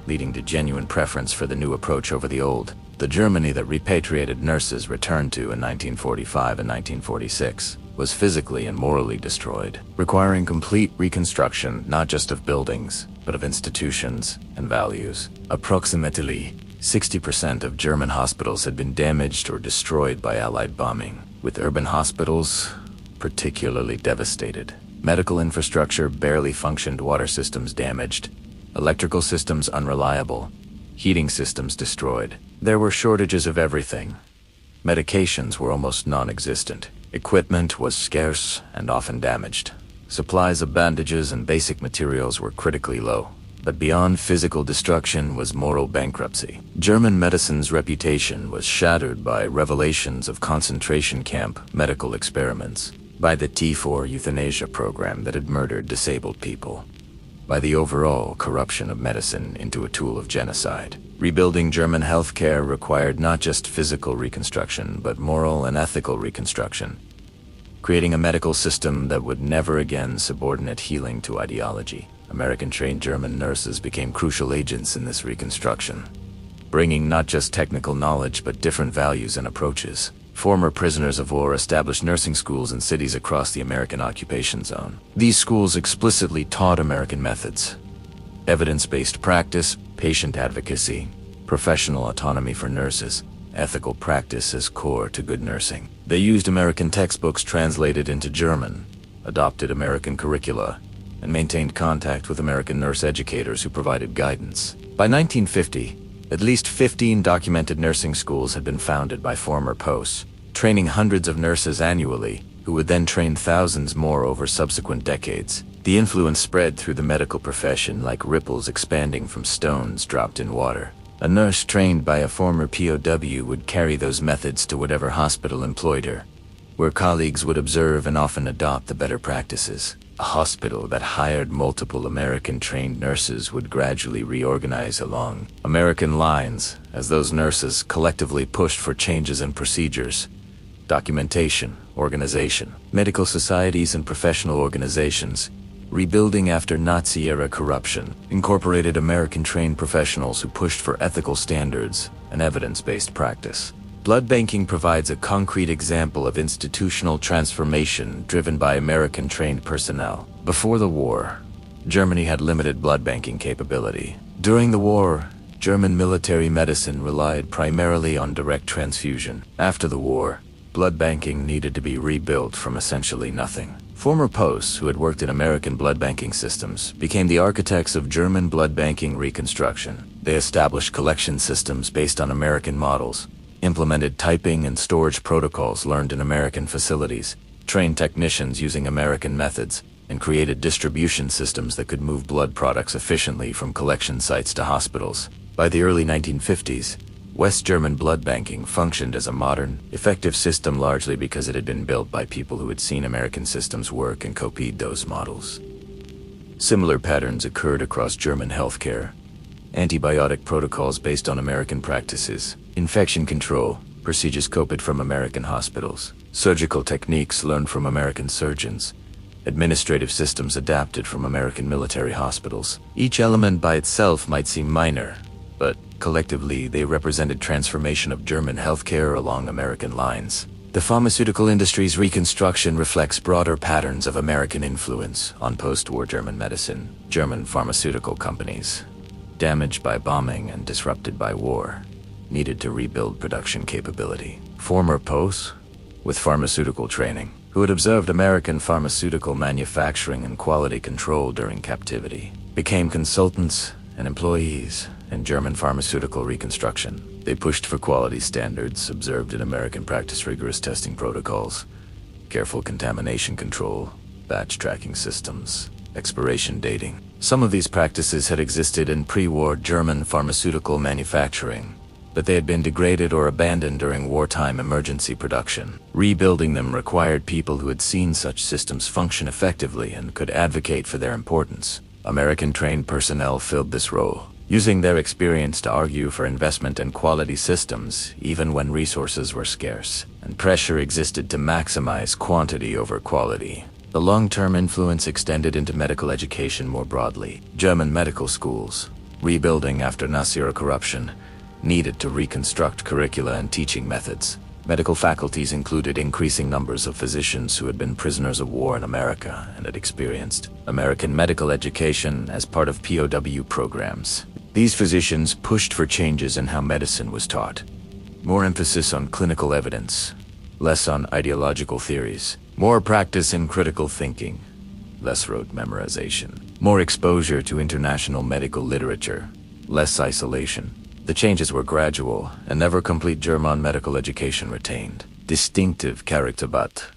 leading to genuine preference for the new approach over the old. The Germany that repatriated nurses returned to in 1945 and 1946 was physically and morally destroyed, requiring complete reconstruction not just of buildings, but of institutions and values. Approximately 60% of German hospitals had been damaged or destroyed by Allied bombing, with urban hospitals particularly devastated. Medical infrastructure barely functioned, water systems damaged, electrical systems unreliable, heating systems destroyed. There were shortages of everything. Medications were almost non-existent. Equipment was scarce and often damaged. Supplies of bandages and basic materials were critically low. But beyond physical destruction was moral bankruptcy. German medicine's reputation was shattered by revelations of concentration camp medical experiments, by the T4 euthanasia program that had murdered disabled people, by the overall corruption of medicine into a tool of genocide. Rebuilding German healthcare required not just physical reconstruction, but moral and ethical reconstruction, creating a medical system that would never again subordinate healing to ideology. American-trained German nurses became crucial agents in this reconstruction, bringing not just technical knowledge but different values and approaches. Former prisoners of war established nursing schools in cities across the American occupation zone. These schools explicitly taught American methods: evidence-based practice, patient advocacy, professional autonomy for nurses, ethical practice as core to good nursing. They used American textbooks translated into German, adopted American curricula, and maintained contact with American nurse educators who provided guidance. By 1950, at least 15 documented nursing schools had been founded by former posts, training hundreds of nurses annually, who would then train thousands more over subsequent decades. The influence spread through the medical profession like ripples expanding from stones dropped in water. A nurse trained by a former POW would carry those methods to whatever hospital employed her, where colleagues would observe and often adopt the better practices. A hospital that hired multiple American-trained nurses would gradually reorganize along American lines as those nurses collectively pushed for changes in procedures, documentation, organization. Medical societies and professional organizations, rebuilding after Nazi-era corruption, incorporated American-trained professionals who pushed for ethical standards and evidence-based practice. Blood banking provides a concrete example of institutional transformation driven by American-trained personnel. Before the war, Germany had limited blood banking capability. During the war, German military medicine relied primarily on direct transfusion. After the war, blood banking needed to be rebuilt from essentially nothing. Former posts who had worked in American blood banking systems became the architects of German blood banking reconstruction. They established collection systems based on American models, implemented typing and storage protocols learned in American facilities, trained technicians using American methods, and created distribution systems that could move blood products efficiently from collection sites to hospitals. By the early 1950s, West German blood banking functioned as a modern, effective system largely because it had been built by people who had seen American systems work and copied those models. Similar patterns occurred across German healthcare. Antibiotic protocols based on American practices, infection control, procedures copied from American hospitals, surgical techniques learned from American surgeons, administrative systems adapted from American military hospitals. Each element by itself might seem minor, but collectively they represented transformation of German healthcare along American lines. The pharmaceutical industry's reconstruction reflects broader patterns of American influence on post-war German medicine. German pharmaceutical companies, damaged by bombing and disrupted by war, needed to rebuild production capability. Former POS, with pharmaceutical training, who had observed American pharmaceutical manufacturing and quality control during captivity, became consultants and employees in German pharmaceutical reconstruction. They pushed for quality standards, observed in American practice rigorous testing protocols, careful contamination control, batch tracking systems, expiration dating. Some of these practices had existed in pre-war German pharmaceutical manufacturing, but they had been degraded or abandoned during wartime emergency production. Rebuilding them required people who had seen such systems function effectively and could advocate for their importance. American-trained personnel filled this role, using their experience to argue for investment in quality systems even when resources were scarce, and pressure existed to maximize quantity over quality. The long-term influence extended into medical education more broadly. German medical schools, rebuilding after Nazi corruption, needed to reconstruct curricula and teaching methods. Medical faculties included increasing numbers of physicians who had been prisoners of war in America and had experienced American medical education as part of POW programs. These physicians pushed for changes in how medicine was taught. More emphasis on clinical evidence, less on ideological theories. More practice in critical thinking, less rote memorization. More exposure to international medical literature, less isolation. The changes were gradual, and never complete German medical education retained distinctive character, but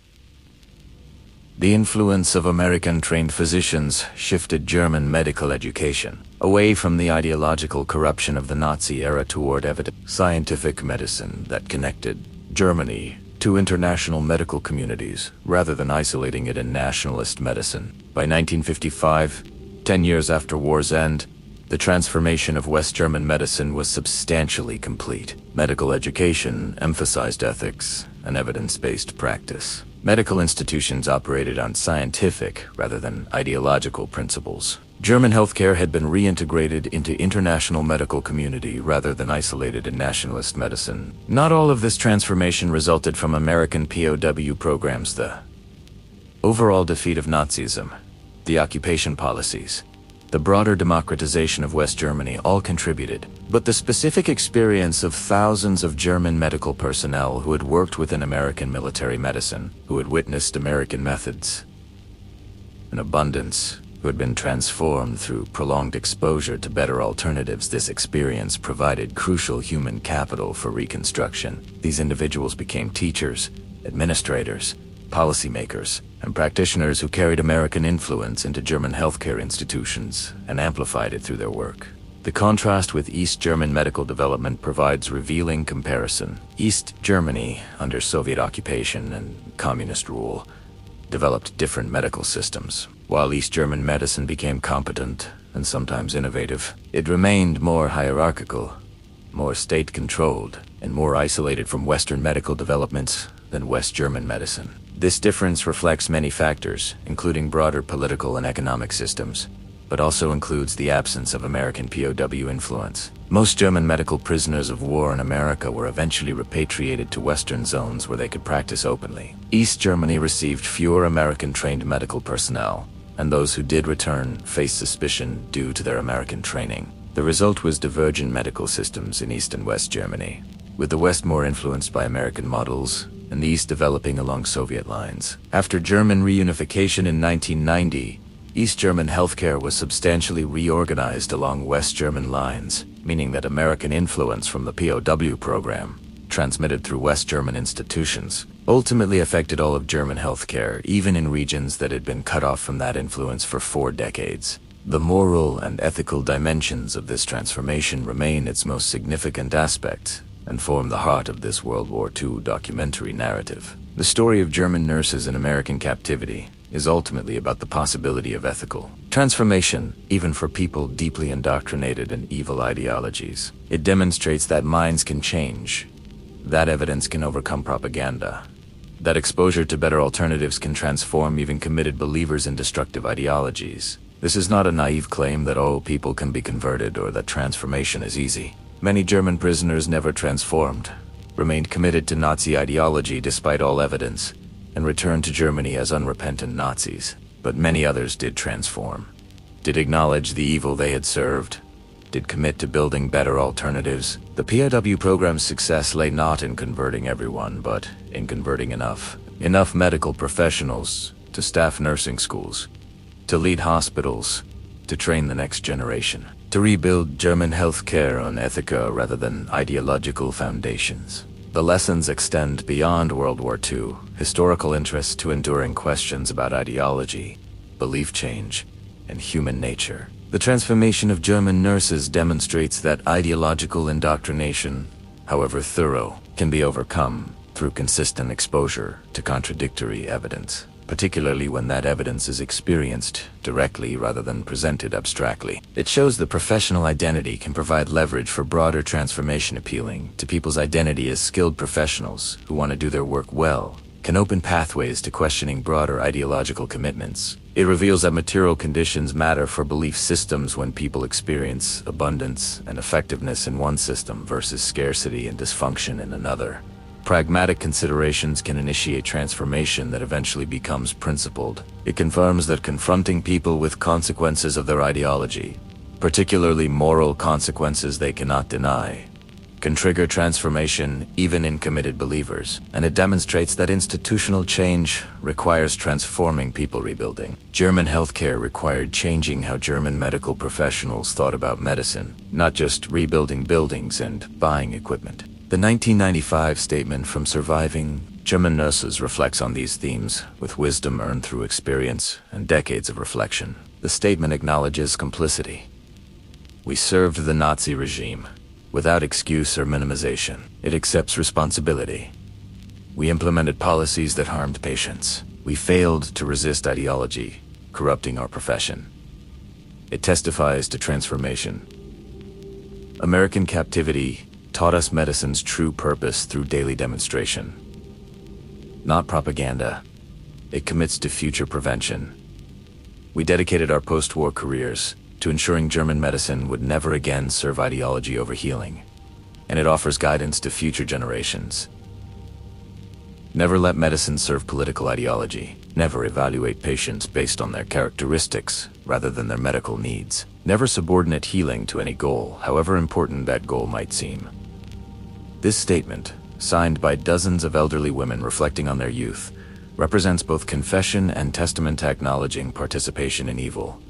the influence of American-trained physicians shifted German medical education away from the ideological corruption of the Nazi era toward evidence scientific medicine that connected Germany to international medical communities rather than isolating it in nationalist medicine. By 1955, 10 years after war's end, the transformation of West German medicine was substantially complete. Medical education emphasized ethics and evidence-based practice. Medical institutions operated on scientific rather than ideological principles. German healthcare had been reintegrated into international medical community rather than isolated in nationalist medicine. Not all of this transformation resulted from American POW programs. The overall defeat of Nazism, the occupation policies, the broader democratization of West Germany all contributed, but the specific experience of thousands of German medical personnel who had worked within American military medicine, who had witnessed American methods in abundance, who had been transformed through prolonged exposure to better alternatives, this experience provided crucial human capital for reconstruction. These individuals became teachers, administrators, policymakers, and practitioners who carried American influence into German healthcare institutions and amplified it through their work. The contrast with East German medical development provides revealing comparison. East Germany, under Soviet occupation and communist rule, developed different medical systems. While East German medicine became competent and sometimes innovative, it remained more hierarchical, more state-controlled, and more isolated from Western medical developments than West German medicine. This difference reflects many factors, including broader political and economic systems, but also includes the absence of American POW influence. Most German medical prisoners of war in America were eventually repatriated to Western zones where they could practice openly. East Germany received fewer American-trained medical personnel, and those who did return faced suspicion due to their American training. The result was divergent medical systems in East and West Germany, with the West more influenced by American models and the East developing along Soviet lines. After German reunification in 1990, East German healthcare was substantially reorganized along West German lines, meaning that American influence from the POW program, transmitted through West German institutions, ultimately affected all of German healthcare, even in regions that had been cut off from that influence for 4 decades. The moral and ethical dimensions of this transformation remain its most significant aspect and form the heart of this World War II documentary narrative. The story of German nurses in American captivity is ultimately about the possibility of ethical transformation, even for people deeply indoctrinated in evil ideologies. It demonstrates that minds can change, That evidence can overcome propaganda. That exposure to better alternatives can transform even committed believers in destructive ideologies. This is not a naive claim that all people can be converted or that transformation is easy. Many German prisoners never transformed, remained committed to Nazi ideology despite all evidence, and returned to Germany as unrepentant Nazis. But many others did transform, did acknowledge the evil they had served, did commit to building better alternatives. The POW program's success lay not in converting everyone, but in converting enough medical professionals to staff nursing schools, to lead hospitals, to train the next generation, to rebuild German healthcare on ethica rather than ideological foundations. The lessons extend beyond World War II, historical interest to enduring questions about ideology, belief change, and human nature. The transformation of German nurses demonstrates that ideological indoctrination, however thorough, can be overcome through consistent exposure to contradictory evidence, particularly when that evidence is experienced directly rather than presented abstractly. It shows that professional identity can provide leverage for broader transformation, appealing to people's identity as skilled professionals who want to do their work well, can open pathways to questioning broader ideological commitments. It reveals that material conditions matter for belief systems when people experience abundance and effectiveness in one system versus scarcity and dysfunction in another. Pragmatic considerations can initiate transformation that eventually becomes principled. It confirms that confronting people with consequences of their ideology, particularly moral consequences they cannot deny, can trigger transformation even in committed believers, and it demonstrates that institutional change requires transforming people rebuilding. German healthcare required changing how German medical professionals thought about medicine, not just rebuilding buildings and buying equipment. The 1995 statement from surviving German nurses reflects on these themes, with wisdom earned through experience and decades of reflection. The statement acknowledges complicity. We served the Nazi regime without excuse or minimization. It accepts responsibility. We implemented policies that harmed patients. We failed to resist ideology, corrupting our profession. It testifies to transformation. American captivity taught us medicine's true purpose through daily demonstration. Not propaganda. It commits to future prevention. We dedicated our post-war careers to ensuring German medicine would never again serve ideology over healing, and it offers guidance to future generations. Never let medicine serve political ideology. Never evaluate patients based on their characteristics rather than their medical needs. Never subordinate healing to any goal, however important that goal might seem. This statement, signed by dozens of elderly women reflecting on their youth, represents both confession and testament acknowledging participation in evil,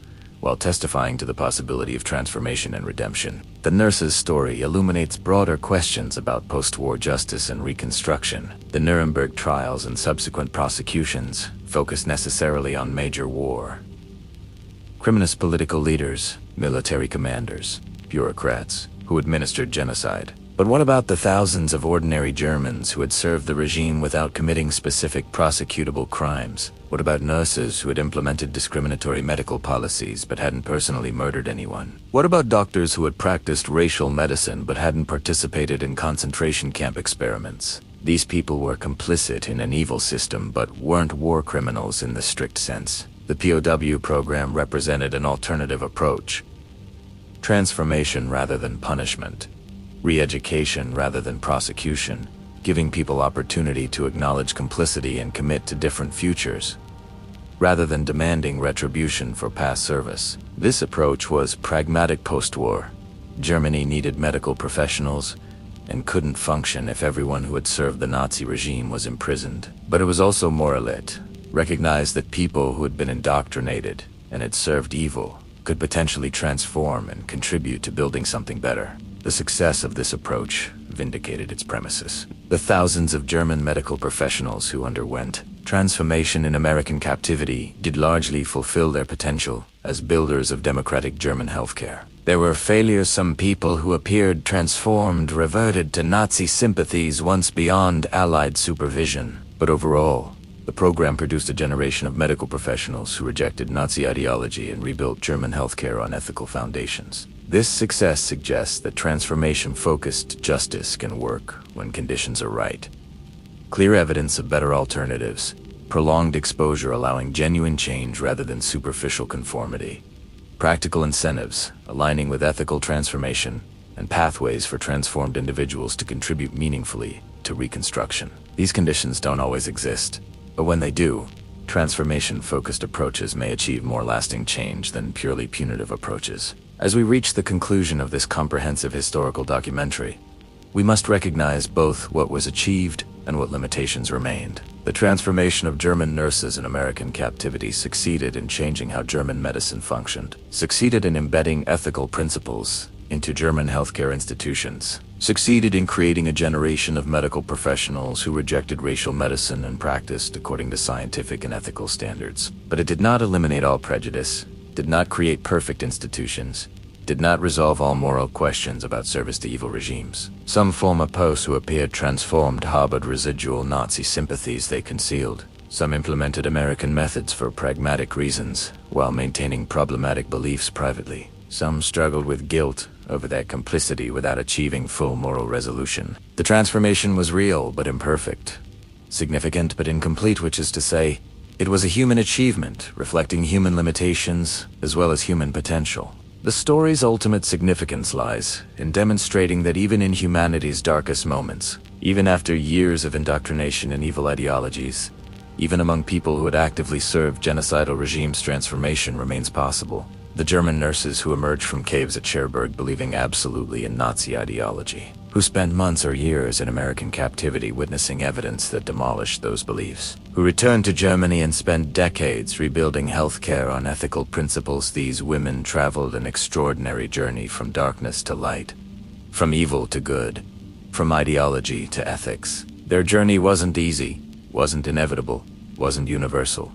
while testifying to the possibility of transformation and redemption. The nurse's story illuminates broader questions about post-war justice and reconstruction. The Nuremberg trials and subsequent prosecutions focus necessarily on major war. Criminous political leaders, military commanders, bureaucrats who administered genocide. But what about the thousands of ordinary Germans who had served the regime without committing specific prosecutable crimes? What about nurses who had implemented discriminatory medical policies but hadn't personally murdered anyone? What about doctors who had practiced racial medicine but hadn't participated in concentration camp experiments? These people were complicit in an evil system but weren't war criminals in the strict sense. The POW program represented an alternative approach. Transformation rather than punishment. Re-education rather than prosecution, giving people opportunity to acknowledge complicity and commit to different futures, rather than demanding retribution for past service. This approach was pragmatic post-war. Germany needed medical professionals and couldn't function if everyone who had served the Nazi regime was imprisoned. But it was also moralite, recognized that people who had been indoctrinated and had served evil could potentially transform and contribute to building something better. The success of this approach vindicated its premises. The thousands of German medical professionals who underwent transformation in American captivity did largely fulfill their potential as builders of democratic German healthcare. There were failures. Some people who appeared transformed reverted to Nazi sympathies once beyond Allied supervision. But overall, the program produced a generation of medical professionals who rejected Nazi ideology and rebuilt German healthcare on ethical foundations. This success suggests that transformation-focused justice can work when conditions are right. Clear evidence of better alternatives, prolonged exposure allowing genuine change rather than superficial conformity, practical incentives aligning with ethical transformation, and pathways for transformed individuals to contribute meaningfully to reconstruction. These conditions don't always exist, but when they do, transformation-focused approaches may achieve more lasting change than purely punitive approaches. As we reach the conclusion of this comprehensive historical documentary, we must recognize both what was achieved and what limitations remained. The transformation of German nurses in American captivity succeeded in changing how German medicine functioned, succeeded in embedding ethical principles into German healthcare institutions, succeeded in creating a generation of medical professionals who rejected racial medicine and practiced according to scientific and ethical standards. But it did not eliminate all prejudice, did not create perfect institutions, did not resolve all moral questions about service to evil regimes. Some former posts who appeared transformed harbored residual Nazi sympathies they concealed. Some implemented American methods for pragmatic reasons, while maintaining problematic beliefs privately. Some struggled with guilt over their complicity without achieving full moral resolution. The transformation was real but imperfect, significant but incomplete, which is to say, it was a human achievement, reflecting human limitations as well as human potential. The story's ultimate significance lies in demonstrating that even in humanity's darkest moments, even after years of indoctrination in evil ideologies, even among people who had actively served genocidal regimes, transformation remains possible. The German nurses who emerged from caves at Cherbourg believing absolutely in Nazi ideology, who spent months or years in American captivity witnessing evidence that demolished those beliefs, who returned to Germany and spent decades rebuilding healthcare on ethical principles. These women traveled an extraordinary journey from darkness to light, from evil to good, from ideology to ethics. Their journey wasn't easy, wasn't inevitable, wasn't universal.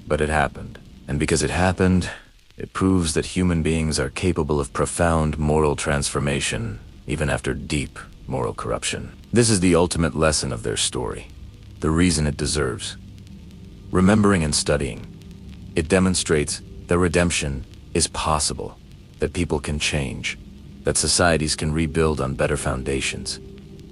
But it happened. And because it happened, it proves that human beings are capable of profound moral transformation, even after deep moral corruption. This is the ultimate lesson of their story, the reason it deserves remembering and studying. It demonstrates that redemption is possible, that people can change, that societies can rebuild on better foundations,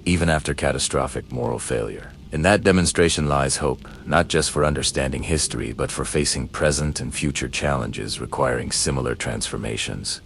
even after catastrophic moral failure. In that demonstration lies hope, not just for understanding history, but for facing present and future challenges requiring similar transformations.